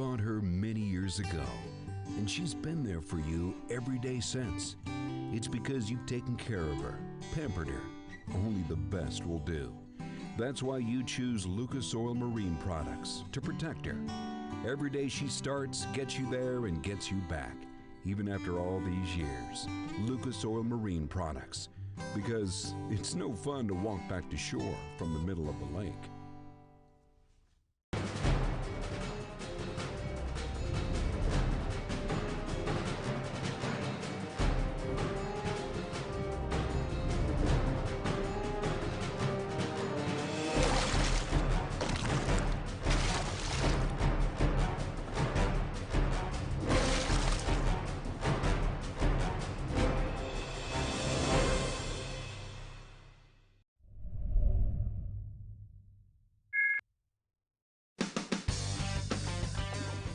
bought her many years ago, and she's been there for you every day since. It's because you've taken care of her, pampered her. Only the best will do. That's why you choose Lucas Oil Marine Products to protect her. Every day she starts, gets you there, and gets you back, even after all these years. Lucas Oil Marine Products, because it's no fun to walk back to shore from the middle of the lake.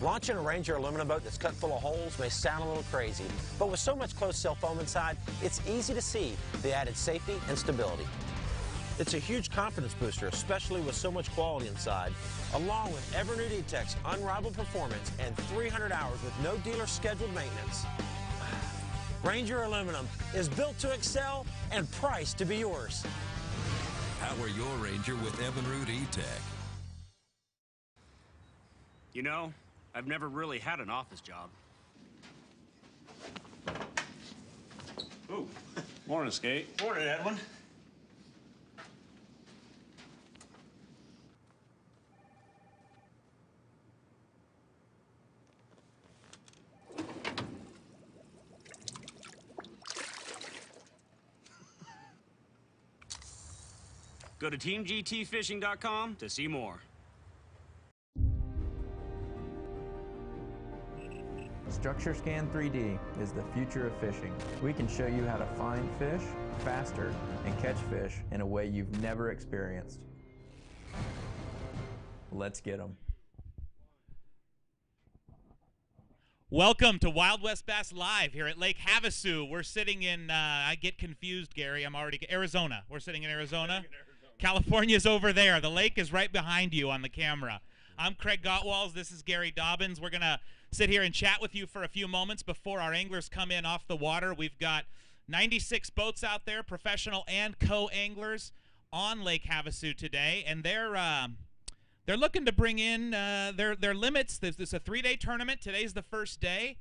Launching a Ranger aluminum boat that's cut full of holes may sound a little crazy, but with so much close-cell foam inside, it's easy to see the added safety and stability. It's a huge confidence booster, especially with so much quality inside, along with ever-new D-Tech's unrivaled performance and 300 hours with no dealer scheduled maintenance. Ranger aluminum is built to excel and priced to be yours. Power your Ranger with Evinrude E-Tech. You know, I've never really had an office job. Ooh, morning, Skate. Morning, Edwin. Go to teamgtfishing.com to see more. Structure Scan 3D is the future of fishing. We can show you how to find fish faster and catch fish in a way you've never experienced. Let's get them. Welcome to Wild West Bass Live here at Lake Havasu. We're sitting in, I get confused, Gary, I'm already, Arizona. We're sitting in Arizona. California's over there. The lake is right behind you on the camera. I'm Craig Gottwalls. This is Gary Dobbins. We're going to sit here and chat with you for a few moments before our anglers come in off the water. We've got 96 boats out there, professional and co-anglers on Lake Havasu today, and they're looking to bring in their limits. This is a 3-day tournament. Today's the first day.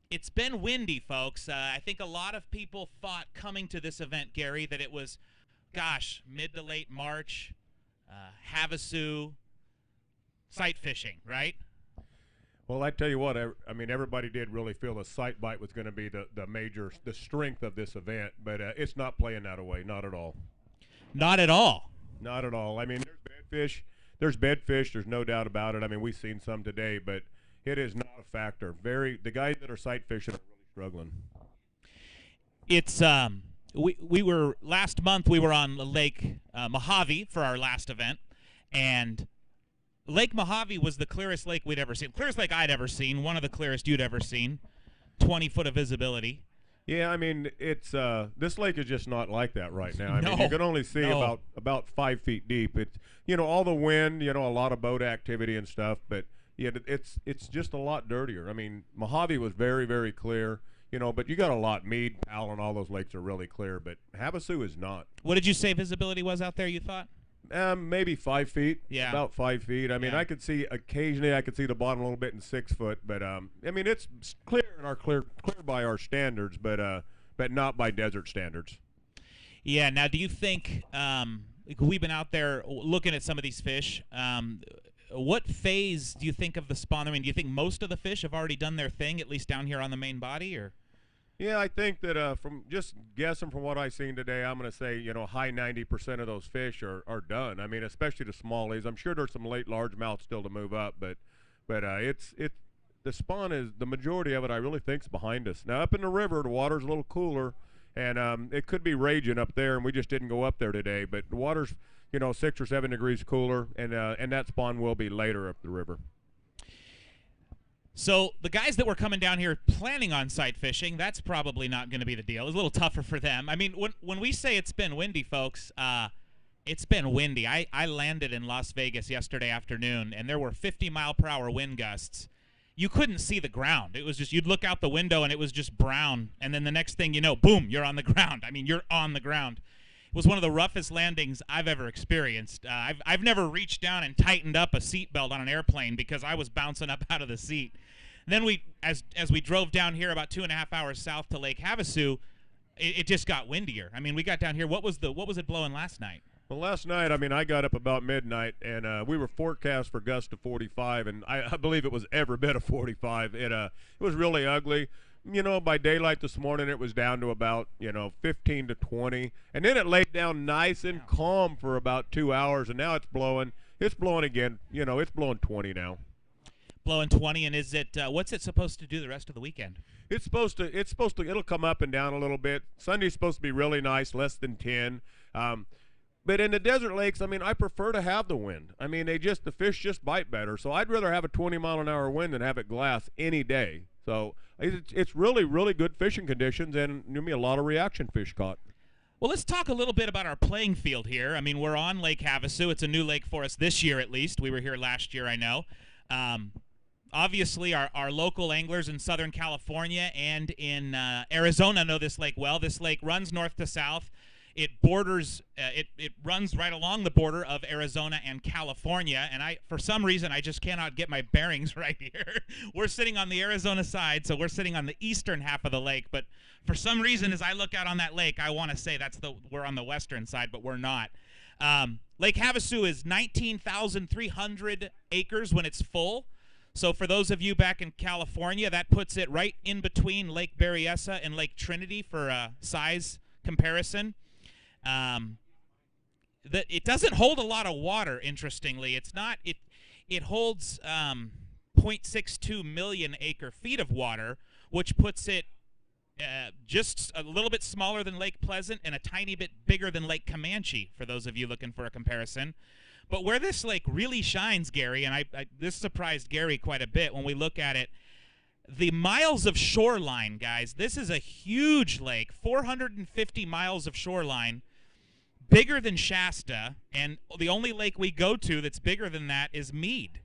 It's been windy, folks. I think a lot of people thought coming to this event, Gary, that it was, gosh, mid to late March, Havasu, sight fishing, right? Well, I tell you what, I mean, everybody did really feel the sight bite was going to be the strength of this event, but it's not playing that away, not at all. Not at all. Not at all. I mean, there's bedfish, there's no doubt about it. I mean, we've seen some today, but it is not a factor. The guys that are sight fishing are really struggling. It's we were last month. We were on Lake Mojave for our last event, and Lake Mojave was the clearest lake we'd ever seen. Clearest lake I'd ever seen. One of the clearest you'd ever seen. 20 foot of visibility. Yeah, I mean, it's this lake is just not like that right now. I No, mean, you can only see no. about 5 feet deep. It's, you know, all the wind, you know, a lot of boat activity and stuff, but yeah, it's just a lot dirtier. I mean, Mojave was very, very clear, you know, but you got a lot. Mead, Powell, and all those lakes are really clear, but Havasu is not. What did you say visibility was out there, you thought? Maybe 5 feet. Yeah. About 5 feet. I mean, Yeah. I could see occasionally. I could see the bottom a little bit in 6 foot, but I mean, it's clear in clear by our standards, but not by desert standards. Yeah. Now, do you think we've been out there looking at some of these fish? What phase do you think of the spawn? I mean, do you think most of the fish have already done their thing, at least down here on the main body, or? Yeah, I think that from just guessing from what I've seen today, I'm going to say, you know, high 90% of those fish are done. I mean, especially the smallies. I'm sure there's some late largemouth still to move up, but it's the spawn is the majority of it. I really think is behind us. Now up in the river, the water's a little cooler, and it could be raging up there, and we just didn't go up there today. But the water's, you know, 6 or 7 degrees cooler, and that spawn will be later up the river. So the guys that were coming down here planning on sight fishing, that's probably not going to be the deal. It's a little tougher for them. I mean, when we say it's been windy, folks, It's been windy. I landed in Las Vegas yesterday afternoon, and there were 50-mile-per-hour wind gusts. You couldn't see the ground. It was just, you'd look out the window, and it was just brown. And then the next thing you know, boom, you're on the ground. I mean, you're on the ground. It was one of the roughest landings I've ever experienced. I've never reached down and tightened up a seatbelt on an airplane because I was bouncing up out of the seat. Then as we drove down here about 2.5 hours south to Lake Havasu, it just got windier. I mean, we got down here. What was it blowing last night? Well, last night, I mean, I got up about midnight, and we were forecast for gusts of 45, and I believe it was every bit of 45. It was really ugly. You know, by daylight this morning, it was down to about, 15 to 20, and then it laid down nice and calm for about 2 hours, and now it's blowing. It's blowing again. It's blowing 20 now. Blowing 20, and is it? What's it supposed to do the rest of the weekend? It's supposed to. It'll come up and down a little bit. Sunday's supposed to be really nice, less than 10. But in the desert lakes, I mean, I prefer to have the wind. I mean, the fish just bite better. So I'd rather have a 20-mile-an-hour wind than have it glass any day. So it's really, really good fishing conditions, and a lot of reaction fish caught. Well, let's talk a little bit about our playing field here. I mean, we're on Lake Havasu. It's a new lake for us this year, at least. We were here last year, I know. Obviously, our local anglers in Southern California and in Arizona know this lake well. This lake runs north to south. It borders, it runs right along the border of Arizona and California, and for some reason, I just cannot get my bearings right here. We're sitting on the Arizona side, so we're sitting on the eastern half of the lake, but for some reason, as I look out on that lake, I want to say we're on the western side, but we're not. Lake Havasu is 19,300 acres when it's full. So for those of you back in California, that puts it right in between Lake Berryessa and Lake Trinity for a size comparison. It doesn't hold a lot of water, interestingly. It holds 0.62 million acre-feet of water, which puts it just a little bit smaller than Lake Pleasant and a tiny bit bigger than Lake Comanche, for those of you looking for a comparison. But where this lake really shines, Gary, and this surprised Gary quite a bit when we look at it, the miles of shoreline, guys, this is a huge lake, 450 miles of shoreline, bigger than Shasta, and the only lake we go to that's bigger than that is Meade.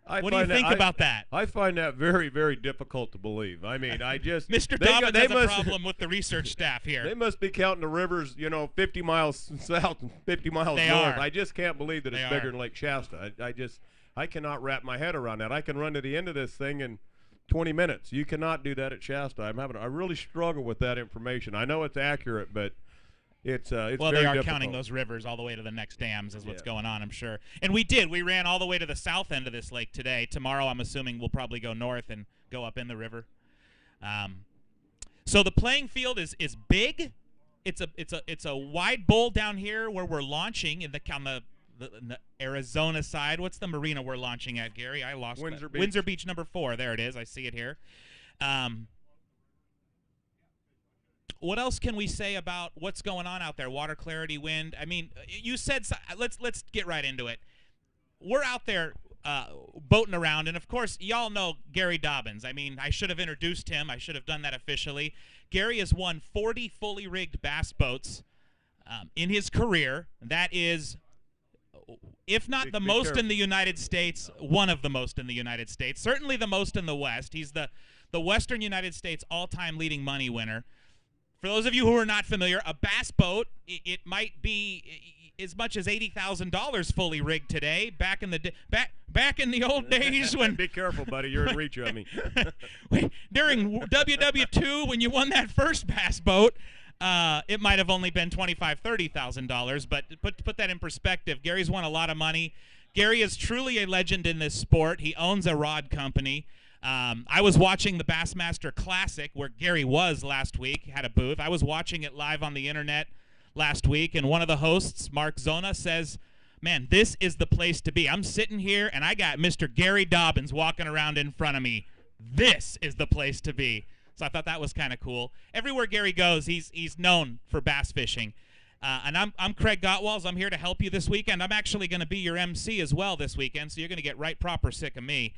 What do you think about that? I find that very, very difficult to believe. I mean, Mr. Dobbins has a problem with the research staff here. They must be counting the rivers, 50 miles south and 50 miles north. I just can't believe that it's bigger than Lake Shasta. I cannot wrap my head around that. I can run to the end of this thing in 20 minutes. You cannot do that at Shasta. I really struggle with that information. I know it's accurate, but it's well, very they are difficult. counting those rivers all the way to the next dams is what's going on, I'm sure. And we ran all the way to the south end of this lake today. Tomorrow, I'm assuming we'll probably go north and go up in the river. So the playing field is big. It's a wide bowl down here where we're launching on the Arizona side. What's the marina we're launching at, Gary? I lost Windsor Beach. Windsor Beach number 4. There it is. I see it here. What else can we say about what's going on out there? Water clarity, wind. I mean, you said let's get right into it. We're out there boating around, and of course, y'all know Gary Dobbins. I mean, I should have introduced him. I should have done that officially. Gary has won 40 fully rigged bass boats in his career. That is, if not the most in the United States, one of the most in the United States. Certainly the most in the West. He's the Western United States all-time leading money winner. For those of you who are not familiar, a bass boat, it might be as much as $80,000 fully rigged today. Back in the old days when be careful, buddy, you're in reach of me. During WWBT, when you won that first bass boat, it might have only been $25,000, $30,000. But put that in perspective. Gary's won a lot of money. Gary is truly a legend in this sport. He owns a rod company. I was watching the Bassmaster Classic where Gary was last week, had a booth. I was watching it live on the internet last week, and one of the hosts, Mark Zona, says, man, this is the place to be. I'm sitting here, and I got Mr. Gary Dobbins walking around in front of me. This is the place to be. So I thought that was kind of cool. Everywhere Gary goes, he's known for bass fishing. And I'm Craig Gottwalls. I'm here to help you this weekend. I'm actually going to be your MC as well this weekend, so you're going to get right proper sick of me.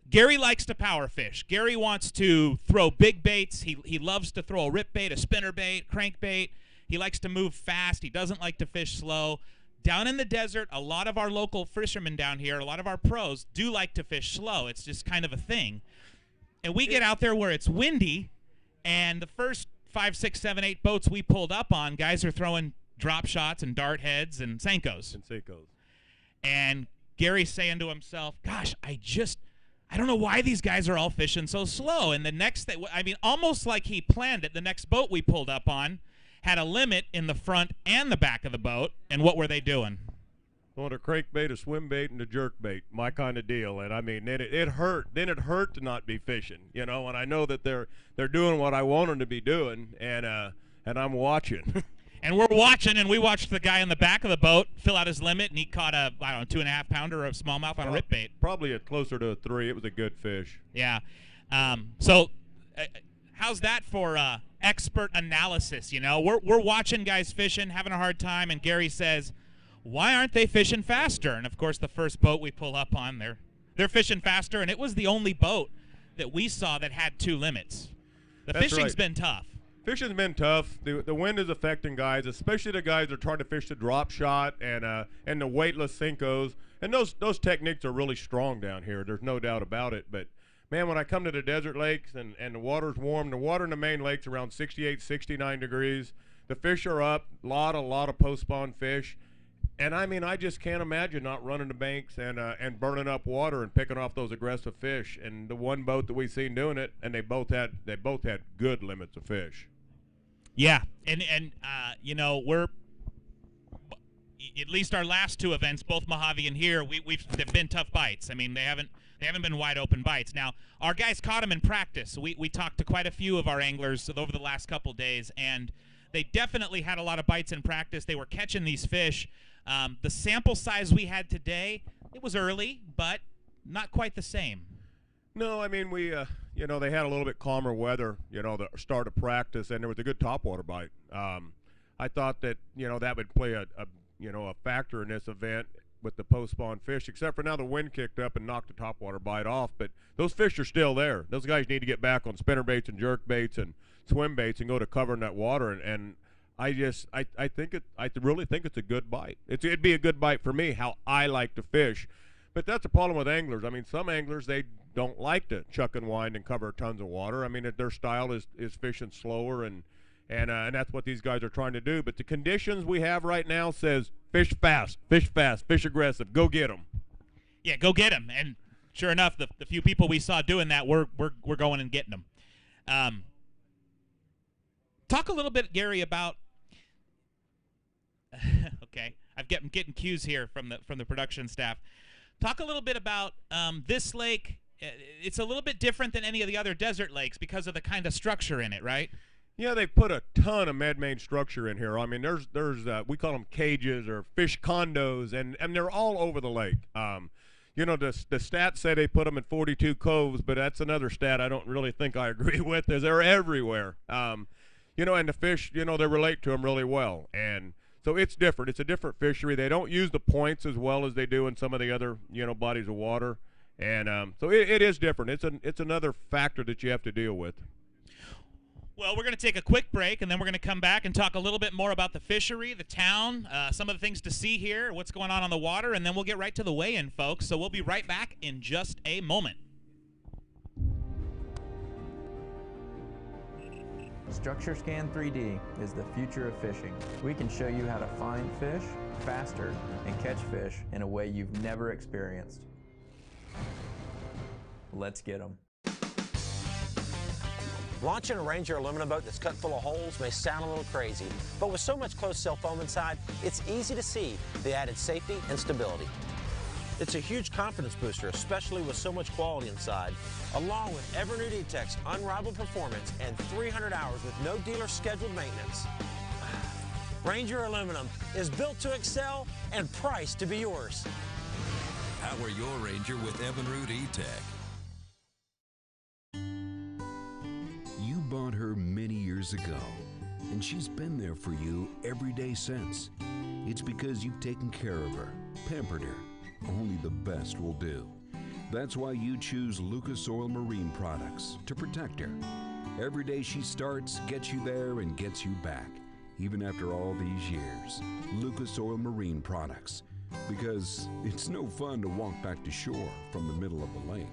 Gary likes to power fish. Gary wants to throw big baits. He loves to throw a rip bait, a spinner bait, crank bait. He likes to move fast. He doesn't like to fish slow. Down in the desert, a lot of our local fishermen down here, a lot of our pros, do like to fish slow. It's just kind of a thing. And we get out there where it's windy, and the first 5, 6, 7, 8 boats we pulled up on, guys are throwing drop shots and dart heads and Senkos. And Gary's saying to himself, gosh, I don't know why these guys are all fishing so slow. And the next thing, I mean, almost like he planned it, the next boat we pulled up on had a limit in the front and the back of the boat. And what were they doing? On a crankbait, a swim bait, and a jerk bait, my kind of deal. And I mean, it hurt. Then it hurt to not be fishing, you know. And I know that they're doing what I want them to be doing, and I'm watching. And we're watching, and we watched the guy in the back of the boat fill out his limit, and he caught a, I don't know, 2.5 pounder of smallmouth on a rip bait. Probably closer to a 3. It was a good fish. Yeah. So how's that for expert analysis? You know, we're watching guys fishing, having a hard time, and Gary says, why aren't they fishing faster? And of course, the first boat we pull up on, they're fishing faster, and it was the only boat that we saw that had 2 limits. The fishing's been tough. Fishing's been tough. The wind is affecting guys, especially the guys that are trying to fish the drop shot and the weightless Senkos. And those techniques are really strong down here. There's no doubt about it. But man, when I come to the desert lakes and the water's warm, the water in the main lake's around 68, 69 degrees. The fish are up. A lot of post-spawn fish. And I mean, I just can't imagine not running the banks and burning up water and picking off those aggressive fish. And the one boat that we seen doing it, and they both had good limits of fish. Yeah, and you know, we're at least our last 2 events, both Mojave and here, they've been tough bites. I mean, they haven't been wide open bites. Now, our guys caught them in practice. We talked to quite a few of our anglers over the last couple days, and they definitely had a lot of bites in practice. They were catching these fish. The sample size we had today, it was early, but not quite the same. No, I mean, we, you know, they had a little bit calmer weather, you know, the start of practice, and there was a good topwater bite. I thought that, you know, that would play a factor in this event with the post-spawn fish, except for now the wind kicked up and knocked the topwater bite off. But those fish are still there. Those guys need to get back on spinner baits and jerk baits and swim baits and go to covering that water. And I really think it's a good bite. It'd be a good bite for me, how I like to fish. But that's the problem with anglers. I mean, some anglers, they don't like to chuck and wind and cover tons of water. I mean, their style is fishing slower, and that's what these guys are trying to do. But the conditions we have right now says fish fast, fish aggressive, go get them. Yeah, go get them. And sure enough, the few people we saw doing that, we're going and getting them. Talk a little bit, Gary, about. Okay, I'm getting cues here from the production staff. Talk a little bit about this lake. It's a little bit different than any of the other desert lakes because of the kind of structure in it, right? Yeah, they've put a ton of man-made structure in here. I mean, there's we call them cages or fish condos, and they're all over the lake. You know, the stats say they put them in 42 coves, but that's another stat I don't really think I agree with. They're everywhere. You know, and the fish, you know, they relate to them really well. And so it's different. It's a different fishery. They don't use the points as well as they do in some of the other, you know, bodies of water. And so it is different. It's another factor that you have to deal with. Well, we're going to take a quick break, and then we're going to come back and talk a little bit more about the fishery, the town, some of the things to see here, what's going on the water, and then we'll get right to the weigh-in, folks. So we'll be right back in just a moment. Structure Scan 3D is the future of fishing. We can show you how to find fish faster and catch fish in a way you've never experienced. Let's get them. Launching a Ranger aluminum boat that's cut full of holes may sound a little crazy, but with so much closed cell foam inside, it's easy to see the added safety and stability. It's a huge confidence booster, especially with so much quality inside, along with Evernew D-Tech's unrivaled performance and 300 hours with no dealer scheduled maintenance. Ranger aluminum is built to excel and priced to be yours. Power your Ranger with Evernew D-Tech. You bought her many years ago, and she's been there for you every day since. It's because you've taken care of her, pampered her. Only the best will do. That's why you choose Lucas Oil Marine products to protect her. Every day she starts, gets you there, and gets you back. even after all these years. Lucas Oil Marine Products, because it's no fun to walk back to shore from the middle of the lake.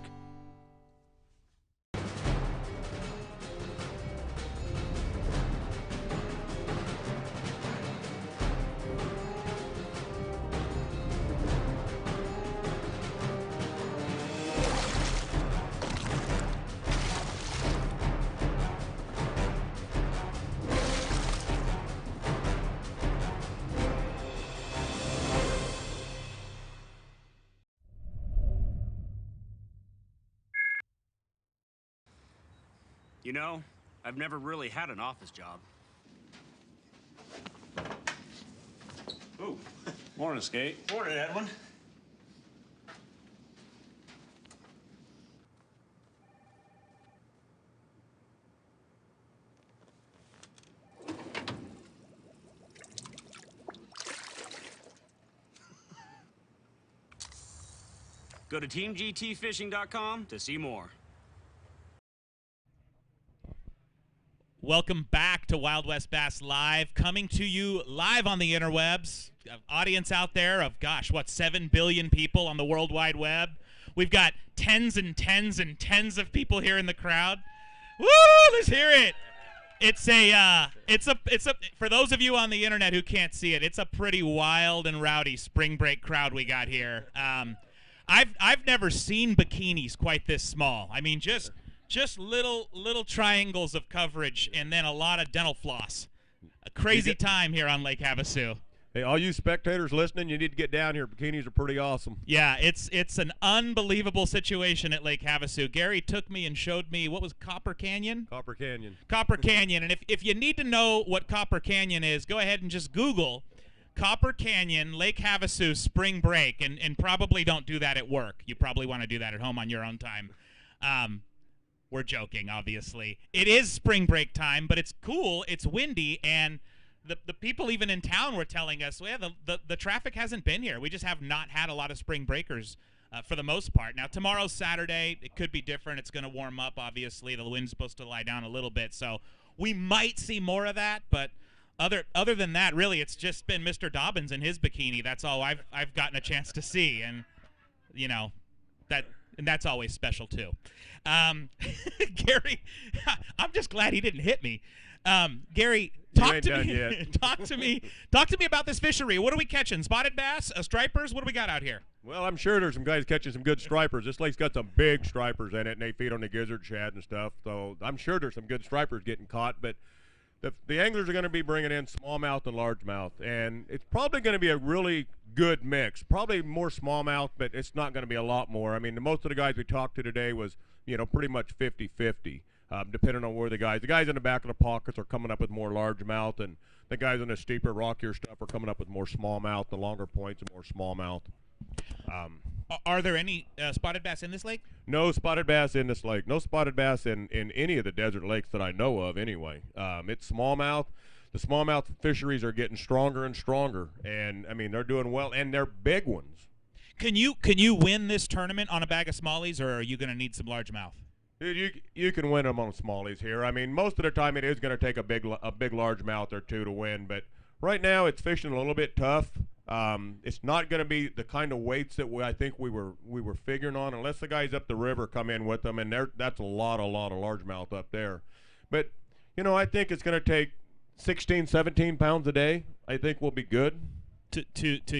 You know, I've never really had an office job. Ooh, morning, Skate. Morning, Edwin. Go to teamgtfishing.com to see more. Welcome back to Wild West Bass Live, coming to you live on the interwebs. Audience out there of, gosh, what, 7 billion people on the World Wide Web. We've got tens and tens and tens of people here in the crowd. Woo! Let's hear it. It's a for those of you on the internet who can't see it, it's a pretty wild and rowdy spring break crowd we got here. I've never seen bikinis quite this small. I mean, just little triangles of coverage and then a lot of dental floss. A crazy time here on Lake Havasu. Hey, all you spectators listening, you need to get down here. Bikinis are pretty awesome. Yeah, it's an unbelievable situation at Lake Havasu. Gary took me and showed me, what was Copper Canyon? Copper Canyon. Copper Canyon. And if you need to know what Copper Canyon is, go ahead and just Google Copper Canyon, Lake Havasu, spring break, and probably don't do that at work. You probably want to do that at home on your own time. We're joking, obviously. It is spring break time, but it's cool, it's windy, and the people even in town were telling us, well, yeah, the traffic hasn't been here. We just have not had a lot of spring breakers for the most part. Now, tomorrow's Saturday. It could be different. It's going to warm up, obviously. The wind's supposed to lie down a little bit, so we might see more of that, but other than that, really, it's just been Mr. Dobbins in his bikini. That's all I've gotten a chance to see, and, you know, that's always special, too. Gary, I'm just glad he didn't hit me. Gary, talk to me about this fishery. What are we catching? Spotted bass, stripers? What do we got out here? Well, I'm sure there's some guys catching some good stripers. This lake's got some big stripers in it, and they feed on the gizzard shad and stuff. So I'm sure there's some good stripers getting caught. But the anglers are going to be bringing in smallmouth and largemouth, and it's probably going to be a really good mix. Probably more smallmouth, but it's not going to be a lot more. I mean, most of the guys we talked to today was, pretty much 50-50. Depending on where the guys in the back of the pockets are coming up with more largemouth, and the guys on the steeper, rockier stuff are coming up with more smallmouth, the longer points and more smallmouth. Are there any spotted bass in this lake? No spotted bass in this lake. No spotted bass in any of the desert lakes that I know of anyway. It's smallmouth. The smallmouth fisheries are getting stronger and stronger, and, I mean, they're doing well, and they're big ones. Can you win this tournament on a bag of smallies, or are you going to need some largemouth? Dude, you can win them on smallies here. I mean, most of the time it is going to take a big largemouth or two to win, but right now it's fishing a little bit tough. It's not going to be the kind of weights that I think we were figuring on, unless the guys up the river come in with them, and that's a lot of largemouth up there. But I think it's going to take 16, 17 pounds a day. I think we'll be good. To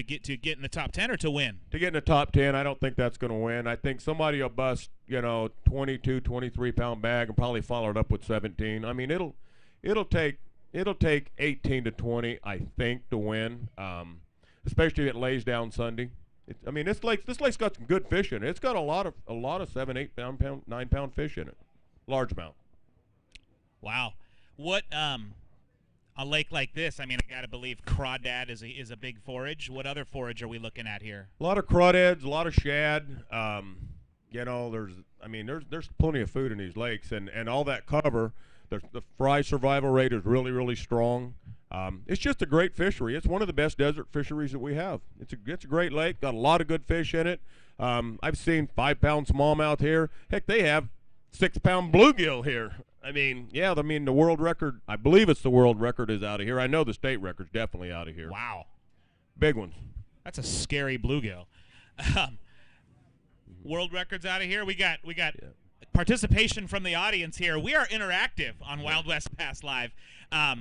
get in the top 10 or to win? To get in the top 10, I don't think that's going to win. I think somebody will bust, 22, 23 pound bag and probably follow it up with 17. I mean, it'll take 18 to 20, I think, to win. Especially if it lays down Sunday. This lake's got some good fish in it. It's got a lot of 7, 8 pound, 9 pound fish in it, largemouth. Wow, what a lake like this? I mean, I gotta believe crawdad is a big forage. What other forage are we looking at here? A lot of crawdads, a lot of shad. There's plenty of food in these lakes, and all that cover. The fry survival rate is really, really strong. It's just a great fishery. It's one of the best desert fisheries that we have. It's a great lake, got a lot of good fish in it. I've seen 5 pound smallmouth here. Heck, they have 6 pound bluegill here. I mean, yeah, the world record, I believe it's the world record is out of here. I know the state record's definitely out of here. Wow. Big ones. That's a scary bluegill. World records out of here. We got participation from the audience here. We are interactive on Wild West Bass Live.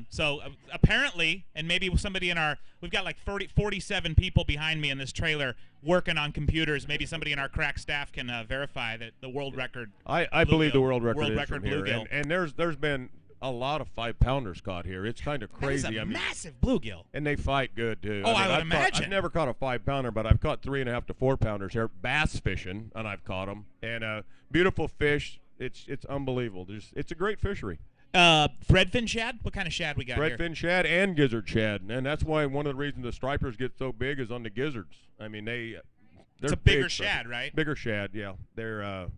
So apparently, and maybe somebody we've got like 47 people behind me in this trailer working on computers. Maybe somebody in our crack staff can verify that the world record. I believe the world record is record from here. bluegill. And there's been a lot of 5-pounders caught here. It's kind of crazy. That is a massive bluegill. And they fight good too. Oh, I would imagine. I've never caught a 5-pounder, but I've caught 3.5 to 4-pounders here bass fishing, and I've caught them. And beautiful fish. It's unbelievable. It's a great fishery. Threadfin shad? What kind of shad we got here? Threadfin shad and gizzard shad, and that's why one of the reasons the stripers get so big is on the gizzards. I mean, they're it's a bigger shad, right? Bigger shad, yeah. They're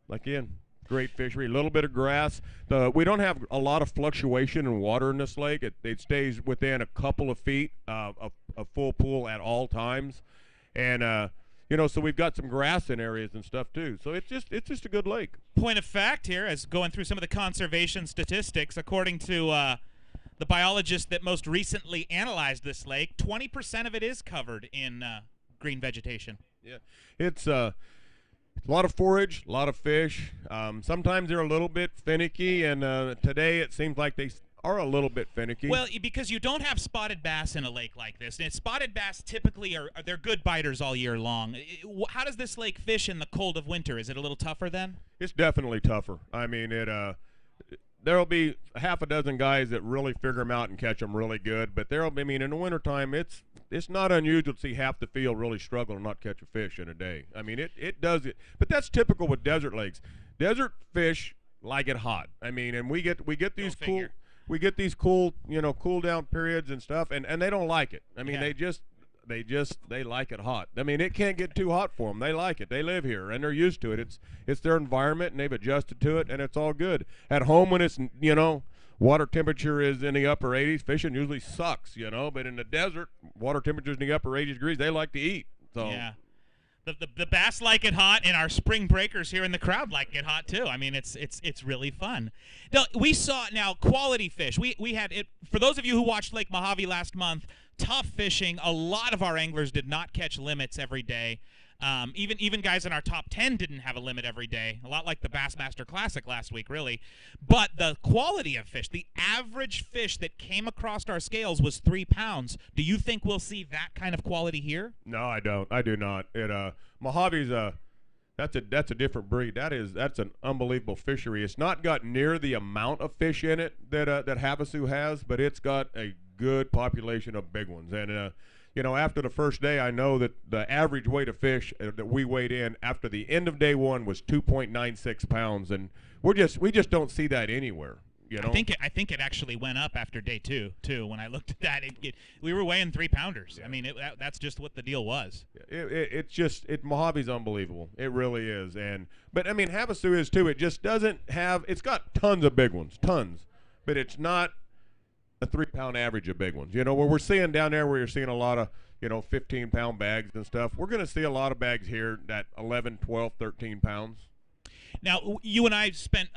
again, great fishery. A little bit of grass. We don't have a lot of fluctuation in water in this lake. It stays within a couple of feet of full pool at all times, and so we've got some grass in areas and stuff too. So it's just a good lake. Point of fact here, as going through some of the conservation statistics, according to the biologist that most recently analyzed this lake, 20% of it is covered in green vegetation. Yeah, it's a lot of forage, a lot of fish. Sometimes they're a little bit finicky, and today it seems like they are a little bit finicky. Well, because you don't have spotted bass in a lake like this. And spotted bass typically they're good biters all year long. How does this lake fish in the cold of winter? Is it a little tougher then? It's definitely tougher. I mean, there'll be half a dozen guys that really figure them out and catch them really good. But in the wintertime, it's not unusual to see half the field really struggle and not catch a fish in a day. I mean, it does it. But that's typical with desert lakes. Desert fish like it hot. I mean, and we get these cool. We get these cool down periods and stuff, and they don't like it. I mean, they like it hot. I mean, it can't get too hot for them. They like it. They live here, and they're used to it. It's their environment, and they've adjusted to it, and it's all good. At home, when it's, water temperature is in the upper 80s, fishing usually sucks, but in the desert, water temperature's in the upper 80 degrees, they like to eat. So. Yeah. The bass like it hot, and our spring breakers here in the crowd like it hot too. I mean, it's really fun. Now, we saw quality fish. We had it for those of you who watched Lake Mojave last month. Tough fishing. A lot of our anglers did not catch limits every day. Even guys in our top 10 didn't have a limit every day. A lot like the Bassmaster Classic last week, really. But the quality of fish, the average fish that came across our scales was 3 pounds. Do you think we'll see that kind of quality here? No, I don't. I do not. Mojave's that's a different breed. That's an unbelievable fishery. It's not got near the amount of fish in it that Havasu has, but it's got a good population of big ones. And after the first day, I know that the average weight of fish that we weighed in after the end of day one was 2.96 pounds, and we just don't see that anywhere. I think it actually went up after day two too. When I looked at that, we were weighing 3-pounders. Yeah. I mean, that's just what the deal was. Mojave's unbelievable. It really is. But I mean, Havasu is too. It just doesn't have. It's got tons of big ones, tons, but it's not a 3-pound average of big ones. Where we're seeing down there, where you're seeing a lot of 15-pound bags and stuff. We're going to see a lot of bags here that 11, 12, 13 pounds. Now, you and I spent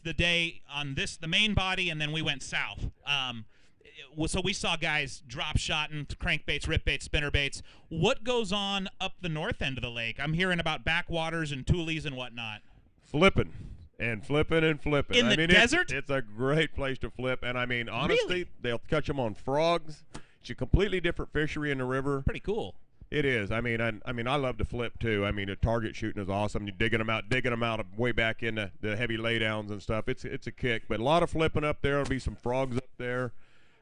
the day on the main body, and then we went south. So we saw guys drop shotting, crankbaits, ripbaits, spinnerbaits. What goes on up the north end of the lake? I'm hearing about backwaters and tules and whatnot. Flipping. And flipping and flipping. In the desert? It's a great place to flip. And, I mean, honestly, really? They'll catch them on frogs. It's a completely different fishery in the river. Pretty cool. It is. I mean, I love to flip, too. I mean, the target shooting is awesome. You're digging them out way back in the heavy laydowns and stuff. It's a kick. But a lot of flipping up there. There'll be some frogs up there.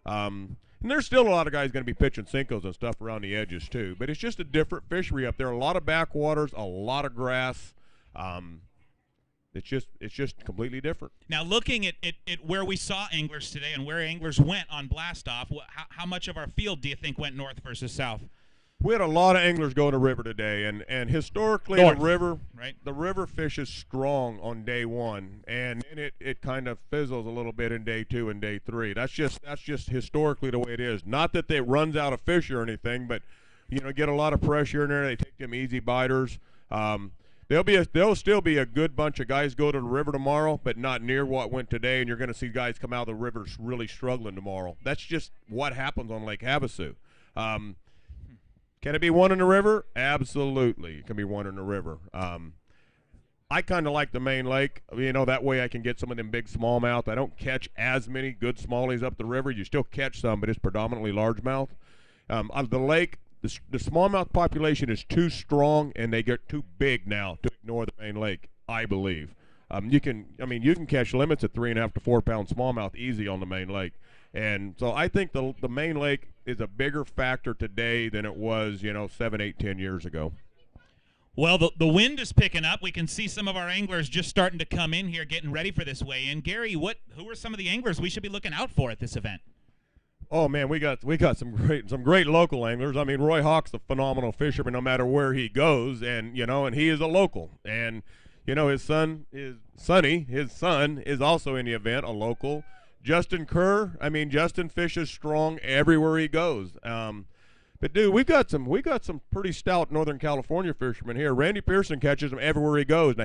And there's still a lot of guys going to be pitching Cincos and stuff around the edges, too. But it's just a different fishery up there. A lot of backwaters, a lot of grass. It's just completely different. Now, looking at where we saw anglers today and where anglers went on blast-off, how much of our field do you think went north versus south? We had a lot of anglers going to river today, and historically north. The river fishes strong on day one, and then it kind of fizzles a little bit in day two and day three. That's just historically the way it is. Not that it runs out of fish or anything, but get a lot of pressure in there. They take them easy biters. there'll still be a good bunch of guys go to the river tomorrow, but not near what went today. And you're going to see guys come out of the river really struggling tomorrow. That's just what happens on Lake Havasu. Can it be one in the river? Absolutely, it can be one in the river. I kind of like the main lake. You know, that way I can get some of them big smallmouth. I don't catch as many good smallies up the river. You still catch some, but it's predominantly largemouth. The lake, the smallmouth population is too strong, and they get too big now to ignore the main lake, I believe. You can catch limits at 3.5 to 4 pound smallmouth easy on the main lake. And so I think the main lake is a bigger factor today than it was, 7, 8, 10 years ago. Well, the wind is picking up. We can see some of our anglers just starting to come in here, getting ready for this weigh-in. Gary, who are some of the anglers we should be looking out for at this event? Oh man, we got some great local anglers. I mean, Roy Hawk's a phenomenal fisherman no matter where he goes, and he is a local. And his son is also in the event, a local. Justin Kerr, Justin fishes strong everywhere he goes. But dude, we got some pretty stout Northern California fishermen here. Randy Pearson catches them everywhere he goes. Now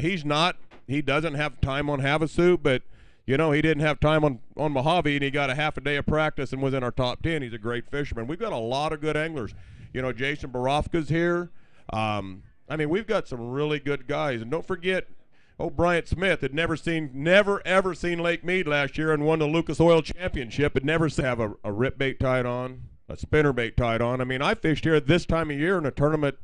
he doesn't have time on Havasu, but he didn't have time on Mojave, and he got a half a day of practice and was in our top 10. He's a great fisherman. We've got a lot of good anglers. Jason Borofka's here. We've got some really good guys. And don't forget, Bryant Smith had never ever seen Lake Mead last year and won the Lucas Oil Championship. Had never have a rip bait tied on, a spinnerbait tied on. I fished here this time of year in a tournament,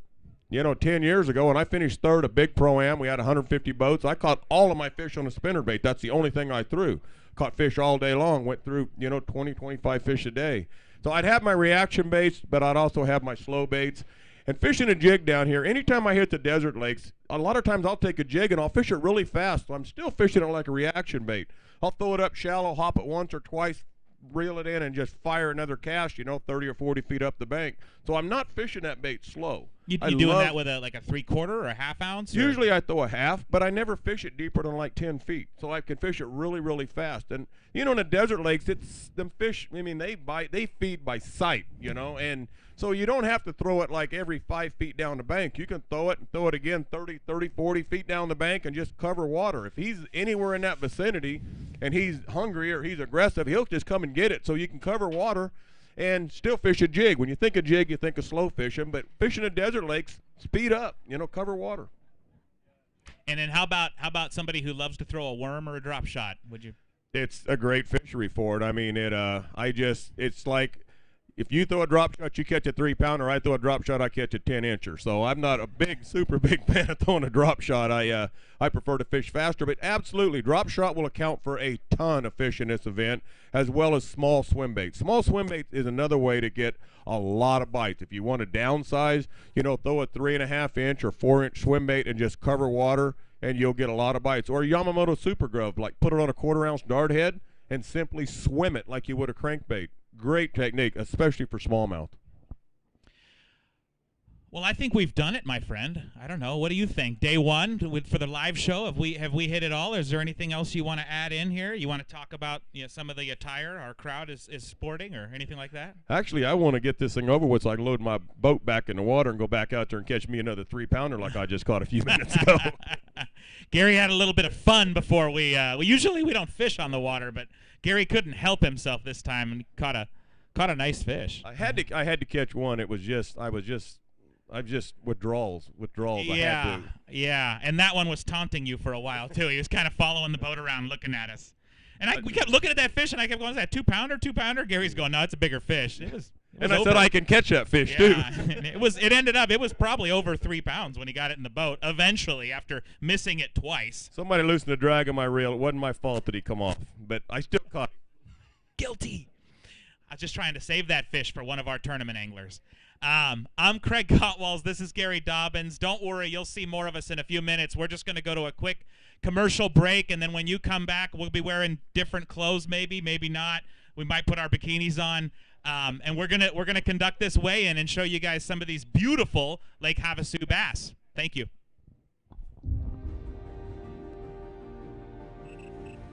10 years ago, and I finished third, a big pro-am. We had 150 boats. I caught all of my fish on a spinnerbait. That's the only thing I threw. Caught fish all day long, went through, 20, 25 fish a day. So I'd have my reaction baits, but I'd also have my slow baits. And fishing a jig down here, anytime I hit the desert lakes, a lot of times I'll take a jig and I'll fish it really fast. So I'm still fishing it like a reaction bait. I'll throw it up shallow, hop it once or twice, reel it in, and just fire another cast, 30 or 40 feet up the bank. So I'm not fishing that bait slow. You doing that with a 3/4 or a half ounce? Usually I throw a half, but I never fish it deeper than like 10 feet. So I can fish it really, really fast. And, in the desert lakes, it's them fish, they feed by sight, and so you don't have to throw it like every 5 feet down the bank. You can throw it and throw it again 30, 40 feet down the bank and just cover water. If he's anywhere in that vicinity and he's hungry or he's aggressive, he'll just come and get it. So you can cover water and still fish a jig. When you think of jig, you think of slow fishing, but fishing in desert lakes, speed up, cover water. And then how about somebody who loves to throw a worm or a drop shot? Would you? It's a great fishery for it. It's like, if you throw a drop shot, you catch a 3-pounder. I throw a drop shot, I catch a 10-incher. So I'm not a super big fan of throwing a drop shot. I prefer to fish faster. But absolutely, drop shot will account for a ton of fish in this event, as well as small swim baits. Small swim bait is another way to get a lot of bites. If you want to downsize, throw a 3.5-inch or 4-inch swim bait and just cover water, and you'll get a lot of bites. Or a Yamamoto Super Grove, like put it on a 1/4-ounce dart head and simply swim it like you would a crankbait. Great technique, especially for smallmouth. Well, I think we've done it, my friend. I don't know. What do you think? Day one for the live show, have we hit it all? Is there anything else you want to add in here? You want to talk about some of the attire our crowd is sporting or anything like that? Actually, I want to get this thing over with so I can load my boat back in the water and go back out there and catch me another 3-pounder like I just caught a few minutes ago. Gary had a little bit of fun before we usually we don't fish on the water, but Gary couldn't help himself this time and caught a nice fish. I had to catch one. I've just withdrawals. Yeah, and that one was taunting you for a while too. He was kind of following the boat around, looking at us, and we kept looking at that fish, and I kept going, "Is that 2-pounder? Gary's going, "No, it's a bigger fish." It was and I said, "I can catch that fish too." And it was probably over 3 pounds when he got it in the boat. Eventually, after missing it twice, somebody loosened the drag on my reel. It wasn't my fault that he come off, but I still caught him. Guilty. I was just trying to save that fish for one of our tournament anglers. I'm Craig Cotwalls. This is Gary Dobbins. Don't worry, you'll see more of us in a few minutes. We're just going to go to a quick commercial break, and then when you come back, we'll be wearing different clothes, maybe not. We might put our bikinis on, and we're gonna conduct this weigh-in and show you guys some of these beautiful Lake Havasu bass. Thank you.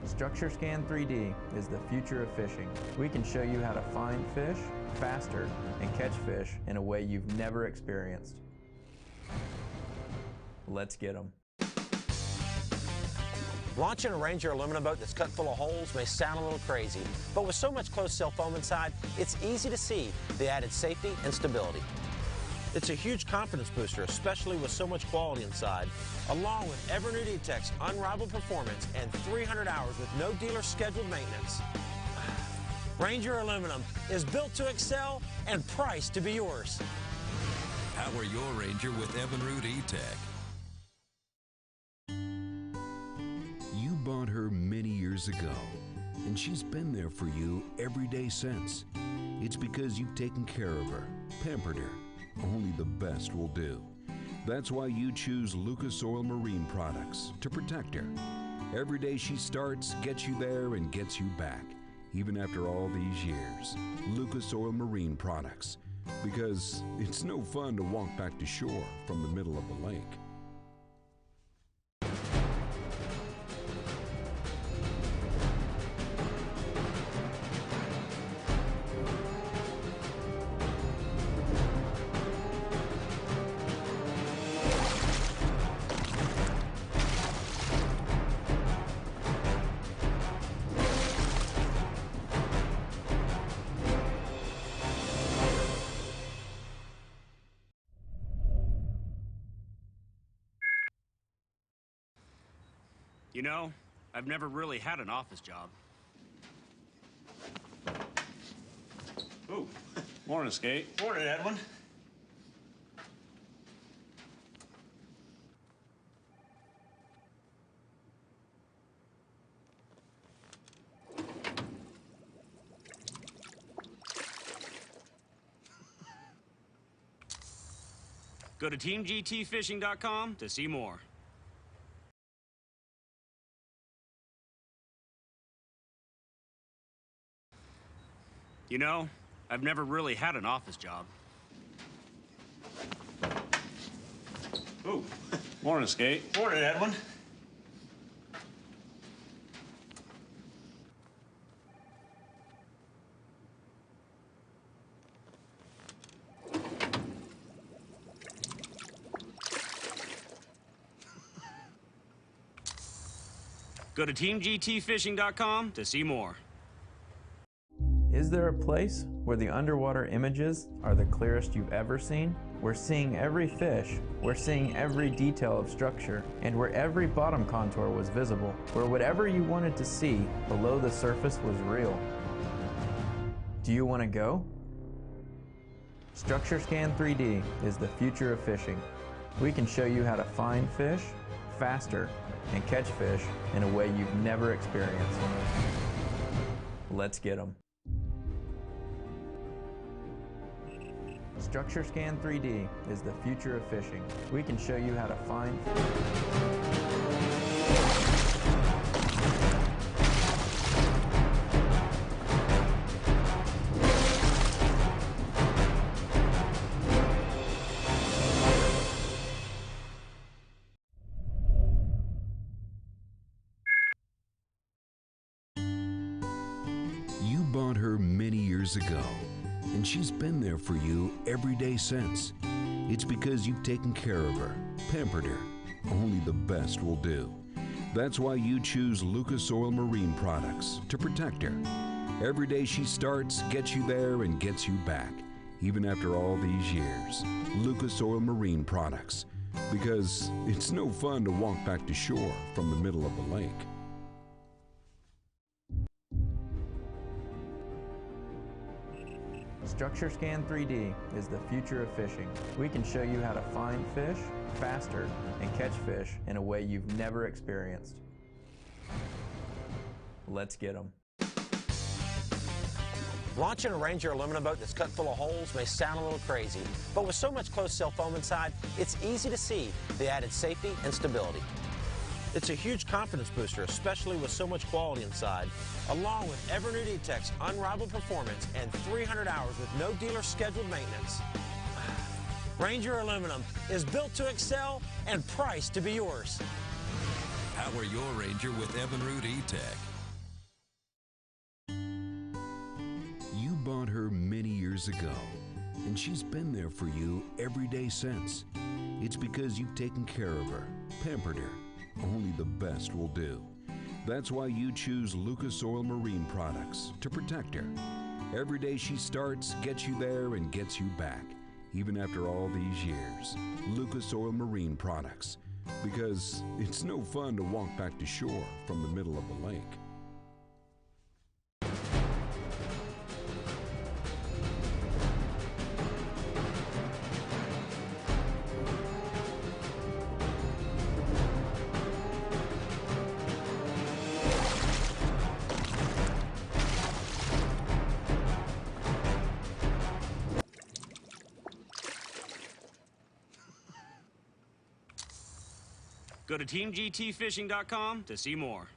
Structure Scan 3D is the future of fishing. We can show you how to find fish faster and catch fish in a way you've never experienced. Let's get them. Launching a Ranger aluminum boat that's cut full of holes may sound a little crazy, but with so much closed-sail foam inside, it's easy to see the added safety and stability. It's a huge confidence booster, especially with so much quality inside, along with ever-new E-Tech's unrivaled performance and 300 hours with no dealer scheduled maintenance. Ranger aluminum is built to excel and priced to be yours. Power your Ranger with Evinrude E-Tech. You bought her many years ago, and she's been there for you every day since. It's because you've taken care of her, pampered her. Only the best will do. That's why you choose Lucas Oil Marine products to protect her. Every day she starts, gets you there, and gets you back, even after all these years. Lucas Oil Marine products, because it's no fun to walk back to shore from the middle of the lake. You know, I've never really had an office job. Ooh, morning, Skate. Morning, Edwin. Go to teamgtfishing.com to see more. You know, I've never really had an office job. Ooh, morning, Skate. Morning, Edwin. Go to teamgtfishing.com to see more. Is there a place where the underwater images are the clearest you've ever seen? We're seeing every fish, we're seeing every detail of structure, and where every bottom contour was visible, where whatever you wanted to see below the surface was real. Do you want to go? Structure Scan 3D is the future of fishing. We can show you how to find fish faster and catch fish in a way you've never experienced. Let's get them. Structure Scan 3D is the future of fishing. We can show you how to find You bought her many years ago, and she's been there for you every day since. It's because you've taken care of her, pampered her. Only the best will do. That's why you choose Lucas Oil Marine products to protect her. Every day she starts, gets you there, and gets you back, even after all these years. Lucas Oil Marine products, because it's no fun to walk back to shore from the middle of the lake. Structure Scan 3D is the future of fishing. We can show you how to find fish faster and catch fish in a way you've never experienced. Let's get them. Launching a Ranger aluminum boat that's cut full of holes may sound a little crazy, but with so much closed-sail foam inside, it's easy to see the added safety and stability. It's a huge confidence booster, especially with so much quality inside, along with ever-new E-Tech's unrivaled performance and 300 hours with no dealer scheduled maintenance. Ranger aluminum is built to excel and priced to be yours. Power your Ranger with Evinrude E-Tech. You bought her many years ago, and she's been there for you every day since. It's because you've taken care of her, pampered her. Only the best will do. That's why you choose Lucas Oil Marine Products to protect her. Every day she starts, gets you there, and gets you back, even after all these years. Lucas Oil Marine Products, because it's no fun to walk back to shore from the middle of the lake. Go to teamgtfishing.com to see more.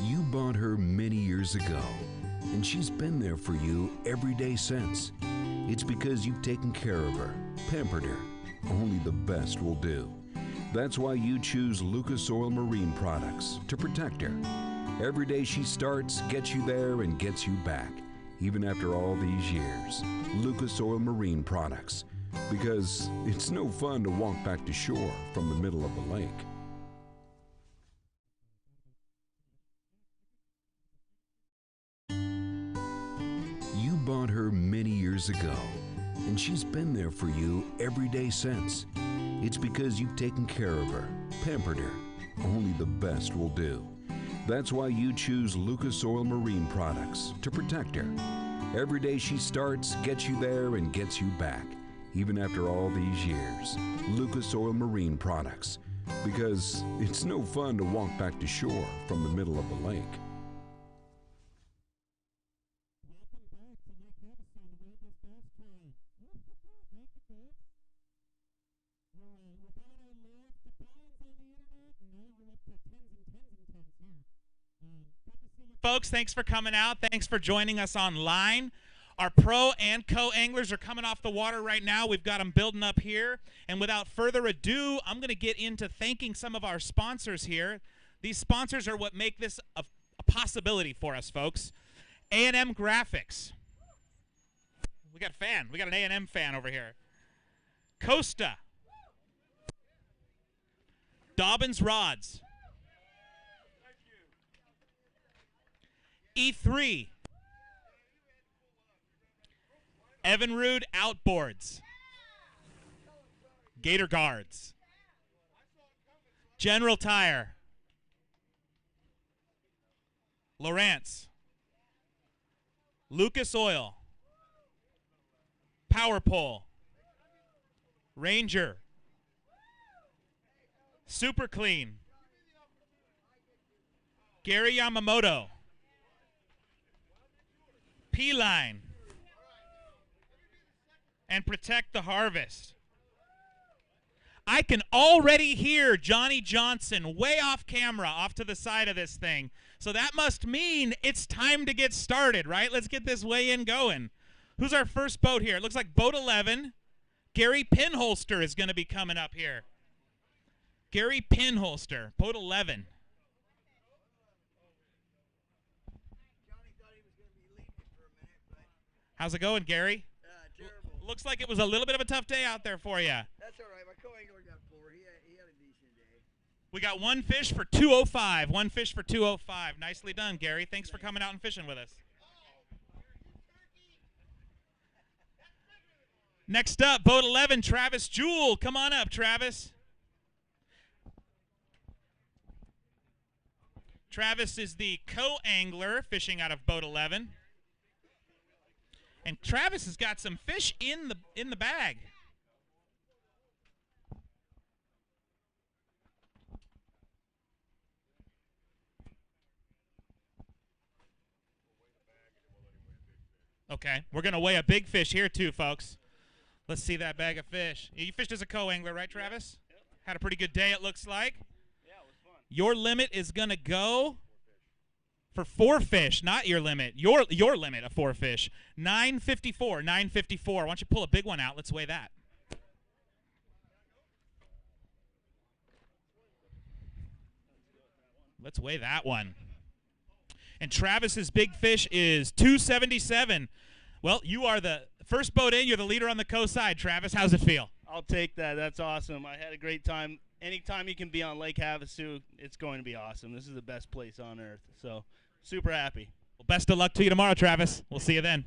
You bought her many years ago, and she's been there for you every day since. It's because you've taken care of her, pampered her. Only the best will do. That's why you choose Lucas Oil Marine Products to protect her. Every day she starts, gets you there, and gets you back, even after all these years. Lucas Oil Marine Products, because it's no fun to walk back to shore from the middle of the lake. You bought her many years ago, and she's been there for you every day since. It's because you've taken care of her, pampered her. Only the best will do. That's why you choose Lucas Oil Marine Products to protect her. Every day she starts, gets you there, and gets you back, even after all these years. Lucas Oil Marine Products, because it's no fun to walk back to shore from the middle of the lake. Folks, thanks for coming out. Thanks for joining us online. Our pro and co-anglers are coming off the water right now. We've got them building up here. And without further ado, I'm going to get into thanking some of our sponsors here. These sponsors are what make this a possibility for us, folks. A&M Graphics. We got a fan. We got an A&M fan over here. Costa. Dobbins Rods. E3. Evinrude Outboards. Gator Guards. General Tire. Lowrance. Lucas Oil. Power Pole. Ranger. Super Clean. Gary Yamamoto. P-Line. And Protect the Harvest. I can already hear Johnny Johnson way off camera, off to the side of this thing. So that must mean it's time to get started, right? Let's get this weigh-in going. Who's our first boat here? It looks like boat 11. Gary Pinholster is going to be coming up here. Gary Pinholster, boat 11. How's it going, Gary? Terrible. Looks like it was a little bit of a tough day out there for you. That's all right. My co-angler got 4. He had a decent day. We got one fish for 205. One fish for 205. Nicely done, Gary. Thanks for coming out and fishing with us. Next up, boat 11, Travis Jewell. Come on up, Travis. Travis is the co-angler fishing out of boat 11. And Travis has got some fish in the bag. Okay, we're going to weigh a big fish here too, folks. Let's see that bag of fish. You fished as a co-angler, right, Travis? Yep. Had a pretty good day, it looks like. Yeah, it was fun. Your limit is going to go for 4 fish, not your limit. Your limit of 4 fish. 954, 954. Why don't you pull a big one out? Let's weigh that. Let's weigh that one. And Travis's big fish is 277. Well, you are the first boat in. You're the leader on the co-side. Travis, how's it feel? I'll take that. That's awesome. I had a great time. Anytime you can be on Lake Havasu, it's going to be awesome. This is the best place on earth. So, super happy. Well, best of luck to you tomorrow, Travis. We'll see you then.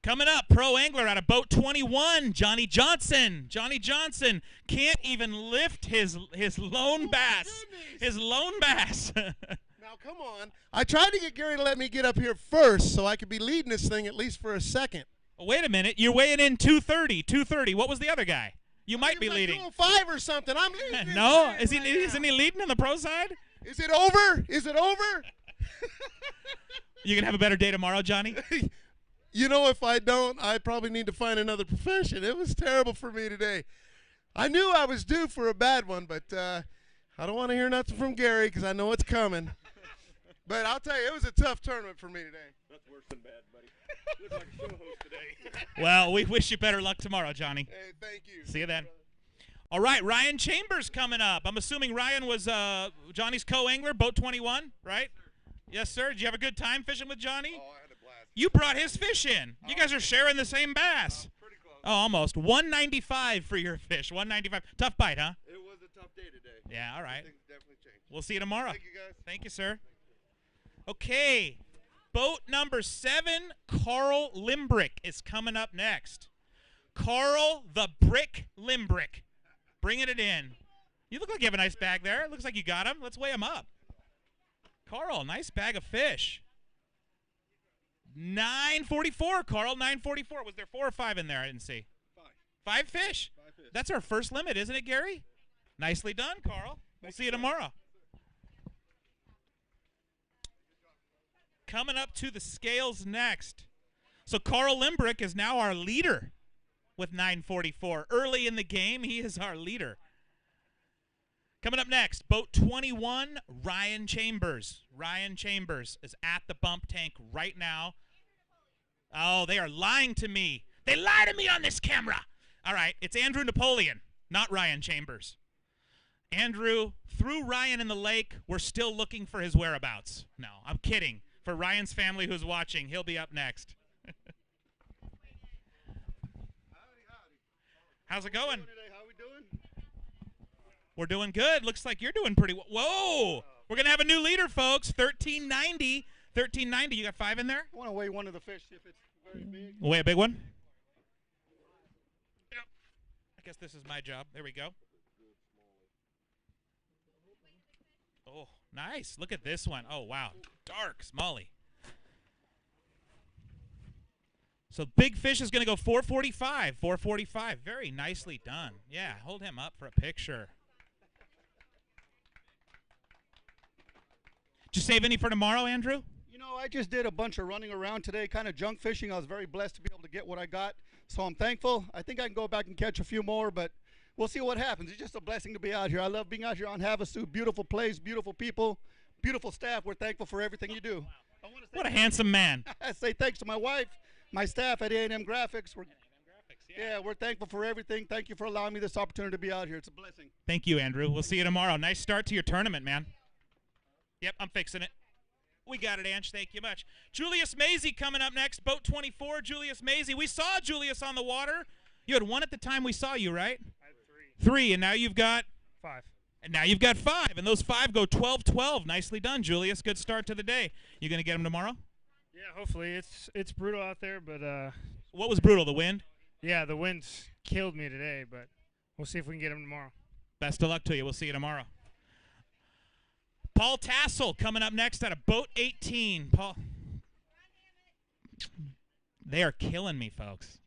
Coming up, pro angler out of boat 21, Johnny Johnson. Johnny Johnson can't even lift his lone bass. His lone bass. Now, come on. I tried to get Gary to let me get up here first so I could be leading this thing at least for a second. Oh, wait a minute. You're weighing in 230. 230. What was the other guy? You might be leading. 205 or something. I'm leading. No? Isn't he leading on the pro side? Is it over? Is it over? You going to have a better day tomorrow, Johnny? You know, if I don't, I probably need to find another profession. It was terrible for me today. I knew I was due for a bad one, but I don't want to hear nothing from Gary because I know it's coming. But I'll tell you, it was a tough tournament for me today. That's worse than bad, buddy. Looks like a show host today. Well, we wish you better luck tomorrow, Johnny. Hey, thank you. See you then. All right, Ryan Chambers coming up. I'm assuming Ryan was Johnny's co-angler, boat 21, right? Yes, sir. Did you have a good time fishing with Johnny? Oh, I had a blast. You brought his fish in. You guys are sharing the same bass. Pretty close. Oh, almost. 195 for your fish. 195. Tough bite, huh? It was a tough day today. Yeah, all right. Things definitely changed. We'll see you tomorrow. Thank you, guys. Thank you, sir. Okay. Boat number 7, Carl Limbrick is coming up next. Carl the Brick Limbrick. Bringing it in. You look like you have a nice bag there. It looks like you got him. Let's weigh him up. Carl, nice bag of fish. 944, Carl, 944. Was there 4 or 5 in there? I didn't see. 5 fish? 5 fish. That's our first limit, isn't it, Gary? Nicely done, Carl. We'll see you tomorrow. Coming up to the scales next. So Carl Limbrick is now our leader with 944. Early in the game, he is our leader. Coming up next, boat 21, Ryan Chambers. Ryan Chambers is at the bump tank right now. Oh, they are lying to me. They lie to me on this camera. All right, it's Andrew Napoleon, not Ryan Chambers. Andrew threw Ryan in the lake. We're still looking for his whereabouts. No, I'm kidding. For Ryan's family who's watching, he'll be up next. How's it going? How we doing? We're doing good. Looks like you're doing pretty well. Whoa! We're going to have a new leader, folks. 1390. 1390. You got 5 in there? I want to weigh one of the fish, see if it's very big. Weigh a big one? Yep. I guess this is my job. There we go. Oh, nice. Look at this one. Oh, wow. Dark, smallie. So big fish is going to go 445. 445. Very nicely done. Yeah, hold him up for a picture. Did you save any for tomorrow, Andrew? You know, I just did a bunch of running around today, kind of junk fishing. I was very blessed to be able to get what I got, so I'm thankful. I think I can go back and catch a few more, but we'll see what happens. It's just a blessing to be out here. I love being out here on Havasu. Beautiful place, beautiful people, beautiful staff. We're thankful for everything you do. What a handsome man. I say thanks to my wife, my staff at A&M Graphics. Yeah, we're thankful for everything. Thank you for allowing me this opportunity to be out here. It's a blessing. Thank you, Andrew. We'll see you tomorrow. Nice start to your tournament, man. Yep, I'm fixing it. We got it, Ange. Thank you much. Julius Maisie coming up next. Boat 24, Julius Maisie. We saw Julius on the water. You had 1 at the time we saw you, right? I had 3. 3, and now you've got? 5. And now you've got 5, and those 5 go 12-12. Nicely done, Julius. Good start to the day. You going to get them tomorrow? Yeah, hopefully. It's brutal out there, but what was brutal, the wind? Yeah, the wind's killed me today, but we'll see if we can get them tomorrow. Best of luck to you. We'll see you tomorrow. Paul Tassel coming up next out of boat 18. Paul. They are killing me, folks.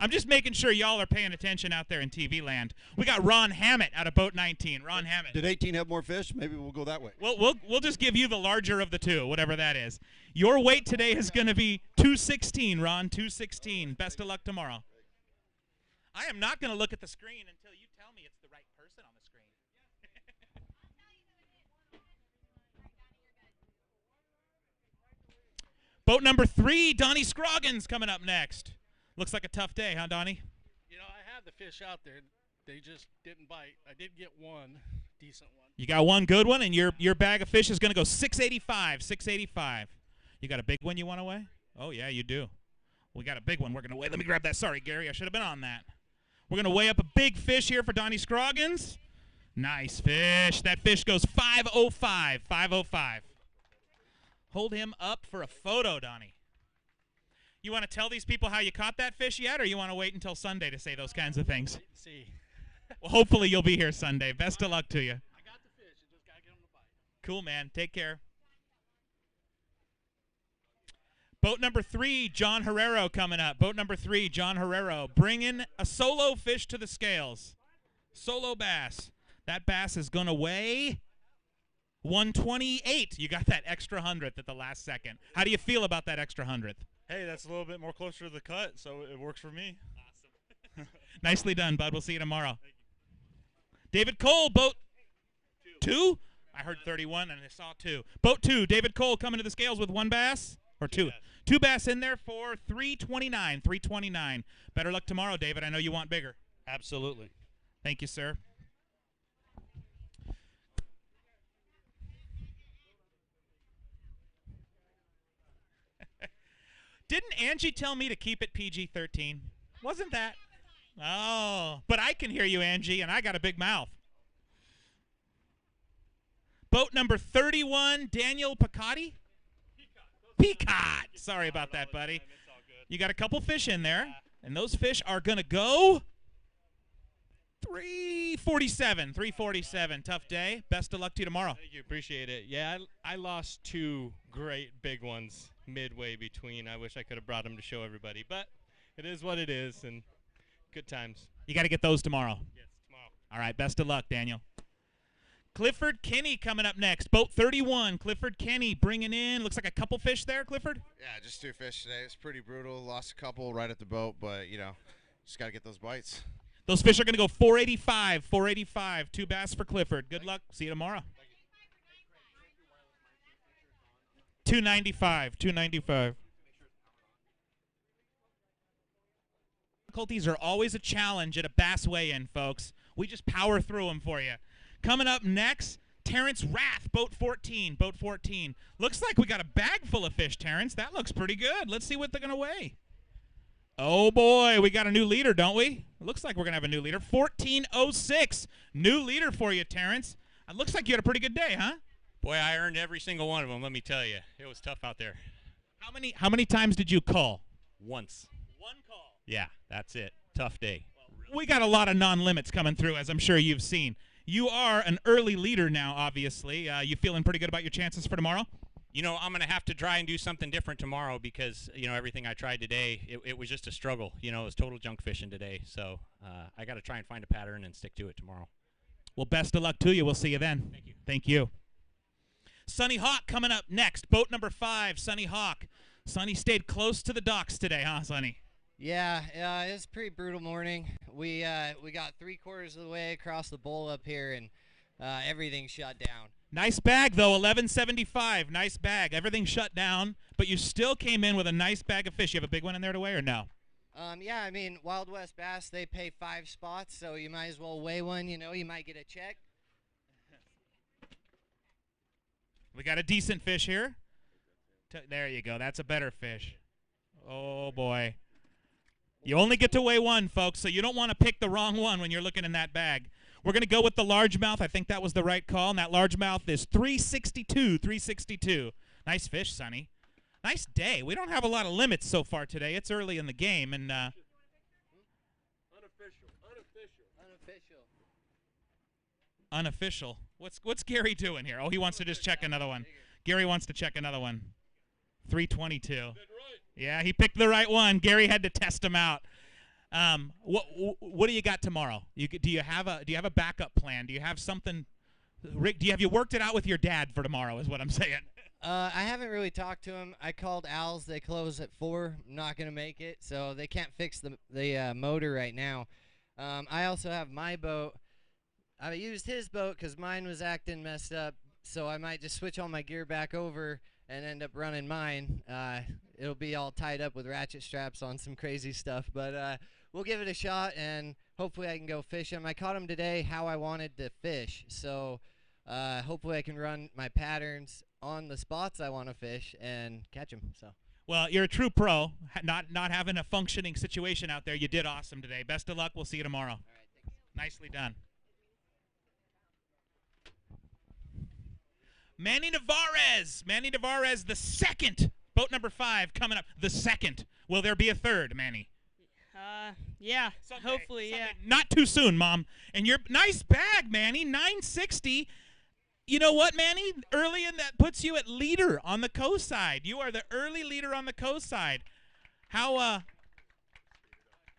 I'm just making sure y'all are paying attention out there in TV land. We got Ron Hammett out of boat 19. Ron Hammett. Did 18 have more fish? Maybe we'll go that way. We'll just give you the larger of the 2, whatever that is. Your weight today is going to be 216, Ron. 216. Best of luck tomorrow. I am not going to look at the screen until you tell me it's the right person on the screen. Boat number 3, Donnie Scroggins coming up next. Looks like a tough day, huh, Donnie? You know, I had the fish out there. They just didn't bite. I did get one decent one. You got one good one, and your bag of fish is going to go 685. 685. You got a big one you want to weigh? Oh, yeah, you do. We got a big one we're going to weigh. Let me grab that. Sorry, Gary. I should have been on that. We're going to weigh up a big fish here for Donnie Scroggins. Nice fish. That fish goes 505. 505. Hold him up for a photo, Donnie. You want to tell these people how you caught that fish yet, or you want to wait until Sunday to say those kinds of things? See. Well, hopefully you'll be here Sunday. Best of luck to you. I got the fish. I just got to get them to bite. Cool, man. Take care. Boat number 3, John Herrero coming up. Boat number 3, John Herrero, bringing a solo fish to the scales. Solo bass. That bass is going to weigh 128. You got that extra 100th at the last second. How do you feel about that extra 100th? Hey, that's a little bit more closer to the cut, so it works for me. Awesome. Nicely done, bud. We'll see you tomorrow. David Cole, boat 2? I heard 31, and I saw 2. Boat 2, David Cole coming to the scales with 1 bass? Or 2? 2 bass in there for 329. 329. Better luck tomorrow, David. I know you want bigger. Absolutely. Thank you, sir. Didn't Angie tell me to keep it PG-13? Wasn't that? Oh, but I can hear you, Angie, and I got a big mouth. Boat number 31, Daniel Picotti. Peacock. Sorry about that, buddy. You got a couple fish in there, and those fish are going to go 347. 347. Tough day. Best of luck to you tomorrow. Thank you. Appreciate it. Yeah, I lost 2 great big ones midway between. I wish I could have brought them to show everybody, but it is what it is, and good times. You got to get those tomorrow. Yes, tomorrow. All right. Best of luck, Daniel. Clifford Kenny coming up next. Boat 31. Clifford Kenny bringing in, looks like a couple fish there, Clifford? Yeah, just 2 fish today. It's pretty brutal. Lost a couple right at the boat, but, you know, just got to get those bites. Those fish are going to go 485. 485. 2 bass for Clifford. Good luck. See you tomorrow. 295. 295. Difficulties are always a challenge at a bass weigh-in, folks. We just power through them for you. Coming up next, Terrence Rath, boat 14. Boat 14. Looks like we got a bag full of fish, Terrence. That looks pretty good. Let's see what they're going to weigh. Oh, boy. We got a new leader, don't we? It looks like we're going to have a new leader. 1406. New leader for you, Terrence. It looks like you had a pretty good day, huh? Boy, I earned every single one of them, let me tell you. It was tough out there. How many times did you call? Once. One call. Yeah, that's it. Tough day. We got a lot of non-limits coming through, as I'm sure you've seen. You are an early leader now, obviously. You feeling pretty good about your chances for tomorrow? You know, I'm going to have to try and do something different tomorrow because, you know, everything I tried today, it was just a struggle. You know, it was total junk fishing today. So I got to try and find a pattern and stick to it tomorrow. Well, best of luck to you. We'll see you then. Thank you. Thank you. Sunny Hawk coming up next. Boat number 5, Sunny Hawk. Sunny stayed close to the docks today, huh, Sunny? Yeah, it was a pretty brutal morning. We got 3/4 of the way across the bowl up here, and everything shut down. Nice bag, though, 1175. Nice bag. Everything shut down, but you still came in with a nice bag of fish. You have a big one in there to weigh or no? Yeah, I mean, Wild West Bass, they pay 5 spots, so you might as well weigh one. You know, you might get a check. We got a decent fish here. There you go. That's a better fish. Oh, boy. You only get to weigh one, folks, so you don't want to pick the wrong one when you're looking in that bag. We're going to go with the largemouth. I think that was the right call, and that largemouth is 362. 362. Nice fish, Sonny. Nice day. We don't have a lot of limits so far today. It's early in the game, and unofficial. What's Gary doing here? Oh, he wants to just check another one. Gary wants to check another one. 322. Yeah, he picked the right one. Gary had to test him out. What do you got tomorrow? Do you have a backup plan? Do you have something? Rick, have you worked it out with your dad for tomorrow? Is what I'm saying. I haven't really talked to him. I called Al's. They close at 4. I'm not gonna make it, so they can't fix the motor right now. I also have my boat. I used his boat because mine was acting messed up, so I might just switch all my gear back over and end up running mine. It'll be all tied up with ratchet straps on some crazy stuff, but we'll give it a shot, and hopefully I can go fish him. I caught him today how I wanted to fish, so hopefully I can run my patterns on the spots I want to fish and catch him. So. Well, you're a true pro. Not having a functioning situation out there, you did awesome today. Best of luck. We'll see you tomorrow. All right, thanks. Nicely done. Manny Navarez, the second. Boat number 5 coming up. The second. Will there be a third, Manny? Yeah. Someday, Hopefully, yeah. Not too soon, Mom. And your nice bag, Manny. 960. You know what, Manny? Early in that puts you at leader on the coast side. You are the early leader on the coast side.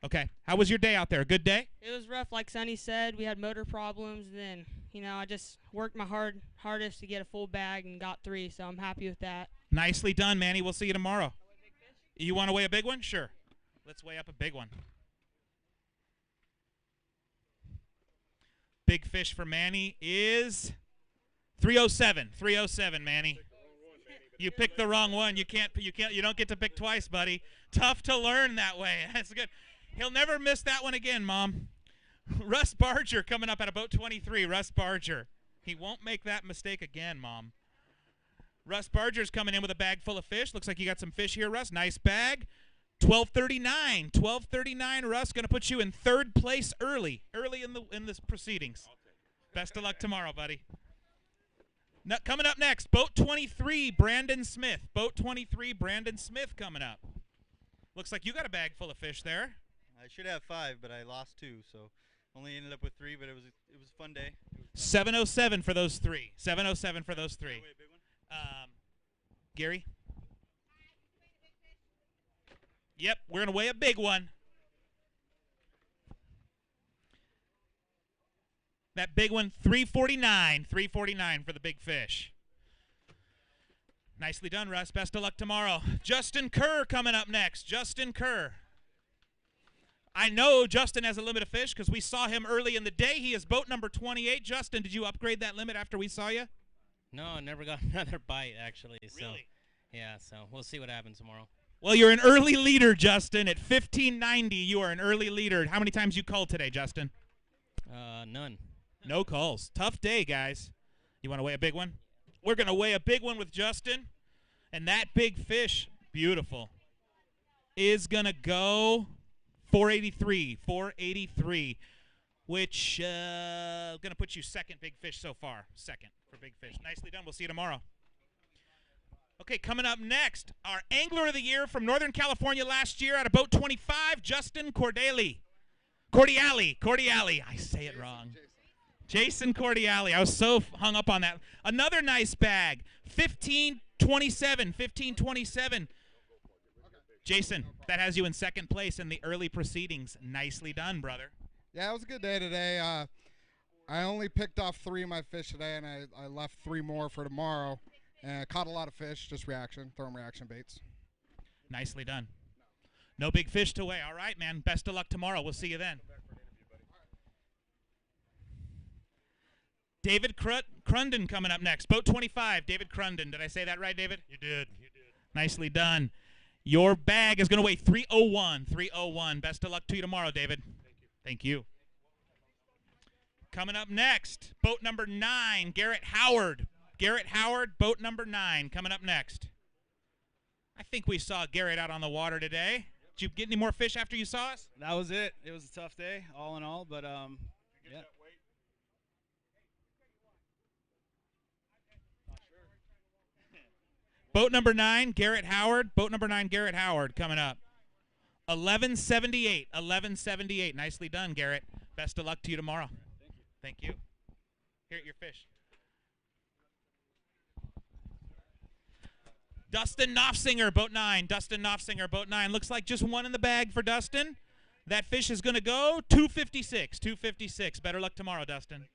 Okay. How was your day out there? A good day? It was rough, like Sonny said. We had motor problems. Then, I just worked my hardest to get a full bag and got 3, so I'm happy with that. Nicely done, Manny. We'll see you tomorrow. You want to weigh a big one? Sure. Let's weigh up a big one. Big fish for Manny is 307. 307, Manny. You picked the wrong one. You don't get to pick twice, buddy. Tough to learn that way. That's good. He'll never miss that one again, Mom. Russ Barger coming up at a boat 23. Russ Barger. He won't make that mistake again, Mom. Russ Barger's coming in with a bag full of fish. Looks like you got some fish here, Russ. Nice bag. 1239. 1239, Russ. Going to put you in 3rd place early in the proceedings. Best of luck tomorrow, buddy. Now, coming up next, boat 23, Brandon Smith. Boat 23, Brandon Smith coming up. Looks like you got a bag full of fish there. I should have 5, but I lost 2, so Only ended up with 3, but it was a fun day. 707 for those 3. 707 for those 3. Gary? Yep, we're going to weigh a big one. That big one, 349. 349 for the big fish. Nicely done, Russ. Best of luck tomorrow. Justin Kerr coming up next. Justin Kerr. I know Justin has a limit of fish because we saw him early in the day. He is boat number 28. Justin, did you upgrade that limit after we saw you? No, I never got another bite, actually. So, really? Yeah, so we'll see what happens tomorrow. Well, you're an early leader, Justin. At 1590, you are an early leader. How many times you called today, Justin? None. No calls. Tough day, guys. You want to weigh a big one? We're going to weigh a big one with Justin. And that big fish, beautiful, is going to go 483. 483, which going to put you second big fish so far. Second for big fish. Nicely done. We'll see you tomorrow. Okay, coming up next, our Angler of the Year from Northern California last year out of boat 25, Justin Cordiali. I say it wrong. Jason Cordiali. I was so hung up on that. Another nice bag. 1527. Jason, that has you in second place in the early proceedings. Nicely done, brother. Yeah, it was a good day today. I only picked off 3 of my fish today, and I left 3 more for tomorrow. And I caught a lot of fish, just throwing reaction baits. Nicely done. No big fish to weigh. All right, man. Best of luck tomorrow. We'll see you then. David Crunden coming up next. Boat 25, David Crunden. Did I say that right, David? You did. Nicely done. Your bag is going to weigh 301. 301. Best of luck to you tomorrow, David. Thank you. Coming up next, boat number 9, Garrett Howard. Garrett Howard, boat number 9, coming up next. I think we saw Garrett out on the water today. Did you get any more fish after you saw us? That was it. It was a tough day, all in all, but yeah. Boat number 9, Garrett Howard. Boat number 9, Garrett Howard, coming up. 1178. 1178. Nicely done, Garrett. Best of luck to you tomorrow. Thank you. Here at your fish. Dustin Knopfsinger, boat 9. Dustin Knopfsinger, boat 9. Looks like just one in the bag for Dustin. That fish is going to go 256. 256. Better luck tomorrow, Dustin.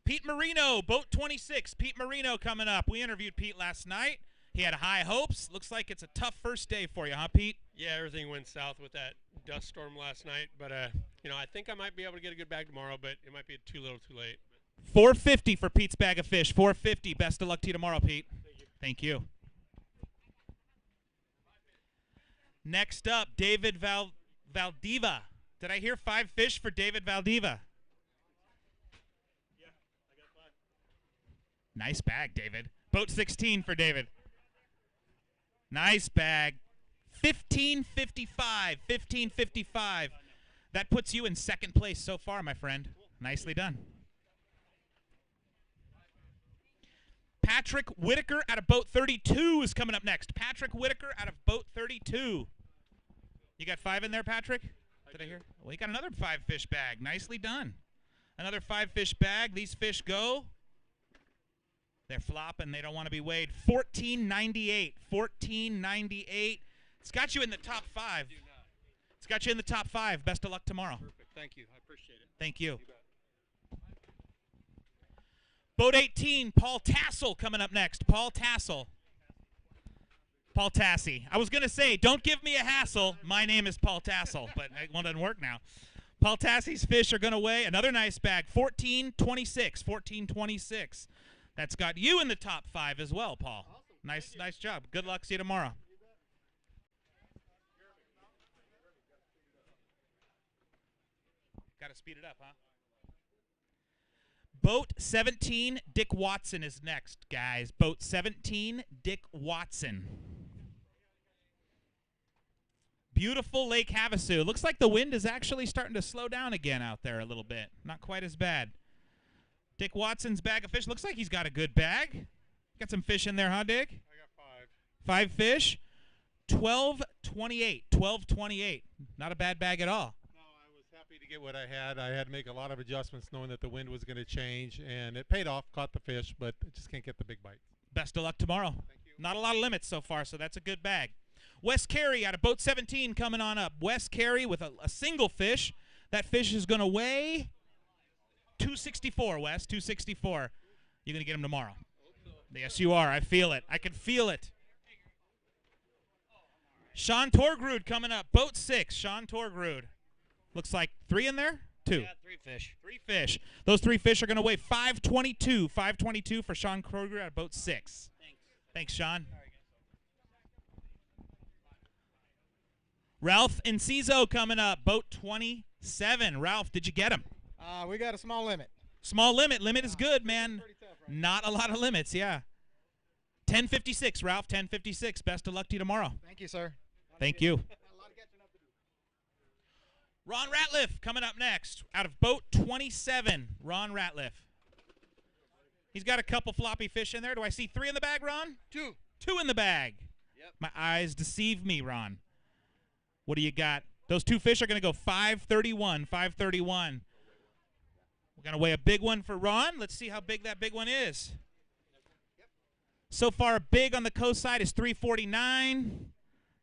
Pete Marino, boat 26. Pete Marino coming up. We interviewed Pete last night. He had high hopes. Looks like it's a tough first day for you, huh, Pete? Yeah, everything went south with that dust storm last night. But, you know, I think I might be able to get a good bag tomorrow, but it might be too little too late. 450 for Pete's bag of fish. 450. Best of luck to you tomorrow, Pete. Thank you. Next up, David Valdiva. Did I hear 5 fish for David Valdiva? Nice bag, David. Boat 16 for David. Nice bag. 1555. 1555. That puts you in second place so far, my friend. Nicely done. Patrick Whitaker out of boat 32 is coming up next. Patrick Whitaker out of boat 32. You got 5 in there, Patrick? Did I hear? Well, you got another 5 fish bag. Nicely done. Another 5 fish bag. These fish go. They're flopping. They don't want to be weighed. 1498. 1498. It's got you in the top 5. It's got you in the top 5. Best of luck tomorrow. Perfect. Thank you. I appreciate it. Thank you. Boat 18, Paul Tassel coming up next. Paul Tassel. Paul Tassi. I was going to say, don't give me a hassle. My name is Paul Tassel, but it doesn't work now. Paul Tassi's fish are going to weigh another nice bag. 1426. 1426. That's got you in the top 5 as well, Paul. Awesome. Nice job. Good luck. See you tomorrow. Got to speed it up, huh? Boat 17, Dick Watson is next, guys. Boat 17, Dick Watson. Beautiful Lake Havasu. Looks like the wind is actually starting to slow down again out there a little bit. Not quite as bad. Dick Watson's bag of fish. Looks like he's got a good bag. Got some fish in there, huh, Dick? I got 5. 5 fish. 1228. 1228. Not a bad bag at all. Happy to get what I had. I had to make a lot of adjustments knowing that the wind was going to change, and it paid off, caught the fish, but I just can't get the big bite. Best of luck tomorrow. Thank you. Not a lot of limits so far, so that's a good bag. Wes Carey out of boat 17 coming on up. Wes Carey with a single fish. That fish is going to weigh 264, Wes, 264. You're going to get him tomorrow. Yes, you are. I feel it. I can feel it. Sean Torgrud coming up. Boat 6, Sean Torgrud. Looks like 3 in there? 2. Yeah, 3 fish. 3 fish. Those 3 fish are going to weigh 522. 522 for Sean Kroger out of boat 6. Thanks, Sean. Ralph Enciso coming up. Boat 27. Ralph, did you get him? We got a small limit. Small limit. Limit is good, man. Not a lot of limits, yeah. 1056, Ralph. 1056. Best of luck to you tomorrow. Thank you, sir. Thank you. Ron Ratliff coming up next out of boat 27. Ron Ratliff. He's got a couple floppy fish in there. Do I see 3 in the bag, Ron? 2. 2 in the bag. Yep. My eyes deceive me, Ron. What do you got? Those 2 fish are going to go 531. 531. We're going to weigh a big one for Ron. Let's see how big that big one is. So far, big on the coast side is 349.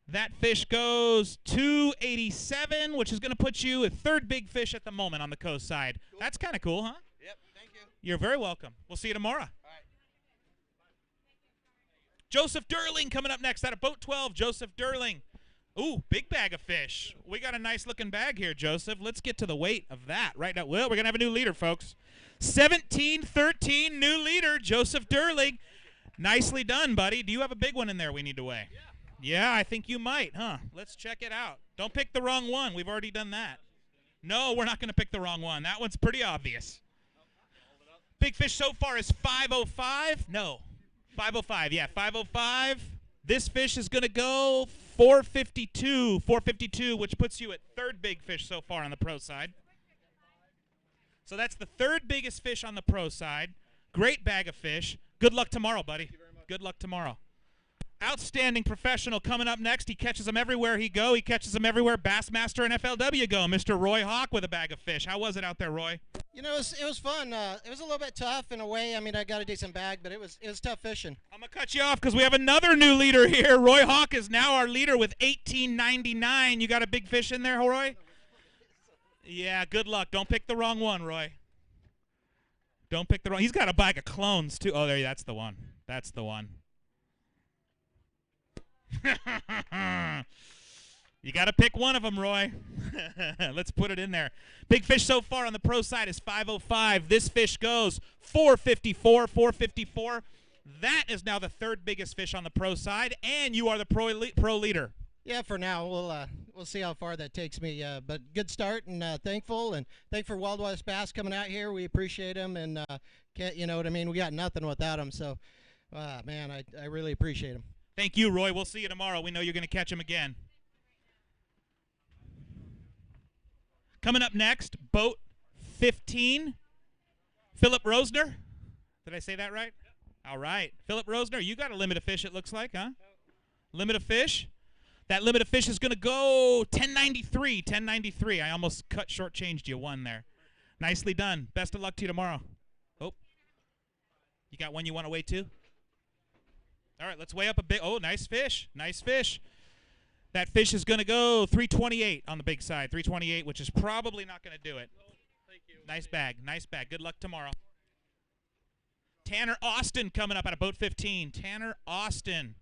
That fish goes 287, which is going to put you a 3rd big fish at the moment on the coast side. Cool. That's kind of cool, huh? Yep, thank you. You're very welcome. We'll see you tomorrow. All right. Joseph Durling coming up next out of boat 12. Joseph Durling. Ooh, big bag of fish. We got a nice looking bag here, Joseph. Let's get to the weight of that right now. Well, we're going to have a new leader, folks. 1713, new leader, Joseph Durling. Nicely done, buddy. Do you have a big one in there we need to weigh? Yeah. Yeah, I think you might, huh? Let's check it out. Don't pick the wrong one. We've already done that. No, we're not going to pick the wrong one. That one's pretty obvious. Big fish so far is 505. No, 505. Yeah, 505. This fish is going to go 452. 452, which puts you at 3rd big fish so far on the pro side. So that's the 3rd biggest fish on the pro side. Great bag of fish. Good luck tomorrow, buddy. Good luck tomorrow. Outstanding professional coming up next. He catches them everywhere he go. He catches them everywhere Bassmaster and FLW go. Mr. Roy Hawk with a bag of fish. How was it out there, Roy? You know, it was fun. It was a little bit tough in a way. I mean, I got a decent bag, but it was tough fishing. I'm going to cut you off because we have another new leader here. Roy Hawk is now our leader with 1899. You got a big fish in there, Roy? Yeah, good luck. Don't pick the wrong one, Roy. Don't pick the wrong. He's got a bag of clones, too. Oh, there, that's the one. That's the one. You got to pick one of them, Roy. Let's put it in there. Big fish so far on the pro side is 505. This fish goes 454, 454. That is now the 3rd biggest fish on the pro side, and you are the pro leader. Yeah, for now we'll see how far that takes me. But good start, and thankful, and thankful for Wild West Bass coming out here. We appreciate them, and you know what I mean. We got nothing without them. So, man, I really appreciate them. Thank you, Roy. We'll see you tomorrow. We know you're going to catch him again. Coming up next, boat 15, Philip Rosner. Did I say that right? All right. Philip Rosner, you got a limit of fish, it looks like, huh? Limit of fish. That limit of fish is going to go 1093. 1093. I almost shortchanged you one there. Nicely done. Best of luck to you tomorrow. Oh. You got one you want to weigh too? All right, let's weigh up a big. Oh, nice fish. Nice fish. That fish is going to go 328 on the big side. 328, which is probably not going to do it. Thank you. Nice bag. Nice bag. Good luck tomorrow. Tanner Austin coming up out of boat 15. Tanner Austin.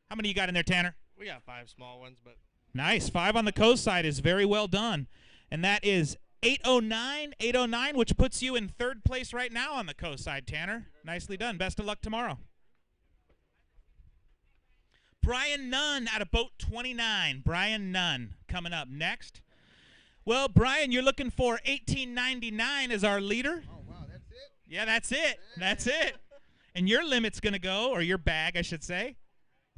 How many you got in there, Tanner? We got 5 small ones, but Nice. 5 on the coast side is very well done. And that is 809. 809, which puts you in 3rd place right now on the coast side, Tanner. Nicely done. Best of luck tomorrow. Brian Nunn out of boat 29. Brian Nunn coming up next. Well, Brian, you're looking for 1899 as our leader. Oh, wow, that's it? Yeah, that's it. That's it. And your limit's going to go, or your bag, I should say,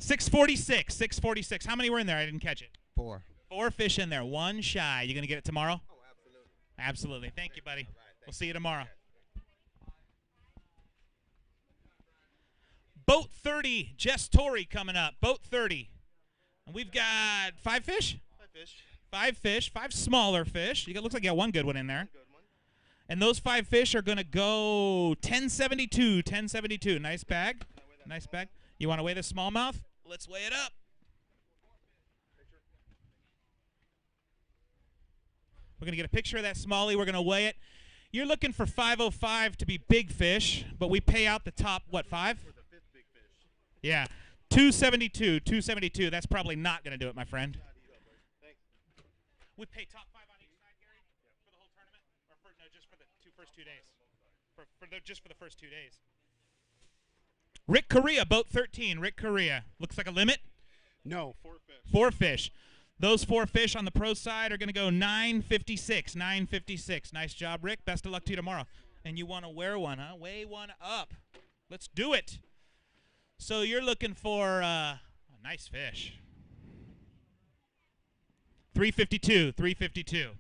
646. 646. How many were in there? I didn't catch it. 4. 4 fish in there. 1 shy. You going to get it tomorrow? Oh, absolutely. Absolutely. Thank you, buddy. We'll see you tomorrow. Boat 30, Jess Torrey coming up. Boat 30. And we've got 5 fish? 5 fish. 5 fish, 5 smaller fish. Looks like you got one good one in there. And those 5 fish are going to go 1072, 1072. Nice bag. Nice bag. You want to weigh the smallmouth? Let's weigh it up. We're going to get a picture of that smallie. We're going to weigh it. You're looking for 505 to be big fish, but we pay out the top, what, 5? For the 5th big fish. Yeah. 272, 272. That's probably not going to do it, my friend. We pay top 5 on each side, Gary, for the whole tournament? Or no, just for the first 2 days? Just for the first 2 days. Rick Correa, boat 13. Rick Correa. Looks like a limit? No, 4 fish. 4 fish. Those 4 fish on the pro side are going to go 956. 956. Nice job, Rick. Best of luck to you tomorrow. And you want to wear one, huh? Weigh one up. Let's do it. So you're looking for a nice fish. 352. 352.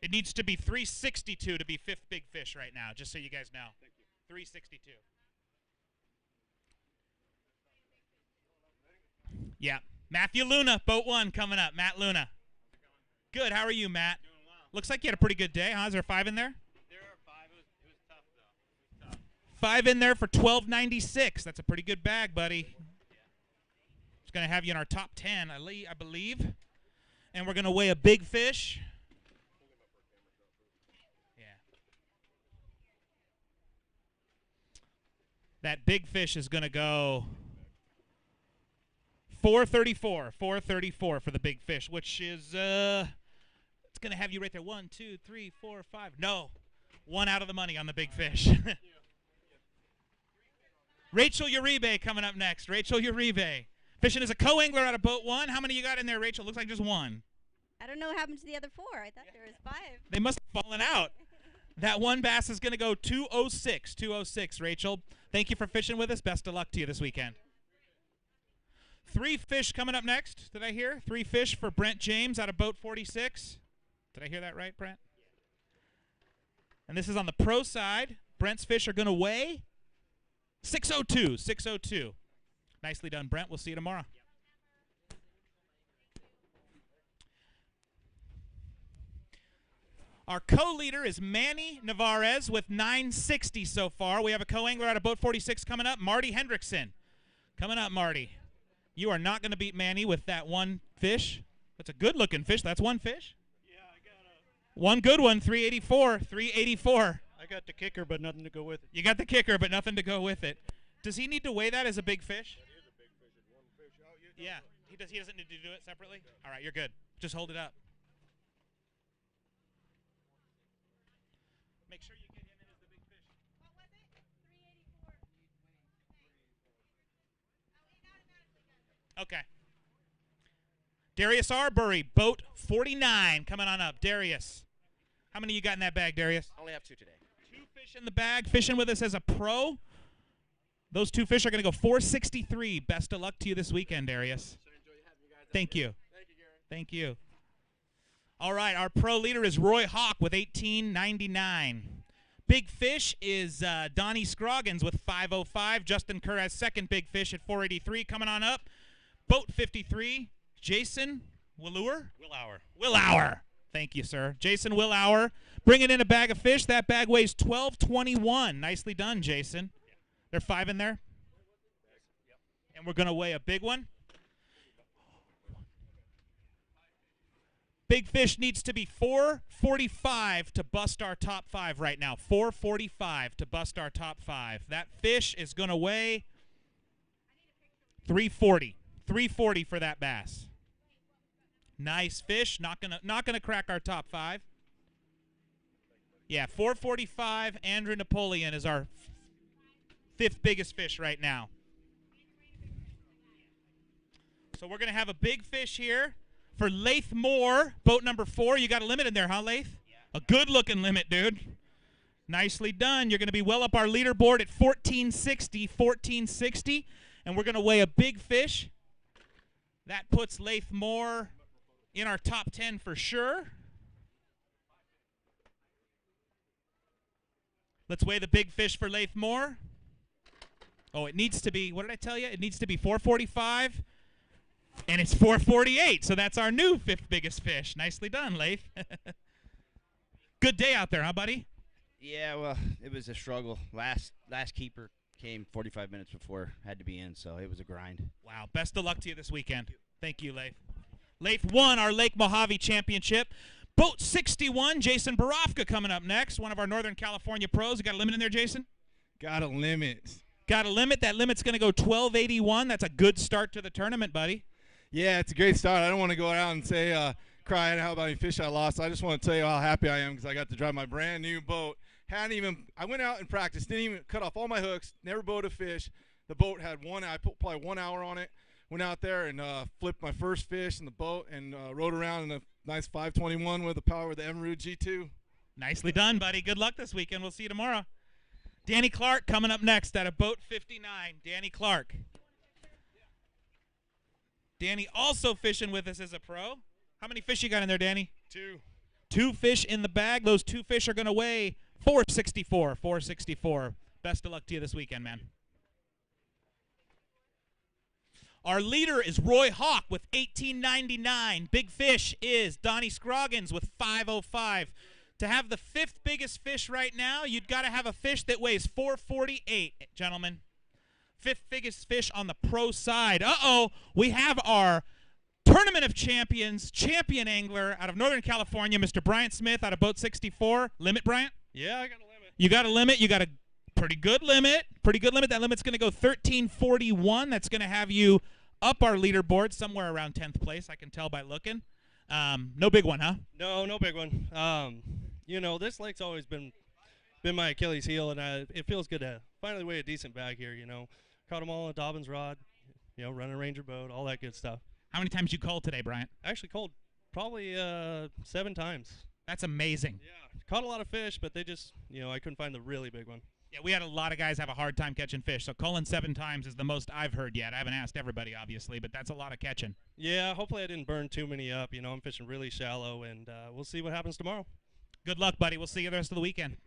It needs to be 362 to be 5th big fish right now, just so you guys know. 362. Yeah. Matthew Luna, boat 1 coming up. Matt Luna. Good. How are you, Matt? Doing well. Looks like you had a pretty good day, huh? Is there 5 in there? There are 5. It was tough, though. It was tough. 5 in there for 1296. That's a pretty good bag, buddy. It's going to have you in our top 10, I believe. And we're going to weigh a big fish. Yeah. That big fish is going to go 434. 434 for the big fish, which is, it's going to have you right there. 1, 2, 3, 4, 5. No. 1 out of the money on the big fish. Rachel Uribe coming up next. Rachel Uribe. Fishing as a co-angler out of boat 1. How many you got in there, Rachel? Looks like just 1. I don't know what happened to the other 4. I thought there was 5. They must have fallen out. That 1 bass is going to go 206. 206, Rachel. Thank you for fishing with us. Best of luck to you this weekend. 3 fish coming up next. Did I hear? 3 fish for Brent James out of boat 46. Did I hear that right, Brent? And this is on the pro side. Brent's fish are going to weigh 602. 602. Nicely done, Brent. We'll see you tomorrow. Our co-leader is Manny Navarez with 960 so far. We have a co-angler out of boat 46 coming up, Marty Hendrickson. Coming up, Marty. You are not going to beat Manny with that 1 fish. That's a good-looking fish. That's 1 fish? Yeah, I got 1 good one, 384. 384. I got the kicker, but nothing to go with it. You got the kicker, but nothing to go with it. Does he need to weigh that as a big fish? That is a big fish. It's 1 fish out. Yeah. He doesn't need to do it separately? All right, you're good. Just hold it up. Make sure you get him in as the big fish. What was it? 384. Okay. Darius Arbery, boat 49, coming on up. Darius. How many you got in that bag, Darius? I only have 2 today. 2 fish in the bag, fishing with us as a pro. Those 2 fish are going to go 463. Best of luck to you this weekend, Darius. Thank you. Thank you, Gary. Thank you. All right, our pro leader is Roy Hawk with 1899. Big fish is Donnie Scroggins with 505. Justin Kerr has second big fish at 483. Coming on up, boat 53, Jason Willauer. Willauer. Thank you, sir. Jason Willauer bringing in a bag of fish. That bag weighs 1221. Nicely done, Jason. There are 5 in there. And we're going to weigh a big one. Big fish needs to be 445 to bust our top 5 right now. 445 to bust our top 5. That fish is going to weigh 340. 340 for that bass. Nice fish. Not gonna crack our top 5. Yeah, 445. Andrew Napoleon is our 5th biggest fish right now. So we're gonna have a big fish here for Lath Moore, boat number 4. You got a limit in there, huh, Lath? Yeah. A good-looking limit, dude. Nicely done. You're going to be well up our leaderboard at 1460. 1460. And we're going to weigh a big fish. That puts Lath Moore in our top 10 for sure. Let's weigh the big fish for Lath Moore. Oh, it needs to be, what did I tell you? It needs to be 445, and it's 448, so that's our new 5th biggest fish. Nicely done, Leif. Good day out there, huh, buddy? Yeah, well, it was a struggle. Last keeper came 45 minutes before, had to be in, so it was a grind. Wow, best of luck to you this weekend. Thank you, Leif. Leif won our Lake Mojave Championship. Boat 61, Jason Borofka coming up next, one of our Northern California pros. You got a limit in there, Jason? Got a limit. Got a limit. That limit's going to go 1281. That's a good start to the tournament, buddy. Yeah, it's a great start. I don't want to go out and say, crying how about any fish I lost. I just want to tell you how happy I am because I got to drive my brand new boat. I went out and practiced, didn't even cut off all my hooks, never boat a fish. The boat had I put probably 1 hour on it. Went out there and flipped my first fish in the boat and rode around in a nice 521 with the power of the Emerald G2. Nicely done, buddy. Good luck this weekend. We'll see you tomorrow. Danny Clark coming up next out of Boat 59. Danny Clark. Danny also fishing with us as a pro. How many fish you got in there, Danny? 2. 2 fish in the bag. Those 2 fish are going to weigh 464. 464. Best of luck to you this weekend, man. Our leader is Roy Hawk with 1899. Big fish is Donnie Scroggins with 505. To have the 5th biggest fish right now, you've got to have a fish that weighs 448, gentlemen. 5th biggest fish on the pro side. Uh-oh, we have our Tournament of Champions, champion angler out of Northern California, Mr. Bryant Smith out of Boat 64. Limit, Bryant? Yeah, I got a limit. You got a limit. You got a pretty good limit. Pretty good limit. That limit's going to go 1341. That's going to have you up our leaderboard somewhere around 10th place. I can tell by looking. No big one, huh? No big one. You know, this lake's always been my Achilles heel, and it feels good to finally weigh a decent bag here. You know, caught them all on a Dobbins rod. You know, running a Ranger boat, all that good stuff. How many times you called today, Bryant? Actually called probably 7 times. That's amazing. Yeah, caught a lot of fish, but they just, you know, I couldn't find the really big one. Yeah, we had a lot of guys have a hard time catching fish, so calling 7 times is the most I've heard yet. I haven't asked everybody, obviously, but that's a lot of catching. Yeah, hopefully I didn't burn too many up. You know, I'm fishing really shallow, and we'll see what happens tomorrow. Good luck, buddy. We'll see you the rest of the weekend.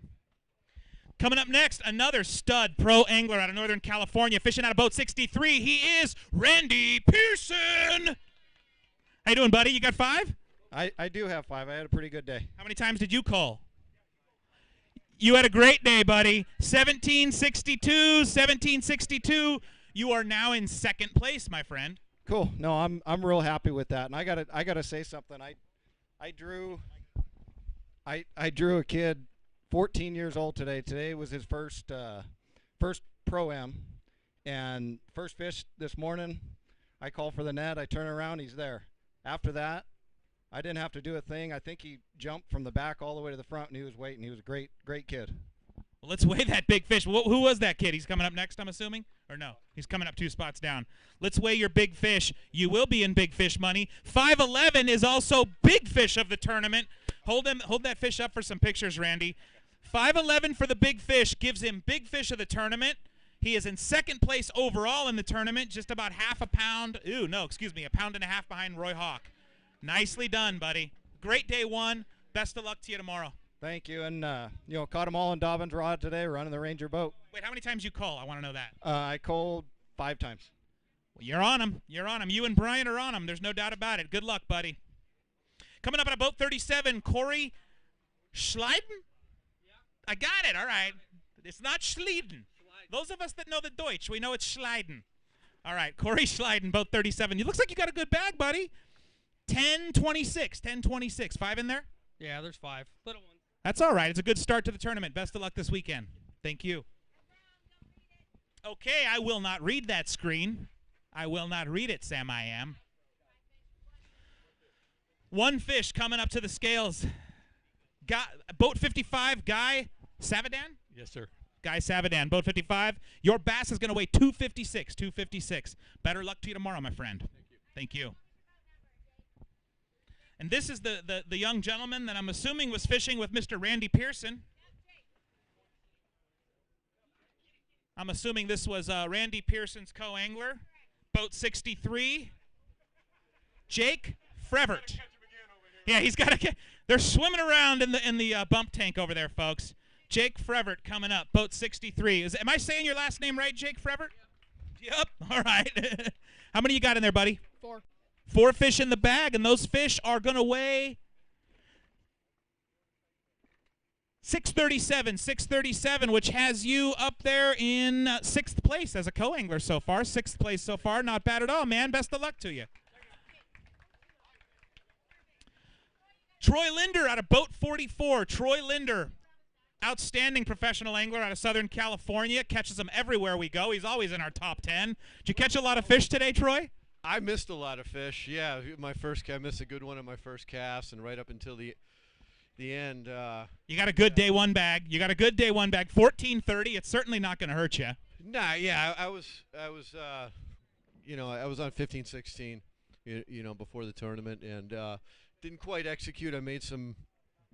Coming up next, another stud pro angler out of Northern California, fishing out of Boat 63. He is Randy Pearson. How you doing, buddy? You got 5? I do have 5. I had a pretty good day. How many times did you call? You had a great day, buddy. 1762, 1762. You are now in 2nd place, my friend. Cool. No, I'm real happy with that. And I gotta say something. I drew a kid 14 years old today. Today was his first pro-am, and first fish this morning. I call for the net. I turn around. He's there. After that, I didn't have to do a thing. I think he jumped from the back all the way to the front, and he was waiting. He was a great kid. Well, let's weigh that big fish. Who was that kid? He's coming up next, I'm assuming? Or no? He's coming up 2 spots down. Let's weigh your big fish. You will be in big fish money. 5'11" is also big fish of the tournament. Hold that fish up for some pictures, Randy. 5'11" for the big fish gives him big fish of the tournament. He is in 2nd place overall in the tournament, just about half a pound. Ooh, no, excuse me, 1.5 pounds behind Roy Hawk. Nicely done, buddy. Great day 1. Best of luck to you tomorrow. Thank you. And, caught them all in Dobbins rod today running the Ranger boat. Wait, how many times you call? I want to know that. I called 5 times. Well, you're on them. You're on them. You and Brian are on them. There's no doubt about it. Good luck, buddy. Coming up on a Boat 37, Corey Schleiden? I got it. All right. It's not Schleiden. Those of us that know the Deutsch, we know it's Schleiden. All right, Corey Schleiden, Boat 37. It looks like you got a good bag, buddy. 1026. 1026. 5 in there? Yeah, there's 5. Little ones. That's all right. It's a good start to the tournament. Best of luck this weekend. Thank you. Okay, I will not read that screen. I will not read it, Sam I am. 1 fish coming up to the scales. Boat 55, Guy Savadan? Yes, sir. Guy Savadan, Boat 55. Your bass is going to weigh 256. 256. Better luck to you tomorrow, my friend. Thank you. And this is the young gentleman that I'm assuming was fishing with Mr. Randy Pearson. I'm assuming this was Randy Pearson's co-angler. Boat 63. Jake Frevert. Yeah, he's got to get. They're swimming around in the bump tank over there, folks. Jake Frevert coming up, boat 63. Am I saying your last name right, Jake Frevert? Yep. All right. How many you got in there, buddy? 4. 4 fish in the bag, and those fish are going to weigh 637, which has you up there in 6th place as a co-angler so far. 6th place so far. Not bad at all, man. Best of luck to you. Troy Linder out of boat 44. Troy Linder, outstanding professional angler out of Southern California. Catches them everywhere we go. He's always in our top 10. Did you catch a lot of fish today, Troy? I missed a lot of fish. Yeah, I missed a good one on my first cast, and right up until the end. You got a good day one bag. 1430. It's certainly not going to hurt you. Nah, yeah, I was on 15, 16, before the tournament, and didn't quite execute. I made some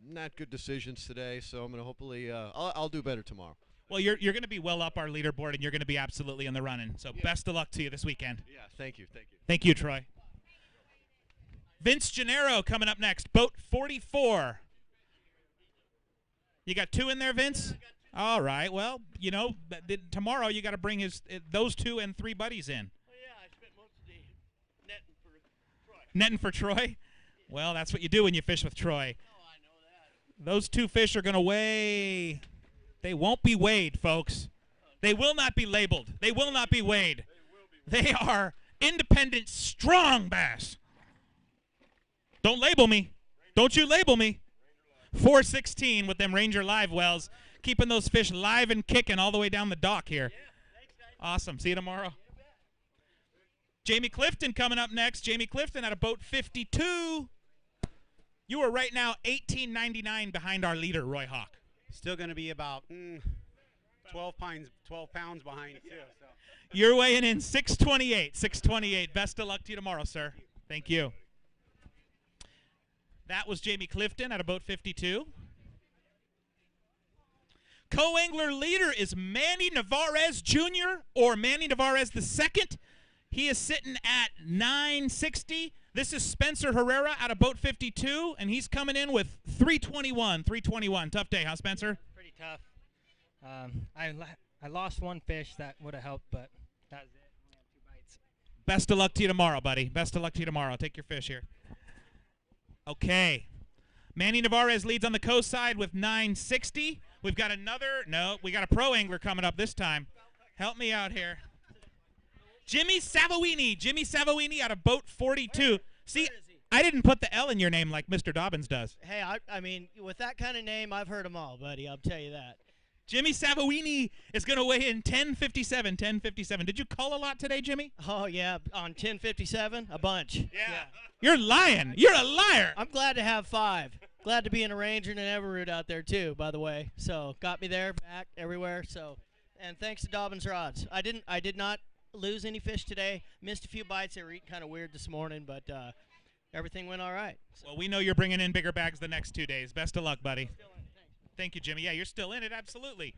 not good decisions today, so I'm going to hopefully I'll do better tomorrow. Well, you're going to be well up our leaderboard, and you're going to be absolutely in the running. So best of luck to you this weekend. Yeah, thank you. Thank you, Troy. Vince Gennaro coming up next, boat 44. You got 2 in there, Vince? All right. Well, tomorrow you got to bring those 2 and 3 buddies in. Oh, yeah, I spent most of the day netting for Troy. Netting for Troy? Well, that's what you do when you fish with Troy. Oh, I know that. Those 2 fish are going to weigh. They won't be weighed, folks. They will not be labeled. They will not be weighed. They are independent, strong bass. Don't label me. Don't you label me. 416 with them Ranger live wells, keeping those fish live and kicking all the way down the dock here. Awesome. See you tomorrow. Jamie Clifton coming up next. Jamie Clifton out of boat 52. You are right now $18.99 behind our leader, Roy Hawk. Still going to be about 12 pounds behind too. So. You're weighing in 628. 628. Best of luck to you tomorrow, sir. Thank you. That was Jamie Clifton out of boat 52. Co-angler leader is Manny Navarez Jr. or Manny Navarez II. He is sitting at 960. This is Spencer Herrera out of boat 52, and he's coming in with 321. 321. Tough day, huh, Spencer? Pretty tough. I lost 1 fish that would have helped, but that was it. Only had 2 bites. Best of luck to you tomorrow, buddy. Best of luck to you tomorrow. Take your fish here. Okay. Manny Navarez leads on the coast side with 960. We've got we got a pro angler coming up this time. Help me out here. Jimmy Savoini out of boat 42. See, I didn't put the L in your name like Mr. Dobbins does. Hey, I mean, with that kind of name, I've heard them all, buddy. I'll tell you that. Jimmy Savoini is going to weigh in 1057. 1057. Did you call a lot today, Jimmy? Oh, yeah. On 1057, a bunch. Yeah. You're lying. You're a liar. I'm glad to have 5. Glad to be an arranger and an Everroot out there, too, by the way. So, got me there, back, everywhere. So, and thanks to Dobbins Rods. I did not lose any fish today. Missed a few bites. They were eating kind of weird this morning, but everything went all right. So. Well, we know you're bringing in bigger bags the next 2 days. Best of luck, buddy. Thank you, Jimmy. Yeah, you're still in it, absolutely.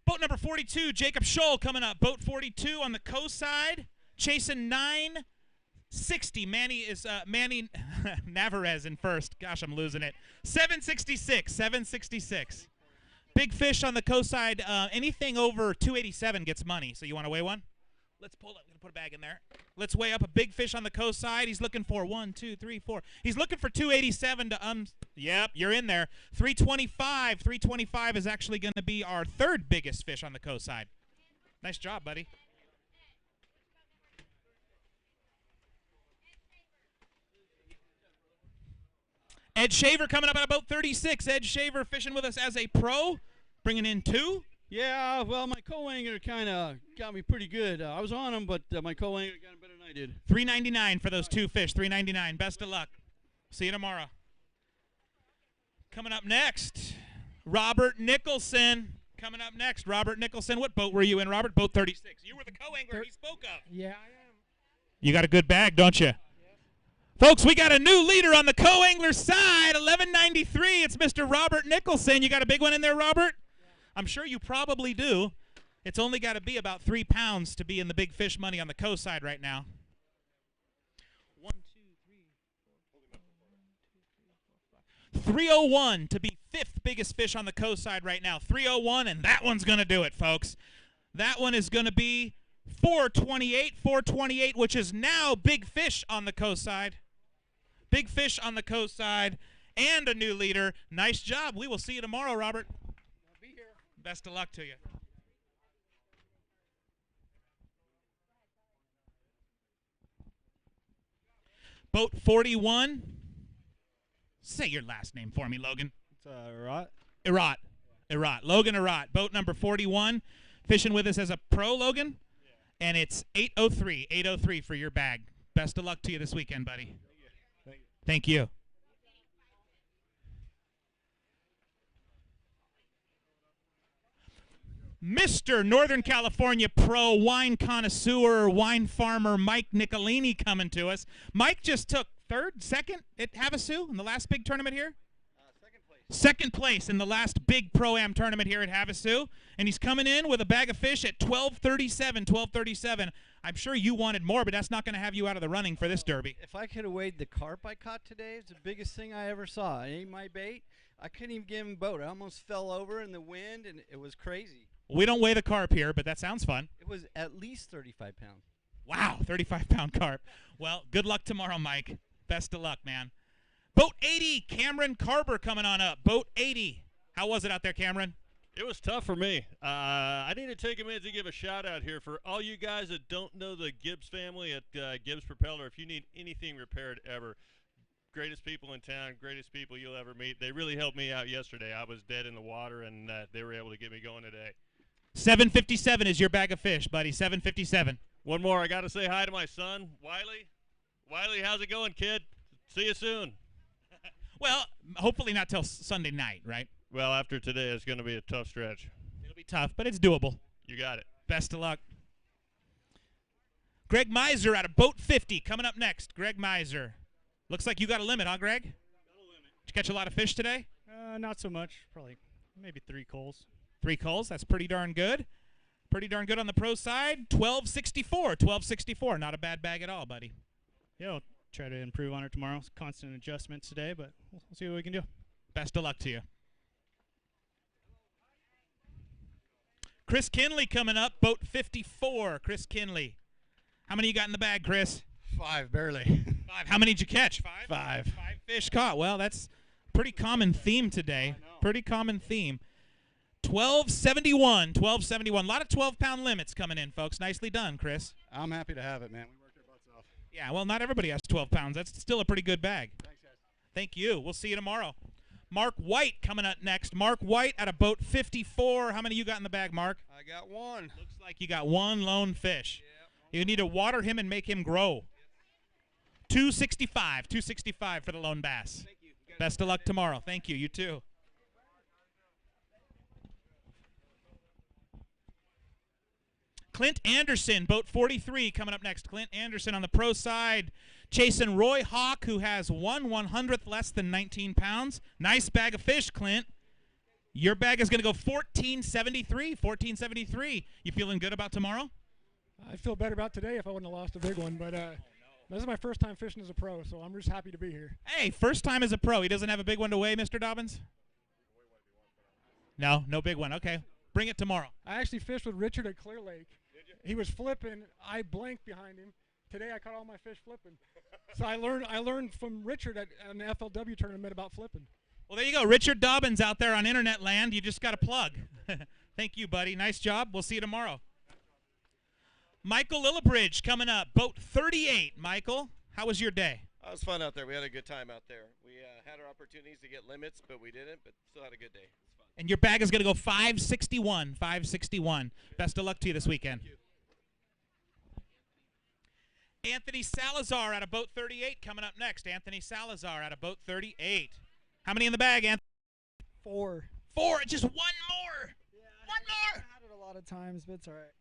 Boat number 42, Jacob Scholl coming up. Boat 42 on the coast side, chasing 960. Manny Navarez in first. Gosh, I'm losing it. 766. Big fish on the coast side. Anything over 287 gets money. So you want to weigh one? Let's pull up. I'm going to put a bag in there. Let's weigh up a big fish on the coast side. He's looking for 1, 2, 3, 4. He's looking for 287 to Yep, you're in there. 325. 325 is actually going to be our 3rd biggest fish on the coast side. Nice job, buddy. Ed Shaver coming up at about 36. Ed Shaver fishing with us as a pro, bringing in 2. Yeah, well, my co-angler kind of got me pretty good. I was on him, but my co-angler got him better than I did. $3.99 for those 2 fish. $3.99. Best of luck. See you tomorrow. Coming up next, Robert Nicholson. Coming up next, Robert Nicholson. What boat were you in, Robert? Boat 36. You were the co-angler he spoke of. Yeah, I am. You got a good bag, don't you? Folks, we got a new leader on the co-angler side, 1193. It's Mr. Robert Nicholson. You got a big one in there, Robert? I'm sure you probably do. It's only got to be about 3 pounds to be in the big fish money on the coast side right now. 1, 2, 3, 4, 5. 301 to be 5th biggest fish on the coast side right now. 301, and that one's going to do it, folks. That one is going to be 428, which is now big fish on the coast side. Big fish on the coast side and a new leader. Nice job. We will see you tomorrow, Robert. I'll be here. Best of luck to you. Boat 41. Say your last name for me, Logan. It's Rot. Erat. Logan Erat. Boat number 41. Fishing with us as a pro, Logan. Yeah. And it's 803. 803 for your bag. Best of luck to you this weekend, buddy. Thank you. Mr. Northern California pro wine connoisseur, wine farmer Mike Nicolini coming to us. Mike just took second at Havasu in the last big tournament here? Second place in the last big Pro-Am tournament here at Havasu. And he's coming in with a bag of fish at 1237. I'm sure you wanted more, but that's not going to have you out of the running for this derby. If I could have weighed the carp I caught today, it's the biggest thing I ever saw. It ain't my bait. I couldn't even get him a boat. I almost fell over in the wind, and it was crazy. We don't weigh the carp here, but that sounds fun. It was at least 35 pounds. Wow, 35-pound carp. Well, good luck tomorrow, Mike. Best of luck, man. Boat 80, Cameron Carver coming on up. Boat 80. How was it out there, Cameron? It was tough for me. I need to take a minute to give a shout-out here for all you guys that don't know the Gibbs family at Gibbs Propeller. If you need anything repaired ever, greatest people in town, greatest people you'll ever meet. They really helped me out yesterday. I was dead in the water, and they were able to get me going today. 757 is your bag of fish, buddy. 757. One more. I got to say hi to my son, Wiley. Wiley, how's it going, kid? See you soon. Well, hopefully not till Sunday night, right? Well, after today, it's going to be a tough stretch. It'll be tough, but it's doable. You got it. Best of luck. Greg Miser out of Boat 50 coming up next. Greg Miser. Looks like you got a limit, huh, Greg? Got a limit. Did you catch a lot of fish today? Not so much. Probably maybe 3 coals. 3 coals. That's pretty darn good. Pretty darn good on the pro side. 1264. Not a bad bag at all, buddy. Yeah, I'll try to improve on it tomorrow. Constant adjustments today, but we'll see what we can do. Best of luck to you. Chris Kinley coming up, Boat 54. Chris Kinley. How many you got in the bag, Chris? 5, barely. 5. How many did you catch? 5? 5. 5 fish caught. Well, that's pretty common theme today. Pretty common theme. 1271. A lot of 12-pound limits coming in, folks. Nicely done, Chris. I'm happy to have it, man. We worked our butts off. Yeah, well, not everybody has 12 pounds. That's still a pretty good bag. Thanks, guys. Thank you. We'll see you tomorrow. Mark White coming up next. Mark White out of Boat 54. How many you got in the bag, Mark? I got 1. Looks like you got 1 lone fish. Yep. You need to water him and make him grow. 265 for the lone bass. Thank you. Best of luck tomorrow. Thank you. You too. Clint Anderson, Boat 43, coming up next. Clint Anderson on the pro side, chasing Roy Hawk, who has 1/100th less than 19 pounds. Nice bag of fish, Clint. Your bag is going to go 1473. You feeling good about tomorrow? I'd feel better about today if I wouldn't have lost a big one, but this is my first time fishing as a pro, so I'm just happy to be here. Hey, first time as a pro. He doesn't have a big one to weigh, Mr. Dobbins? No big one. Okay. Bring it tomorrow. I actually fished with Richard at Clear Lake. He was flipping. I blanked behind him. Today I caught all my fish flipping. So I learned from Richard at an FLW tournament about flipping. Well, there you go. Richard Dobbins out there on internet land. You just got a plug. Thank you, buddy. Nice job. We'll see you tomorrow. Michael Lillibridge coming up. Boat 38. Michael, how was your day? It was fun out there. We had a good time out there. We had our opportunities to get limits, but we didn't, but still had a good day. It's fun. And your bag is going to go 561. Best of luck to you this weekend. Anthony Salazar out of Boat 38 coming up next. Anthony Salazar out of Boat 38. How many in the bag, Anthony? 4. 4. Just 1 more. Yeah, one more. I had it a lot of times, but it's all right.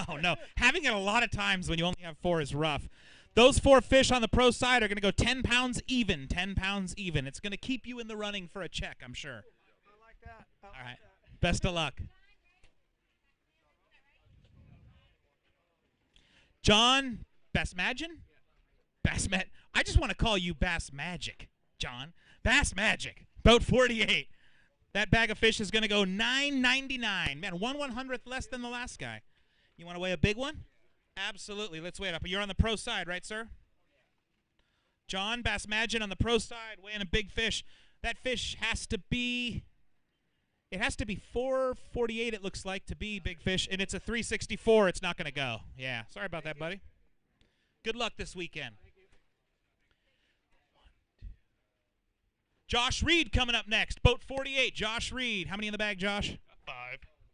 Oh, no. Having it a lot of times when you only have 4 is rough. Those 4 fish on the pro side are going to go 10 pounds even. 10 pounds even. It's going to keep you in the running for a check, I'm sure. I like that. All right. Best of luck. John Bassmagic? I just want to call you Bass Magic, John. Bass Magic, boat 48. That bag of fish is going to go $9.99. Man, 1/100th less than the last guy. You want to weigh a big one? Absolutely. Let's weigh it up. You're on the pro side, right, sir? John, Bass Magic on the pro side, weighing a big fish. That fish has to be, it has to be 448, it looks like, to be big fish, and it's a 364. It's not going to go. Yeah, sorry about that, buddy. Good luck this weekend. Josh Reed coming up next, boat 48. Josh Reed. How many in the bag, Josh? 5.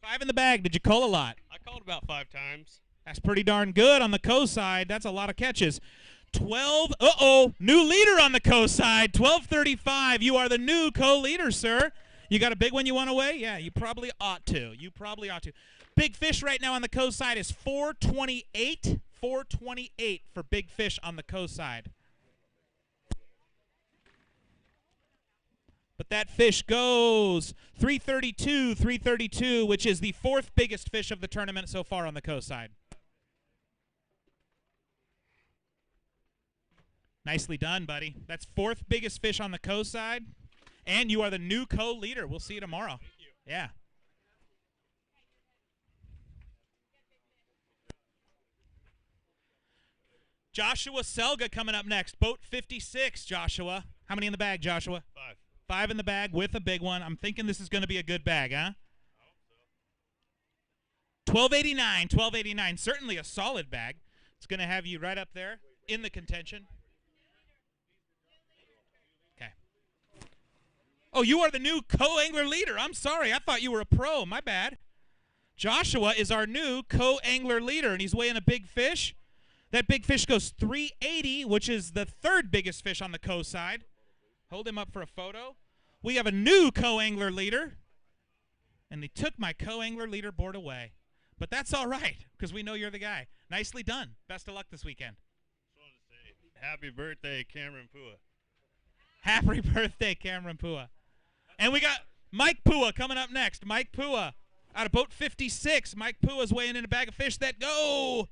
5 in the bag. Did you cull a lot? I called about 5 times. That's pretty darn good on the co-side. That's a lot of catches. 12. New leader on the co-side. 12:35. You are the new co-leader, sir. You got a big one you want to weigh? Yeah, you probably ought to. You probably ought to. Big fish right now on the co-side is 428. 428 for big fish on the co-side. But that fish goes 332, 332, which is the 4th biggest fish of the tournament so far on the co-side. Nicely done, buddy. That's 4th biggest fish on the co-side. And you are the new co-leader. We'll see you tomorrow. Thank you. Yeah. Joshua Selga coming up next. Boat 56, Joshua. How many in the bag, Joshua? 5. 5 in the bag with a big one. I'm thinking this is going to be a good bag, huh? $12.89. $12.89. Certainly a solid bag. It's going to have you right up there in the contention. Okay. Oh, you are the new co-angler leader. I'm sorry. I thought you were a pro. My bad. Joshua is our new co-angler leader, and he's weighing a big fish. That big fish goes 380, which is the 3rd biggest fish on the co-side. Hold him up for a photo. We have a new co-angler leader, and they took my co-angler leaderboard away. But that's all right, because we know you're the guy. Nicely done. Best of luck this weekend. Just wanted to say happy birthday, Cameron Pua. Happy birthday, Cameron Pua. And we got Mike Pua coming up next. Mike Pua out of boat 56. Mike Pua's weighing in a bag of fish that go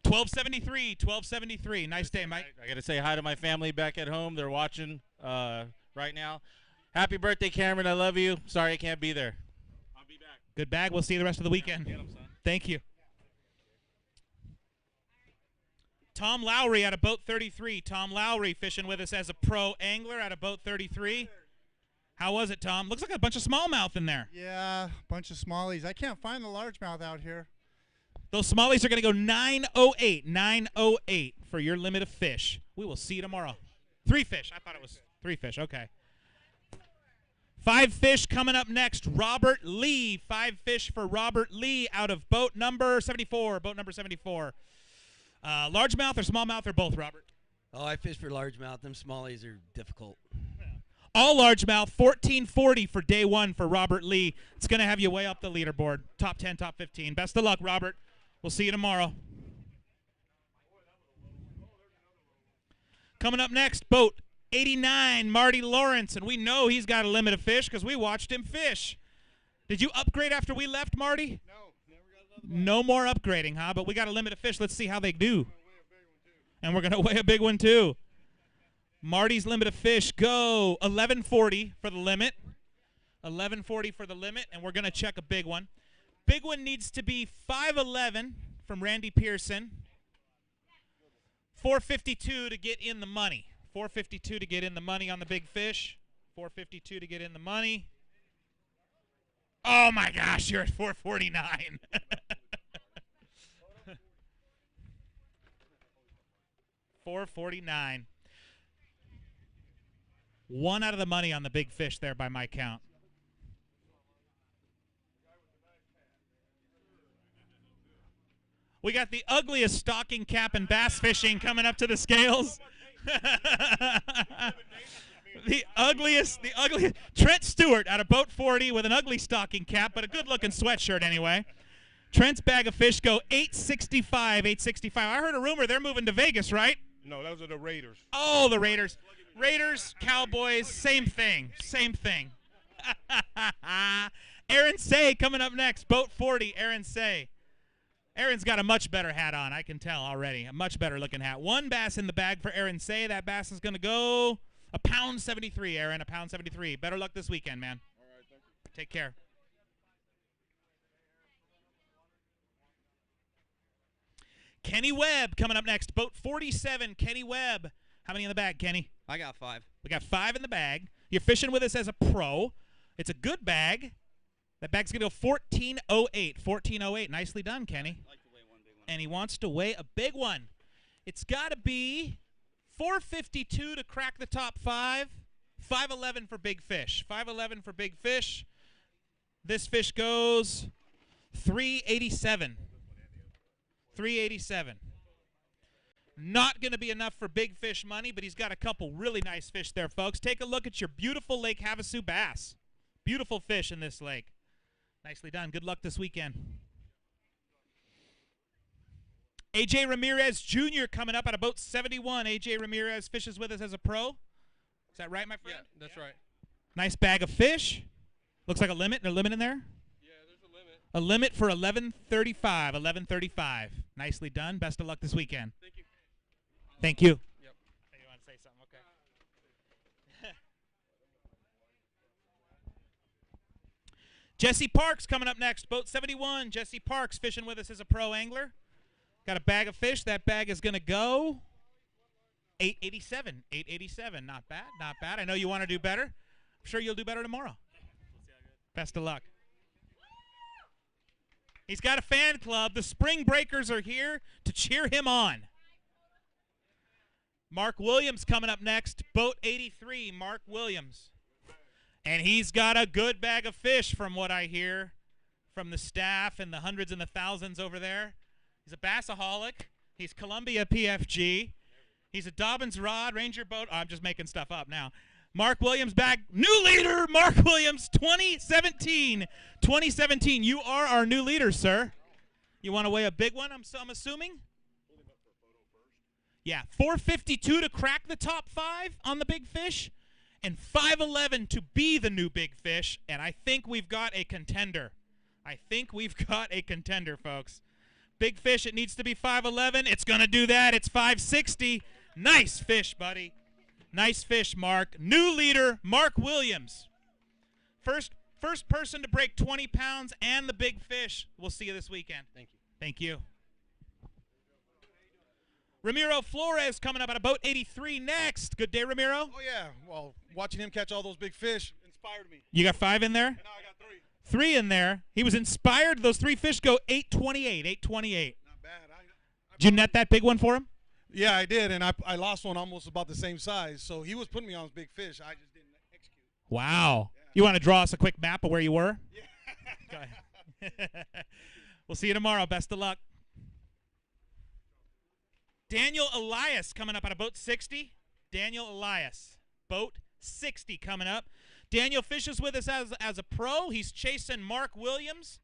1273, 1273. Nice day, Mike. I got to say hi to my family back at home. They're watching right now. Happy birthday, Cameron. I love you. Sorry I can't be there. I'll be back. Good bag. We'll see you the rest of the weekend. Get 'em, son. Thank you. Tom Lowry out of boat 33. Tom Lowry fishing with us as a pro angler out of boat 33. How was it, Tom? Looks like a bunch of smallmouth in there. Yeah, bunch of smallies. I can't find the largemouth out here. Those smallies are going to go 908. 908 for your limit of fish. We will see you tomorrow. 3 fish. I thought it was 3 fish. Okay. 5 fish coming up next. Robert Lee. 5 fish for Robert Lee out of boat number 74. Boat number 74. Largemouth or smallmouth or both, Robert? Oh, I fish for largemouth. Them smallies are difficult. All largemouth, 1440 for day 1 for Robert Lee. It's going to have you way up the leaderboard. Top 10, top 15. Best of luck, Robert. We'll see you tomorrow. Coming up next, boat 89, Marty Lawrence. And we know he's got a limit of fish because we watched him fish. Did you upgrade after we left, Marty? No, never got another. No more upgrading, huh? But we got a limit of fish. Let's see how they do. And we're going to weigh a big one, too. Marty's limit of fish go 1140 for the limit. 1140 for the limit, and we're going to check a big one. Big one needs to be 511 from Randy Pearson. 452 to get in the money. 452 to get in the money on the big fish. 452 to get in the money. Oh, my gosh, you're at 449. $449. 1 out of the money on the big fish there by my count. We got the ugliest stocking cap in bass fishing coming up to the scales. the ugliest. Trent Stewart out of boat 40 with an ugly stocking cap, but a good-looking sweatshirt anyway. Trent's bag of fish go 865, 865. I heard a rumor they're moving to Vegas, right? No, those are the Raiders. Oh, the Raiders. Raiders, Cowboys, same thing. Same thing. Aaron Say coming up next. Boat 40, Aaron Say. Aaron's got a much better hat on. I can tell already. A much better looking hat. One bass in the bag for Aaron Say. That bass is going to go £1.73, Aaron. £1.73. Better luck this weekend, man. All right, thank you. Take care. Kenny Webb coming up next. Boat 47, Kenny Webb. How many in the bag, Kenny? I got 5. We got 5 in the bag. You're fishing with us as a pro. It's a good bag. That bag's going to go 1408. 1408. Nicely done, Kenny. I like to weigh one big one. And he wants to weigh a big one. It's got to be 452 to crack the top 5. 511 for big fish. 511 for big fish. This fish goes 387. 387. Not going to be enough for big fish money, but he's got a couple really nice fish there, folks. Take a look at your beautiful Lake Havasu bass. Beautiful fish in this lake. Nicely done. Good luck this weekend. A.J. Ramirez Jr. coming up out of boat 71. A.J. Ramirez fishes with us as a pro. Is that right, my friend? Yeah, that's right. Nice bag of fish. Looks like a limit. A limit in there? Yeah, there's a limit. A limit for 1135. 1135. Nicely done. Best of luck this weekend. Thank you. Thank you. Yep. You want to say something? Okay. Jesse Parks coming up next. Boat 71. Jesse Parks fishing with us as a pro angler. Got a bag of fish. That bag is going to go 887. 887. Not bad. Not bad. I know you want to do better. I'm sure you'll do better tomorrow. Best of luck. He's got a fan club. The Spring Breakers are here to cheer him on. Mark Williams coming up next. Boat 83, Mark Williams. And he's got a good bag of fish from what I hear from the staff and the hundreds and the thousands over there. He's a bassaholic. He's Columbia PFG. He's a Dobbins Rod, Ranger Boat. Oh, I'm just making stuff up now. Mark Williams bag. New leader, Mark Williams, 2017. 2017. You are our new leader, sir. You want to weigh a big one, I'm assuming? Yeah, 452 to crack the top 5 on the big fish, and 511 to be the new big fish, and I think we've got a contender. I think we've got a contender, folks. Big fish, it needs to be 511. It's going to do that. It's 560. Nice fish, buddy. Nice fish, Mark. New leader, Mark Williams. First person to break 20 pounds and the big fish. We'll see you this weekend. Thank you. Thank you. Ramiro Flores coming up at a boat 83 next. Good day, Ramiro. Oh, yeah. Well, watching him catch all those big fish inspired me. You got 5 in there? And now I got 3. 3 in there. He was inspired. Those 3 fish go 828. 828. Not bad. Did you net that big one for him? Yeah, I did, and I lost one almost about the same size. So he was putting me on his big fish. I just didn't execute. Wow. Yeah. You want to draw us a quick map of where you were? Yeah. Go ahead. We'll see you tomorrow. Best of luck. Daniel Elias coming up on a boat 60. Daniel Elias. Boat 60 coming up. Daniel fishes with us as a pro. He's chasing Mark Williams.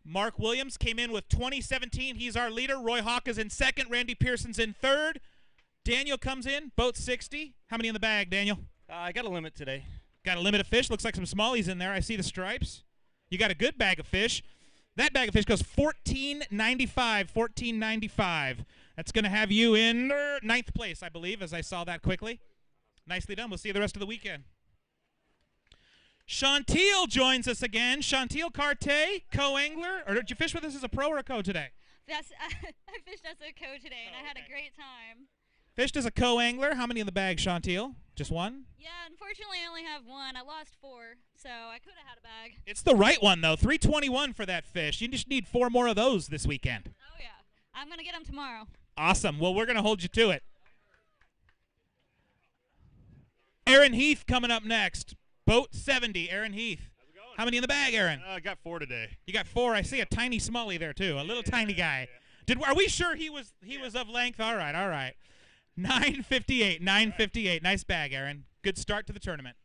Mark Williams came in with 2017. He's our leader. Roy Hawk is in second. Randy Pearson's in third. Daniel comes in, boat 60. How many in the bag, Daniel? I got a limit today. Got a limit of fish. Looks like some smallies in there. I see the stripes. You got a good bag of fish. That bag of fish goes $14.95. $14.95. That's going to have you in 9th place, I believe, as I saw that quickly. Nicely done. We'll see you the rest of the weekend. Chantil joins us again. Chantil Carte, co-angler. Or did you fish with us as a pro or a co today? I fished as a co today, and I had a great time. Fished as a co-angler. How many in the bag, Chantil? Just one? Yeah, unfortunately I only have one. I lost 4, so I could have had a bag. It's the right one, though. 321 for that fish. You just need 4 more of those this weekend. Oh, yeah. I'm going to get them tomorrow. Awesome. Well, we're going to hold you to it. Aaron Heath coming up next. Boat 70, Aaron Heath. How's it going? How many in the bag, Aaron? I got 4 today. You got 4. I see a tiny smallie there, too. A little tiny guy. Yeah. Are we sure he was of length? All right, all right. 958, 958. Nice bag, Aaron. Good start to the tournament.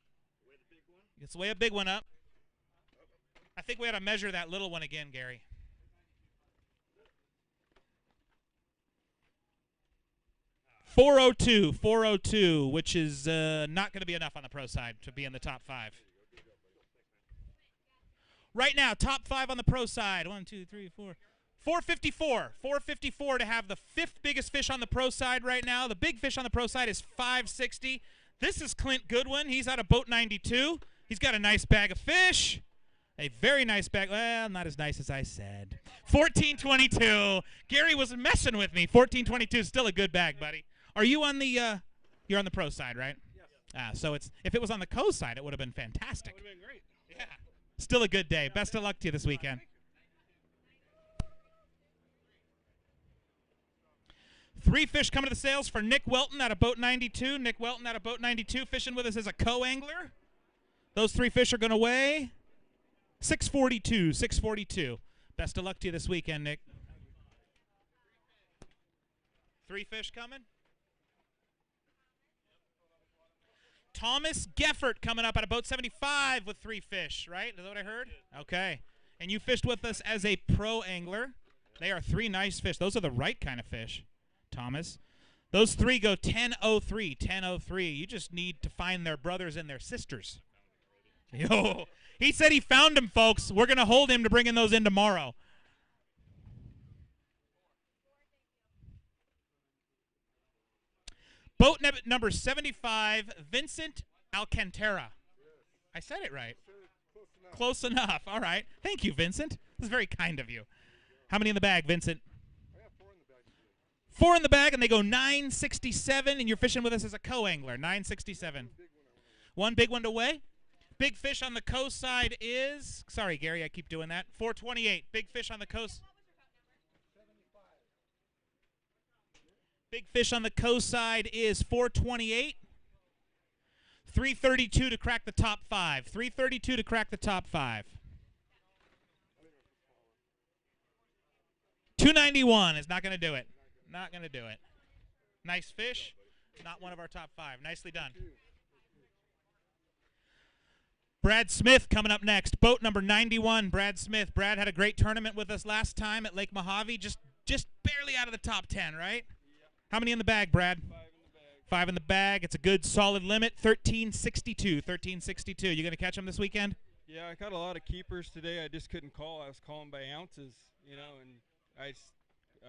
Let's weigh a big one up. I think we ought to measure that little one again, Gary. .402, which is not going to be enough on the pro side to be in the top 5. Right now, top 5 on the pro side. 1, 2, 3, 4. 454. 454 to have the 5th biggest fish on the pro side right now. The big fish on the pro side is 560. This is Clint Goodwin. He's out of boat 92. He's got a nice bag of fish. A very nice bag. Well, not as nice as I said. 1422. Gary was messing with me. 1422 is still a good bag, buddy. Are you on the you're on the pro side, right? Yes. So it's if it was on the co side, it would have been fantastic. That would have been great. Yeah. Still a good day. Best of luck to you this weekend. 3 fish coming to the sales for Nick Welton out of boat 92. Nick Welton out of boat 92 fishing with us as a co-angler. Those 3 fish are going to weigh 642. 642. Best of luck to you this weekend, Nick. 3 fish coming. Thomas Geffert coming up out of boat 75 with 3 fish, right? Is that what I heard? Okay. And you fished with us as a pro angler. They are 3 nice fish. Those are the right kind of fish, Thomas. Those 3 go 10.03. 10.03. You just need to find their brothers and their sisters. Yo, he said he found them, folks. We're going to hold him to bringing those in tomorrow. Boat number 75, Vincent Alcantara. I said it right. Close enough. All right. Thank you, Vincent. That's very kind of you. How many in the bag, Vincent? 4 in the bag, and they go 967, and you're fishing with us as a co-angler. 967. 1 big one to weigh. Big fish on the coast side is, sorry, Gary, I keep doing that, 428. Big fish on the coast. Big fish on the coast side is 428. 332 to crack the top 5. 332 to crack the top 5. 291 is not going to do it. Not going to do it. Nice fish. Not one of our top 5. Nicely done. Brad Smith coming up next. Boat number 91, Brad Smith. Brad had a great tournament with us last time at Lake Mojave. Just barely out of the top 10, right? How many in the bag, Brad? 5 in the bag. It's a good, solid limit. 1362. 1362. You going to catch them this weekend? Yeah, I caught a lot of keepers today. I just couldn't call. I was calling by ounces, you know, and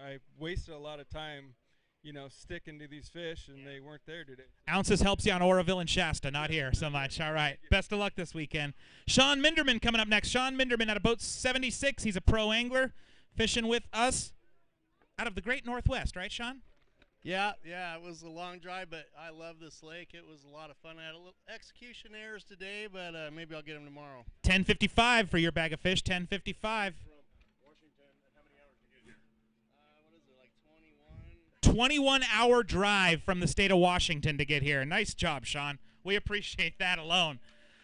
I wasted a lot of time, you know, sticking to these fish, and they weren't there today. Ounces helps you on Oroville and Shasta, not here so much. All right. Best of luck this weekend. Sean Minderman coming up next. Sean Minderman out of boat 76. He's a pro angler fishing with us out of the Great Northwest, right, Sean? Yeah, it was a long drive, but I love this lake. It was a lot of fun. I had a little execution errors today, but maybe I'll get them tomorrow. 10:55 for your bag of fish. 10:55. 21-hour drive from the state of Washington to get here. Nice job, Sean. We appreciate that alone.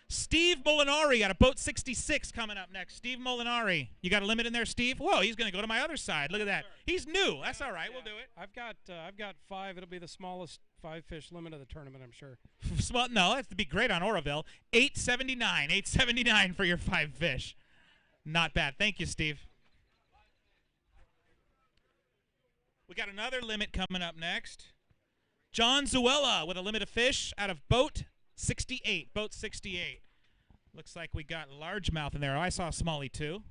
Steve Molinari out of boat 66 coming up next. Steve Molinari. You got a limit in there, Steve? Whoa, he's going to go to my other side. Look at that. He's new. That's all right. We'll do it. I've got 5. It'll be the smallest 5-fish limit of the tournament, I'm sure. Well, no, that's to be great on Oroville. 879. 879 for your 5 fish. Not bad. Thank you, Steve. We got another limit coming up next. John Zuella with a limit of fish out of boat 68. Boat 68. Looks like we got largemouth in there. Oh, I saw a smallie too.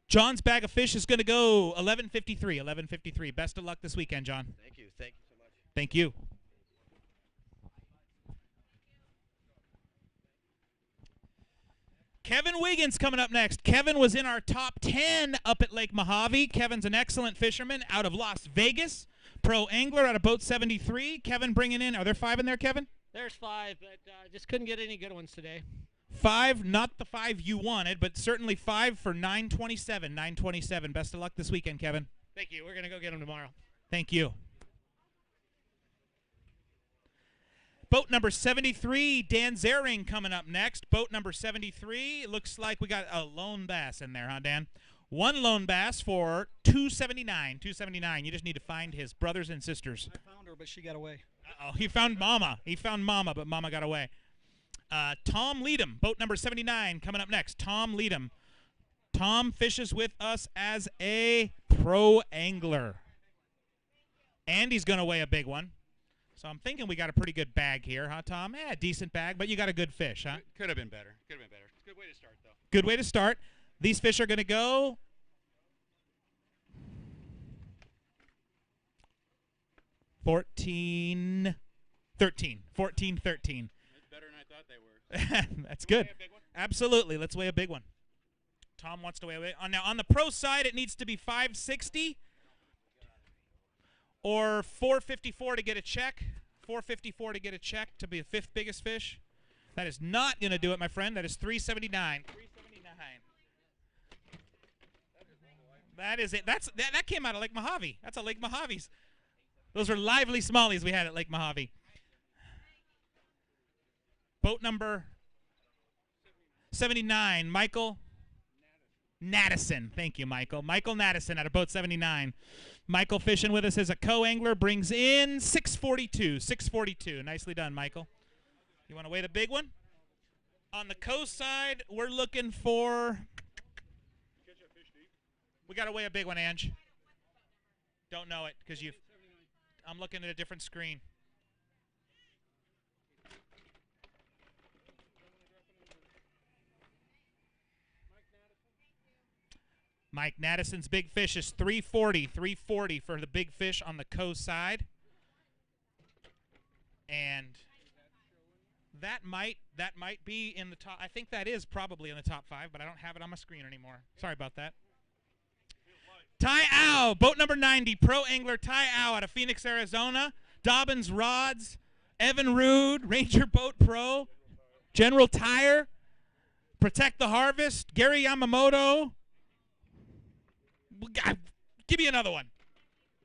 John's bag of fish is going to go 1153. 1153. Best of luck this weekend, John. Thank you. Thank you so much. Thank you. Kevin Wiggins coming up next. Kevin was in our top 10 up at Lake Mojave. Kevin's an excellent fisherman out of Las Vegas. Pro angler out of boat 73. Kevin bringing in, are there 5 in there, Kevin? There's 5, but just couldn't get any good ones today. 5, not the 5 you wanted, but certainly 5 for 927. 927. Best of luck this weekend, Kevin. Thank you. We're going to go get them tomorrow. Thank you. Boat number 73, Dan Zering coming up next. Boat number 73. It looks like we got a lone bass in there, huh, Dan? 1 lone bass for 279. 279. You just need to find his brothers and sisters. I found her, but she got away. Uh-oh. He found Mama. He found Mama, but Mama got away. Tom Leadham, boat number 79, coming up next. Tom Leadham. Tom fishes with us as a pro angler. And he's going to weigh a big one. So I'm thinking we got a pretty good bag here, huh, Tom? Yeah, decent bag, but you got a good fish, huh? Could have been better. Could have been better. Good way to start, though. Good way to start. These fish are going to go 14-13. 14-13. That's better than I thought they were. That's good. Absolutely. Let's weigh a big one. Tom wants to weigh a big one. Now, on the pro side, it needs to be 560 or 454 to get a check. 454 to get a check to be the 5th biggest fish. That is not going to do it, my friend. That is 379. 379. That is it. That came out of Lake Mojave. That's a Lake Mojave's. Those are lively smallies we had at Lake Mojave. Boat number 79, Michael Naddison. Thank you, Michael. Michael Naddison out of boat 79. Michael fishing with us as a co-angler brings in 642. 642. Nicely done, Michael. You want to weigh the big one? On the coast side, we're looking for... We got to weigh a big one, Ange. Don't know it because I'm looking at a different screen. Mike Naddison's big fish is 340. 340 for the big fish on the coast side. And that might be in the top. I think that is probably in the top 5, but I don't have it on my screen anymore. Sorry about that. Ty Au, boat number 90, pro angler Ty Au out of Phoenix, Arizona. Dobbins Rods, Evan Rude, Ranger Boat Pro, General Tire, Protect the Harvest, Gary Yamamoto. Give me another one.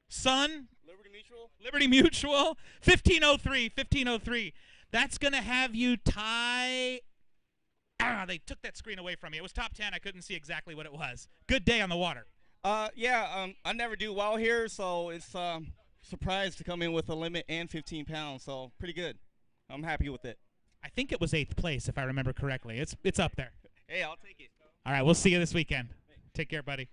Sun. Liberty Mutual. 1503. 1503. That's going to have you tie. They took that screen away from me. It was top 10. I couldn't see exactly what it was. Good day on the water. I never do well here, so it's surprised to come in with a limit and 15 pounds, so pretty good. I'm happy with it. I think it was 8th place, if I remember correctly. It's up there. Hey, I'll take it. All right, we'll see you this weekend. Take care, buddy.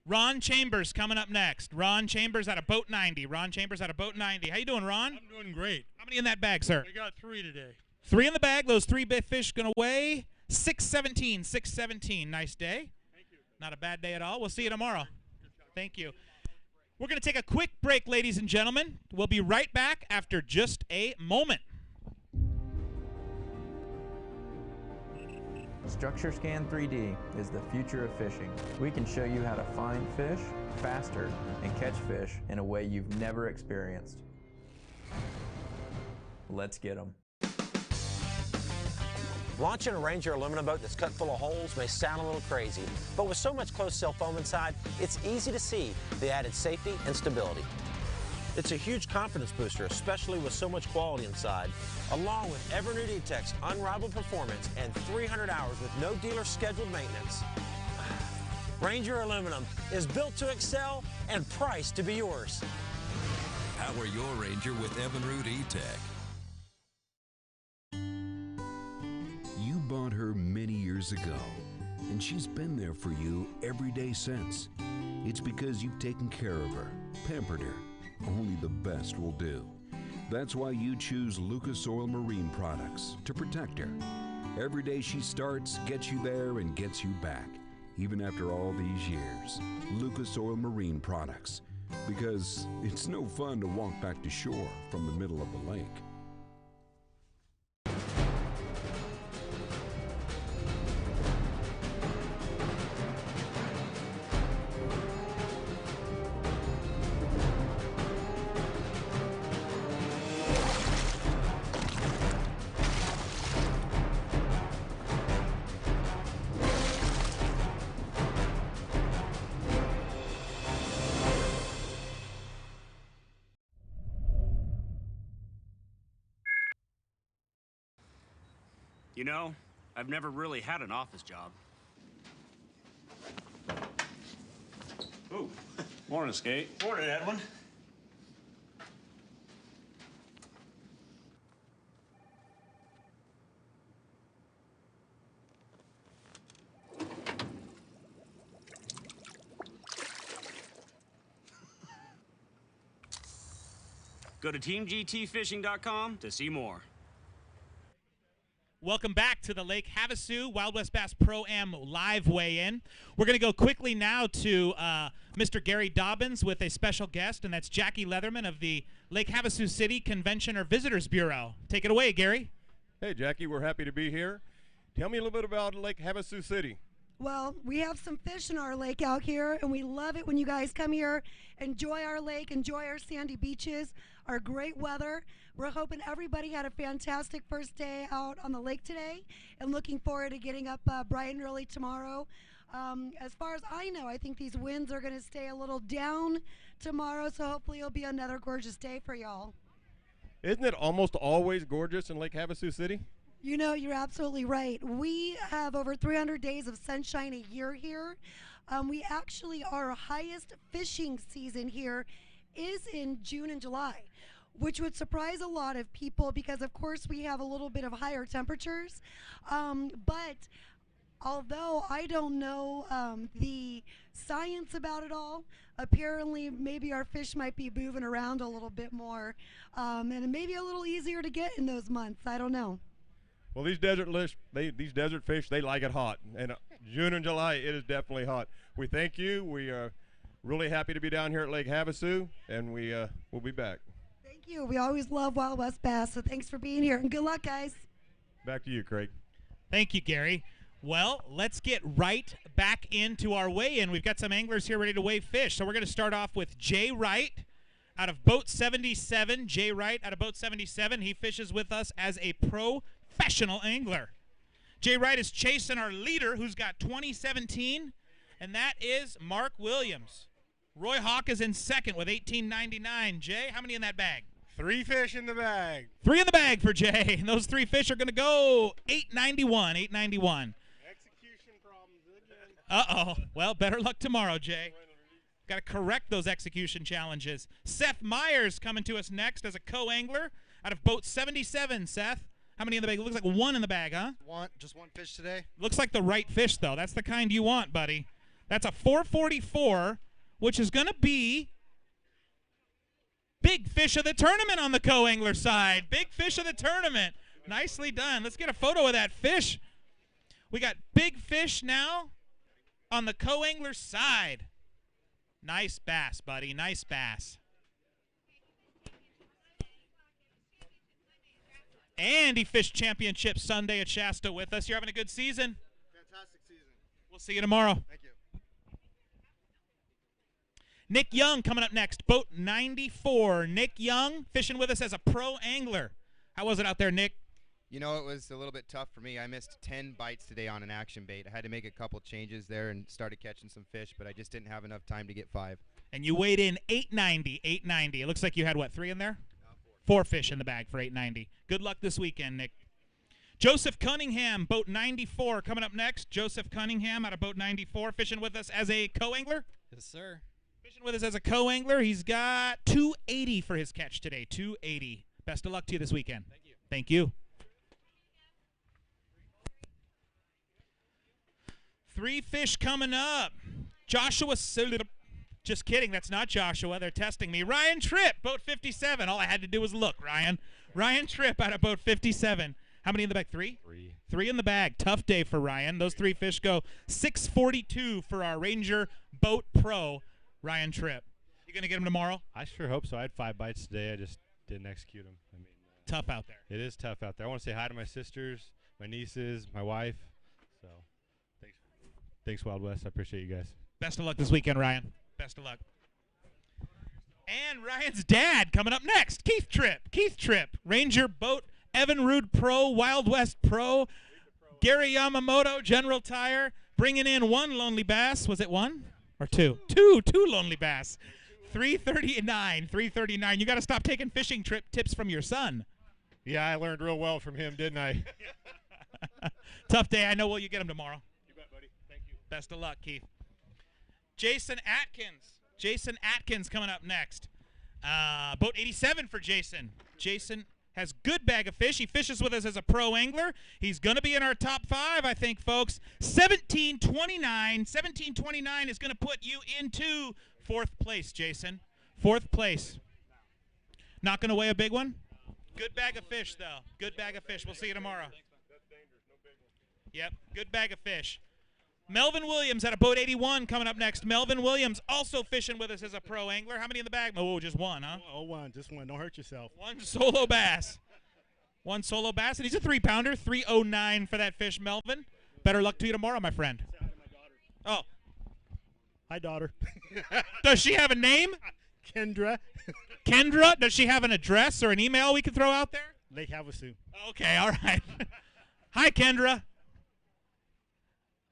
Ron Chambers coming up next. Ron Chambers out of boat 90. Ron Chambers out of boat 90. How you doing, Ron? I'm doing great. How many in that bag, sir? I got 3 today. 3 in the bag. Those 3 big fish going to weigh 617. 617. Nice day. Thank you. Not a bad day at all. We'll see you tomorrow. Thank you. We're going to take a quick break, ladies and gentlemen. We'll be right back after just a moment. Structure Scan 3D is the future of fishing. We can show you how to find fish faster and catch fish in a way you've never experienced. Let's get them. Launching a Ranger aluminum boat that's cut full of holes may sound a little crazy, but with so much closed-cell foam inside, it's easy to see the added safety and stability. It's a huge confidence booster, especially with so much quality inside, along with ever-new E-Tech's unrivaled performance and 300 hours with no dealer scheduled maintenance. Ranger Aluminum is built to excel and priced to be yours. Power your Ranger with Evinrude E-Tech. You bought her many years ago, and she's been there for you every day since. It's because you've taken care of her, pampered her. Only the best will do. That's why you choose Lucas Oil Marine Products to protect her. Every day she starts, gets you there, and gets you back, even after all these years. Lucas Oil Marine Products, because it's no fun to walk back to shore from the middle of the lake. You know, I've never really had an office job. Ooh, morning, Skate. Morning, Edwin. Go to teamgtfishing.com to see more. Welcome back to the Lake Havasu Wild West Bass Pro-Am live weigh-in. We're going to go quickly now to Mr. Gary Dobbins with a special guest, and that's Jackie Leatherman of the Lake Havasu City Convention or Visitors Bureau. Take it away, Gary. Hey, Jackie, we're happy to be here. Tell me a little bit about Lake Havasu City. Well, we have some fish in our lake out here, and we love it when you guys come here, enjoy our lake, enjoy our sandy beaches, our great weather. We're hoping everybody had a fantastic first day out on the lake today, and looking forward to getting up bright and early tomorrow. As far as I know, I think these winds are going to stay a little down tomorrow, so hopefully it'll be another gorgeous day for y'all. Isn't it almost always gorgeous in Lake Havasu City? You know, you're absolutely right. We have over 300 days of sunshine a year here. We actually, our highest fishing season here is in June and July, which would surprise a lot of people because, of course, we have a little bit of higher temperatures. But although I don't know the science about it all, apparently maybe our fish might be moving around a little bit more, and it may be a little easier to get in those months. I don't know. Well, these desert fish, they like it hot. And June and July, it is definitely hot. We thank you. We are really happy to be down here at Lake Havasu, and we'll be back. Thank you. We always love Wild West bass, so thanks for being here, and good luck, guys. Back to you, Craig. Thank you, Gary. Well, let's get right back into our weigh-in. We've got some anglers here ready to weigh fish. So we're going to start off with Jay Wright out of Boat 77. Jay Wright out of Boat 77. He fishes with us as a professional angler. Jay Wright is chasing our leader, who's got 2017, and that is Mark Williams. Roy Hawk is in second with 18.99. Jay, how many in that bag? 3 fish in the bag. 3 in the bag for Jay. And those 3 fish are going to go 8.91. 8.91. Execution problems again. Uh-oh. Well, better luck tomorrow, Jay. Got to correct those execution challenges. Seth Myers coming to us next as a co-angler out of Boat 77. Seth, how many in the bag? It looks like 1 in the bag, huh? Just one fish today. Looks like the right fish, though. That's the kind you want, buddy. That's a 444, which is going to be big fish of the tournament on the co-angler side. Big fish of the tournament. Nicely done. Let's get a photo of that fish. We got big fish now on the co-angler side. Nice bass, buddy. Nice bass. And he fished championship Sunday at Shasta with us. You're having a good season? Fantastic season. We'll see you tomorrow. Thank you. Nick Young coming up next. Boat 94. Nick Young fishing with us as a pro angler. How was it out there, Nick? You know, it was a little bit tough for me. I missed 10 bites today on an action bait. I had to make a couple changes there and started catching some fish, but I just didn't have enough time to get 5. And you weighed in 890. 890. It looks like you had, what, 3 in there? 4 fish in the bag for 890. Good luck this weekend, Nick. Joseph Cunningham, Boat 94, coming up next. Joseph Cunningham out of Boat 94, fishing with us as a co-angler. Yes, sir. Fishing with us as a co-angler. He's got 280 for his catch today. 280. Best of luck to you this weekend. Thank you. Thank you. 3 fish coming up. Joshua Just kidding. That's not Joshua. They're testing me. Ryan Tripp, Boat 57. All I had to do was look, Ryan. Ryan Tripp out of Boat 57. How many in the bag? 3? 3. 3 in the bag. Tough day for Ryan. Those 3 fish go 642 for our Ranger Boat Pro, Ryan Tripp. You going to get him tomorrow? I sure hope so. I had 5 bites today. I just didn't execute them. I mean, tough out there. It is tough out there. I want to say hi to my sisters, my nieces, my wife. So thanks, Wild West. I appreciate you guys. Best of luck this weekend, Ryan. Best of luck. And Ryan's dad coming up next. Keith Tripp. Keith Tripp. Ranger Boat, Evan Rude Pro, Wild West Pro, Gary Yamamoto, General Tire, bringing in 1 lonely bass. Was it 1 or 2? 2 lonely bass. 339. 339. You got to stop taking fishing tips from your son. Yeah, I learned real well from him, didn't I? Tough day. I know. Will you get him tomorrow? You bet, buddy. Thank you. Best of luck, Keith. Jason Atkins. Jason Atkins coming up next. Boat 87 for Jason. Jason has good bag of fish. He fishes with us as a pro angler. He's going to be in our top 5, I think, folks. 1729. 1729 is going to put you into 4th place, Jason. 4th place. Not going to weigh a big one? Good bag of fish, though. Good bag of fish. We'll see you tomorrow. Yep, good bag of fish. Melvin Williams out of boat 81 coming up next. Melvin Williams also fishing with us as a pro angler. How many in the bag? Oh, just one, huh? Oh, one. Just one. Don't hurt yourself. One solo bass. One solo bass, and he's a 3-pounder. 309 for that fish, Melvin. Better luck to you tomorrow, my friend. Oh. Hi, daughter. Does she have a name? Kendra. Kendra? Does she have an address or an email we can throw out there? Lake Havasu. Okay, all right. Hi, Kendra.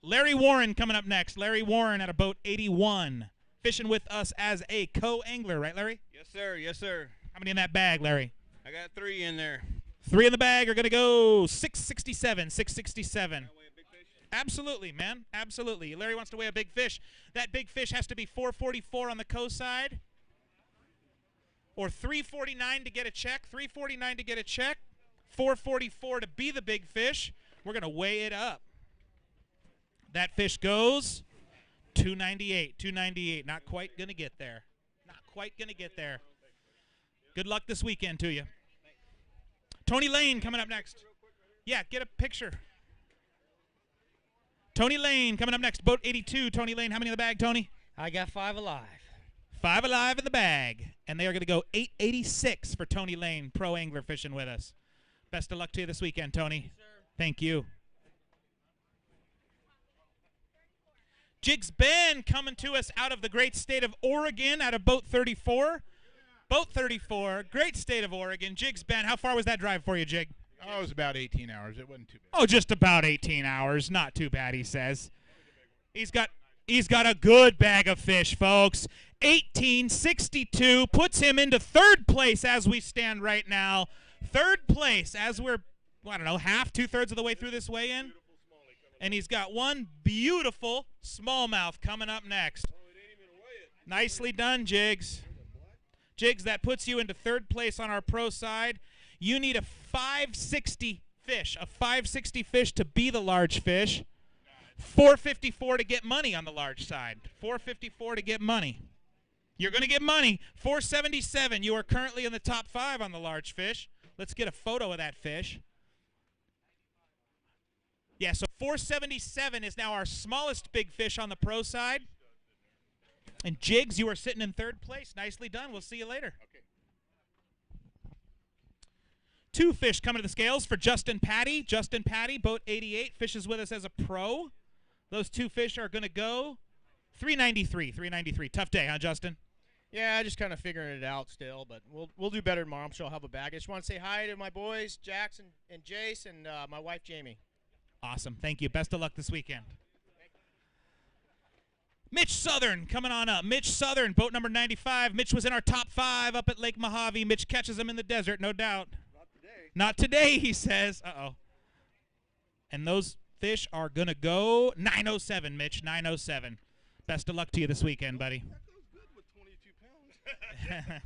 Larry Warren coming up next. Larry Warren at a boat 81. Fishing with us as a co-angler, right, Larry? Yes, sir. Yes, sir. How many in that bag, Larry? I got 3 in there. 3 in the bag are going to go 667. 667. Absolutely, man. Absolutely. Larry wants to weigh a big fish. That big fish has to be 444 on the coast side. Or 349 to get a check. 349 to get a check. 444 to be the big fish. We're going to weigh it up. That fish goes 298. 298. Not quite going to get there. Not quite going to get there. Good luck this weekend to you. Tony Lane coming up next. Yeah, get a picture. Tony Lane coming up next. Boat 82. Tony Lane, how many in the bag, Tony? I got 5 alive. 5 alive in the bag. And they are going to go 886 for Tony Lane, pro angler fishing with us. Best of luck to you this weekend, Tony. Thank you. Jigs Ben coming to us out of the great state of Oregon, out of boat 34. Boat 34, great state of Oregon. Jigs Ben, how far was that drive for you, Jig? Oh, it was about 18 hours. It wasn't too bad. Oh, just about 18 hours. Not too bad, he says. He's got a good bag of fish, folks. 1862 puts him into 3rd place as we stand right now. 3rd place as we're, I don't know, half, 2/3 of the way through this weigh-in. And he's got one beautiful smallmouth coming up next. Nicely done, Jigs. Jigs, that puts you into 3rd place on our pro side. You need a 560 fish, a 560 fish to be the large fish. 454 to get money on the large side. 454 to get money. You're going to get money. 477, you are currently in the top 5 on the large fish. Let's get a photo of that fish. Yeah, so 477 is now our smallest big fish on the pro side. And Jigs, you are sitting in 3rd place. Nicely done. We'll see you later. Okay. 2 fish coming to the scales for Justin Patty. Justin Patty, boat 88, fishes with us as a pro. Those 2 fish are going to go 393. 393. Tough day, huh, Justin? Yeah, just kind of figuring it out still, but we'll do better tomorrow. I'm sure I'll have a bag. I just want to say hi to my boys, Jackson and Jace, and my wife, Jamie. Awesome. Thank you. Best of luck this weekend. Mitch Southern coming on up. Mitch Southern, boat number 95. Mitch was in our top 5 up at Lake Mojave. Mitch catches him in the desert, no doubt. Not today. Not today, he says. Uh-oh. And those fish are going to go 907, Mitch, 907. Best of luck to you this weekend, buddy. That goes good with 22 pounds.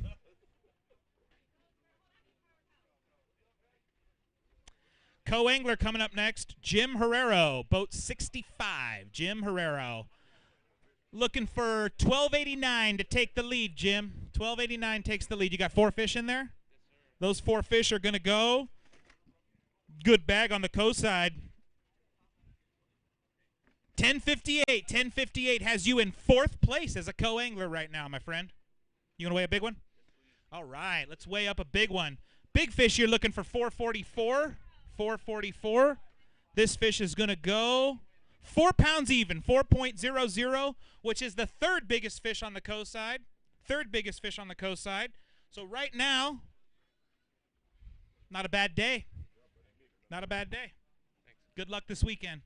Co-angler coming up next, Jim Herrero, boat 65. Jim Herrero. Looking for 1289 to take the lead, Jim. 1289 takes the lead. You got 4 fish in there? Those 4 fish are going to go. Good bag on the coast side. 1058. 1058 has you in 4th place as a co-angler right now, my friend. You going to weigh a big one? All right, let's weigh up a big one. Big fish, you're looking for 444. 444. This fish is going to go 4 pounds even, 4.00, which is the 3rd biggest fish on the coast side. 3rd biggest fish on the coast side. So right now, not a bad day. Not a bad day. Good luck this weekend.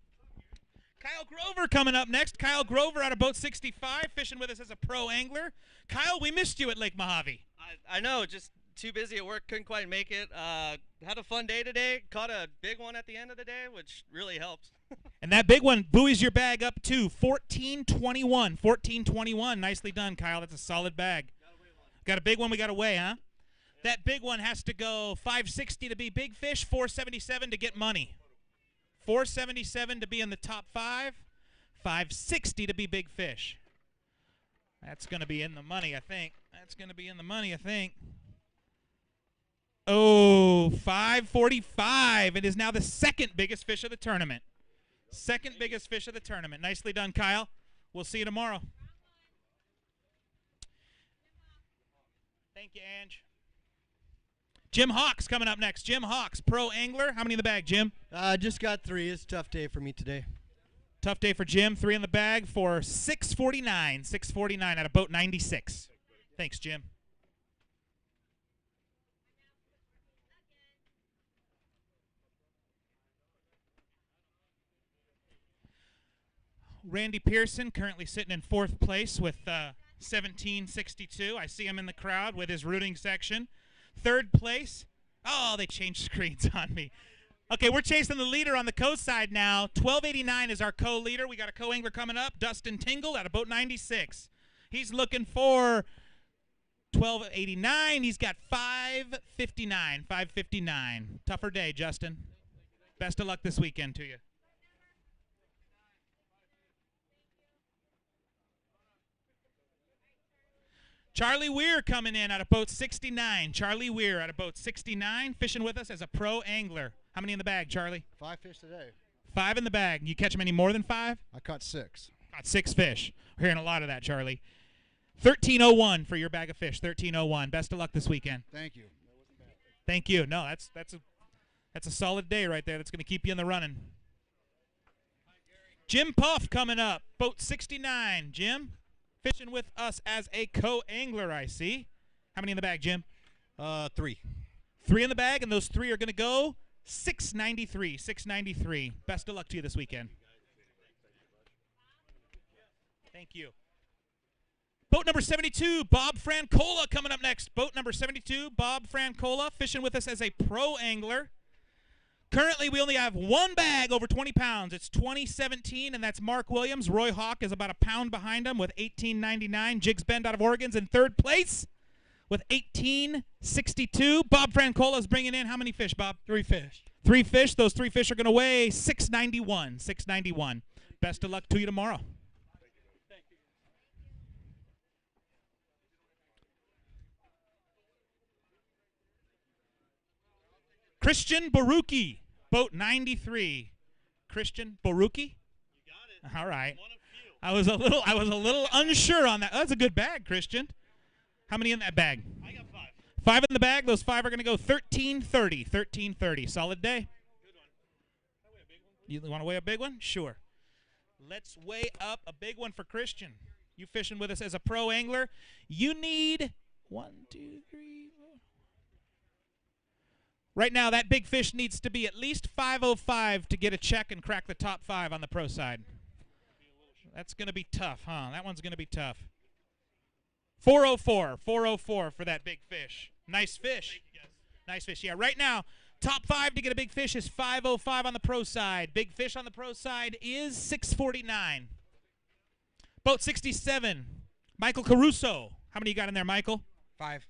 Kyle Grover coming up next. Kyle Grover out of boat 65, fishing with us as a pro angler. Kyle, we missed you at Lake Mojave. I know, just too busy at work, couldn't quite make it. Had a fun day today. Caught a big one at the end of the day, which really helped. And that big one buoys your bag up to 1421. 1421. Nicely done, Kyle. That's a solid bag. Got a big one we got to weigh, huh? That big one has to go 560 to be big fish, 477 to get money. 477 to be in the top 5, 560 to be big fish. That's going to be in the money, I think. That's going to be in the money, I think. Oh, 545. It is now the 2nd biggest fish of the tournament. Second biggest fish of the tournament. Nicely done, Kyle. We'll see you tomorrow. Thank you, Ange. Jim Hawks coming up next. Jim Hawks, pro angler. How many in the bag, Jim? Just got 3. It's a tough day for me today. Tough day for Jim. 3 in the bag for 649. 649 out of boat 96. Thanks, Jim. Randy Pearson currently sitting in 4th place with 1762. I see him in the crowd with his rooting section. 3rd place. Oh, they changed screens on me. Okay, we're chasing the leader on the coast side now. 1289 is our co-leader. We got a co-angler coming up, Dustin Tingle out of boat 96. He's looking for 1289. He's got 559. 559. Tougher day, Justin. Best of luck this weekend to you. Charlie Weir coming in out of boat 69. Charlie Weir out of boat 69, fishing with us as a pro angler. How many in the bag, Charlie? 5 fish today. 5 in the bag. You catch them any more than 5? I caught 6. Caught 6 fish. We're hearing a lot of that, Charlie. 1301 for your bag of fish. 1301. Best of luck this weekend. Thank you. Thank you. No, that's a solid day right there. That's going to keep you in the running. Jim Puff coming up, boat 69. Jim, fishing with us as a co-angler, I see. How many in the bag, Jim? 3. 3 in the bag, and those 3 are going to go 693. 693. Best of luck to you this weekend. Thank you. Boat number 72, Bob Francola coming up next. Boat number 72, Bob Francola, fishing with us as a pro angler. Currently, we only have 1 bag over 20 pounds. It's 2017, and that's Mark Williams. Roy Hawk is about a pound behind him with 18.99. Jigs Bend out of Oregon's in 3rd place with 18.62. Bob Francola is bringing in how many fish, Bob? 3 fish. 3 fish. Those 3 fish are going to weigh 691. 691. Best of luck to you tomorrow. Christian Baruki, boat 93. Christian Baruki? You got it. All right. I was a little unsure on that. That's a good bag, Christian. How many in that bag? I got 5. 5 in the bag. Those 5 are going to go 1330. 1330. Solid day. Good one. You want to weigh a big one? Sure. Let's weigh up a big one for Christian. You fishing with us as a pro angler. You need 1, 2, 3, 4. Right now, that big fish needs to be at least 505 to get a check and crack the top 5 on the pro side. That's going to be tough, huh? That one's going to be tough. 404. 404 for that big fish. Nice fish. Nice fish. Yeah, right now, top 5 to get a big fish is 505 on the pro side. Big fish on the pro side is 649. Boat 67. Michael Caruso. How many you got in there, Michael? 5.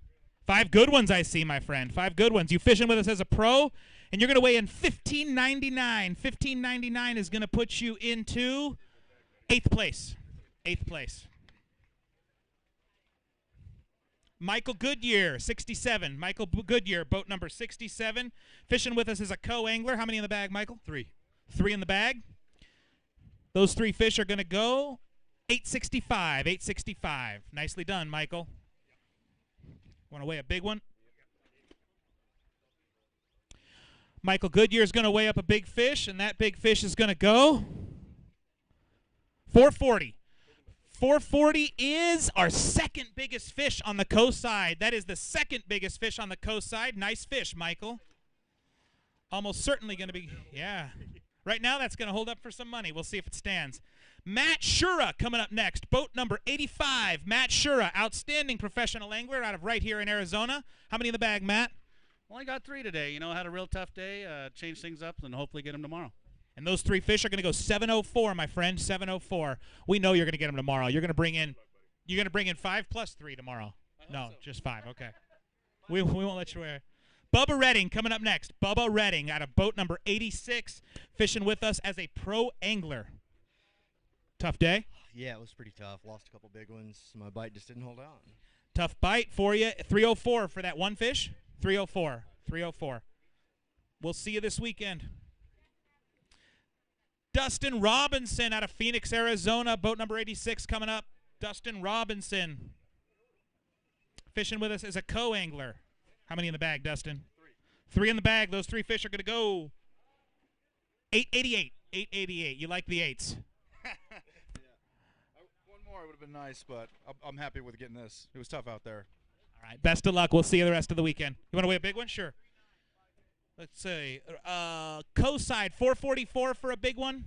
5 good ones, I see, my friend. 5 good ones. You fishing with us as a pro, and you're going to weigh in 1599. 1599 is going to put you into 8th place. 8th place. Michael Goodyear, 67. Michael Goodyear, boat number 67. Fishing with us as a co-angler. How many in the bag, Michael? 3. 3 in the bag. Those 3 fish are going to go 865. 865. Nicely done, Michael. Want to weigh a big one? Michael Goodyear is going to weigh up a big fish, and that big fish is going to go 440. 440 is our 2nd biggest fish on the coast side. That is the 2nd biggest fish on the coast side. Nice fish, Michael. Almost certainly going to be, yeah. Right now, that's going to hold up for some money. We'll see if it stands. Matt Shura coming up next. Boat number 85. Matt Shura, outstanding professional angler out of right here in Arizona. How many in the bag, Matt? Only got 3 today. You know, I had a real tough day. Changed things up, and hopefully get them tomorrow. And those 3 fish are going to go 704, my friend. 704. We know you're going to get them tomorrow. You're going to bring in 5 plus 3 tomorrow. No, so. Just 5. Okay. We won't let you wear. Bubba Redding coming up next. Bubba Redding out of boat number 86, fishing with us as a pro angler. Tough day? Yeah, it was pretty tough. Lost a couple big ones. My bite just didn't hold on. Tough bite for you. 304 for that one fish. 304. 304. We'll see you this weekend. Dustin Robinson out of Phoenix, Arizona. Boat number 86 coming up. Dustin Robinson. Fishing with us as a co-angler. How many in the bag, Dustin? Three in the bag. Those 3 fish are going to go 888. 888. You like the 8s? One more would have been nice, but I'm happy with getting this. It was tough out there. All right. Best of luck. We'll see you the rest of the weekend. You want to weigh a big one? Sure. Let's see. Co-side, 444 for a big one.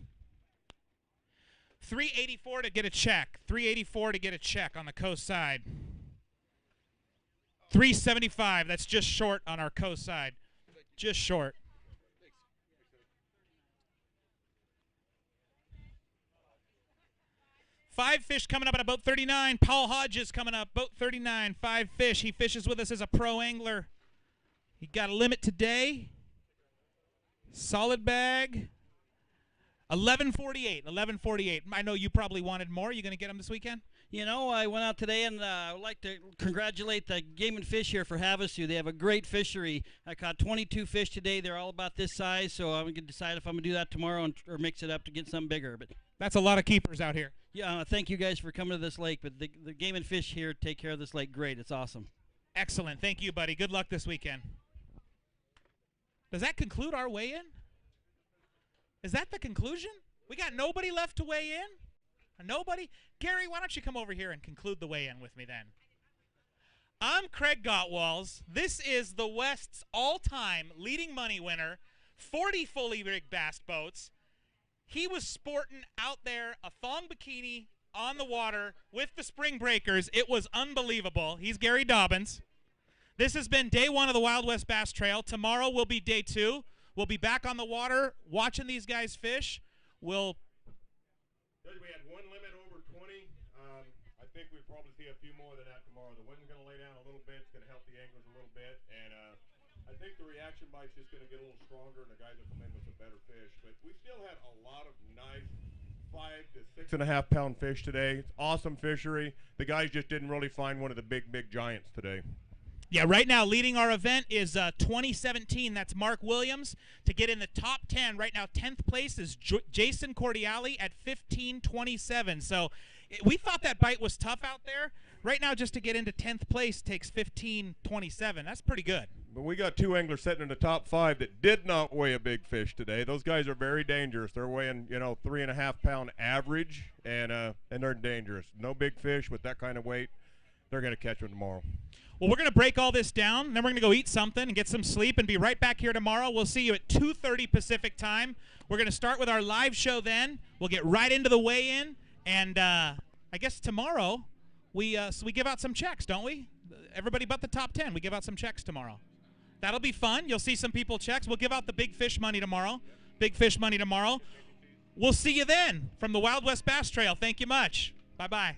384 to get a check. 384 to get a check on the co-side. 375. That's just short on our co-side. Just short. Five fish coming up at about 39. Paul Hodges coming up, boat 39. 5 fish. He fishes with us as a pro angler. He got a limit today. Solid bag. 1148. 1148. I know you probably wanted more. You going to get them this weekend? You know, I went out today, and I would like to congratulate the Game and Fish here for Havasu. They have a great fishery. I caught 22 fish today. They're all about this size, so I'm going to decide if I'm going to do that tomorrow or mix it up to get something bigger. But that's a lot of keepers out here. Yeah, thank you guys for coming to this lake. But the Game and Fish here take care of this lake great. It's awesome. Excellent. Thank you, buddy. Good luck this weekend. Does that conclude our weigh-in? Is that the conclusion? We got nobody left to weigh in? Nobody? Gary, why don't you come over here and conclude the weigh-in with me then? I'm Craig Gottwalls. This is the West's all-time leading money winner, 40 fully rigged bass boats. He was sporting out there a thong bikini on the water with the spring breakers. It was unbelievable. He's Gary Dobbins. This has been day 1 of the Wild West Bass Trail. Tomorrow will be day 2. We'll be back on the water watching these guys fish. We had one limit over 20. I think we'll probably see a few more than that tomorrow. The wind's going to lay down a little bit. It's going to help the anglers a little bit. And I think the reaction bite's just going to get a little stronger, and the guys will come in with some better fish. But we still had a lot of nice 5 to 6.5 pound fish today. It's awesome fishery. The guys just didn't really find one of the big giants today. Yeah, right now leading our event is 2017. That's Mark Williams. To get in the top 10, right now 10th place is Jason Cordiali at 15:27. So we thought that bite was tough out there. Right now, just to get into 10th place takes 15:27. That's pretty good. But we got 2 anglers sitting in the top 5 that did not weigh a big fish today. Those guys are very dangerous. They're weighing, 3.5 pound average, and they're dangerous. No big fish with that kind of weight. They're going to catch them tomorrow. Well, we're going to break all this down, then we're going to go eat something and get some sleep and be right back here tomorrow. We'll see you at 2:30 Pacific time. We're going to start with our live show then. We'll get right into the weigh-in, and I guess tomorrow we give out some checks, don't we? Everybody but the top 10, we give out some checks tomorrow. That'll be fun. You'll see some people checks. We'll give out the big fish money tomorrow. Big fish money tomorrow. We'll see you then from the Wild West Bass Trail. Thank you much. Bye-bye.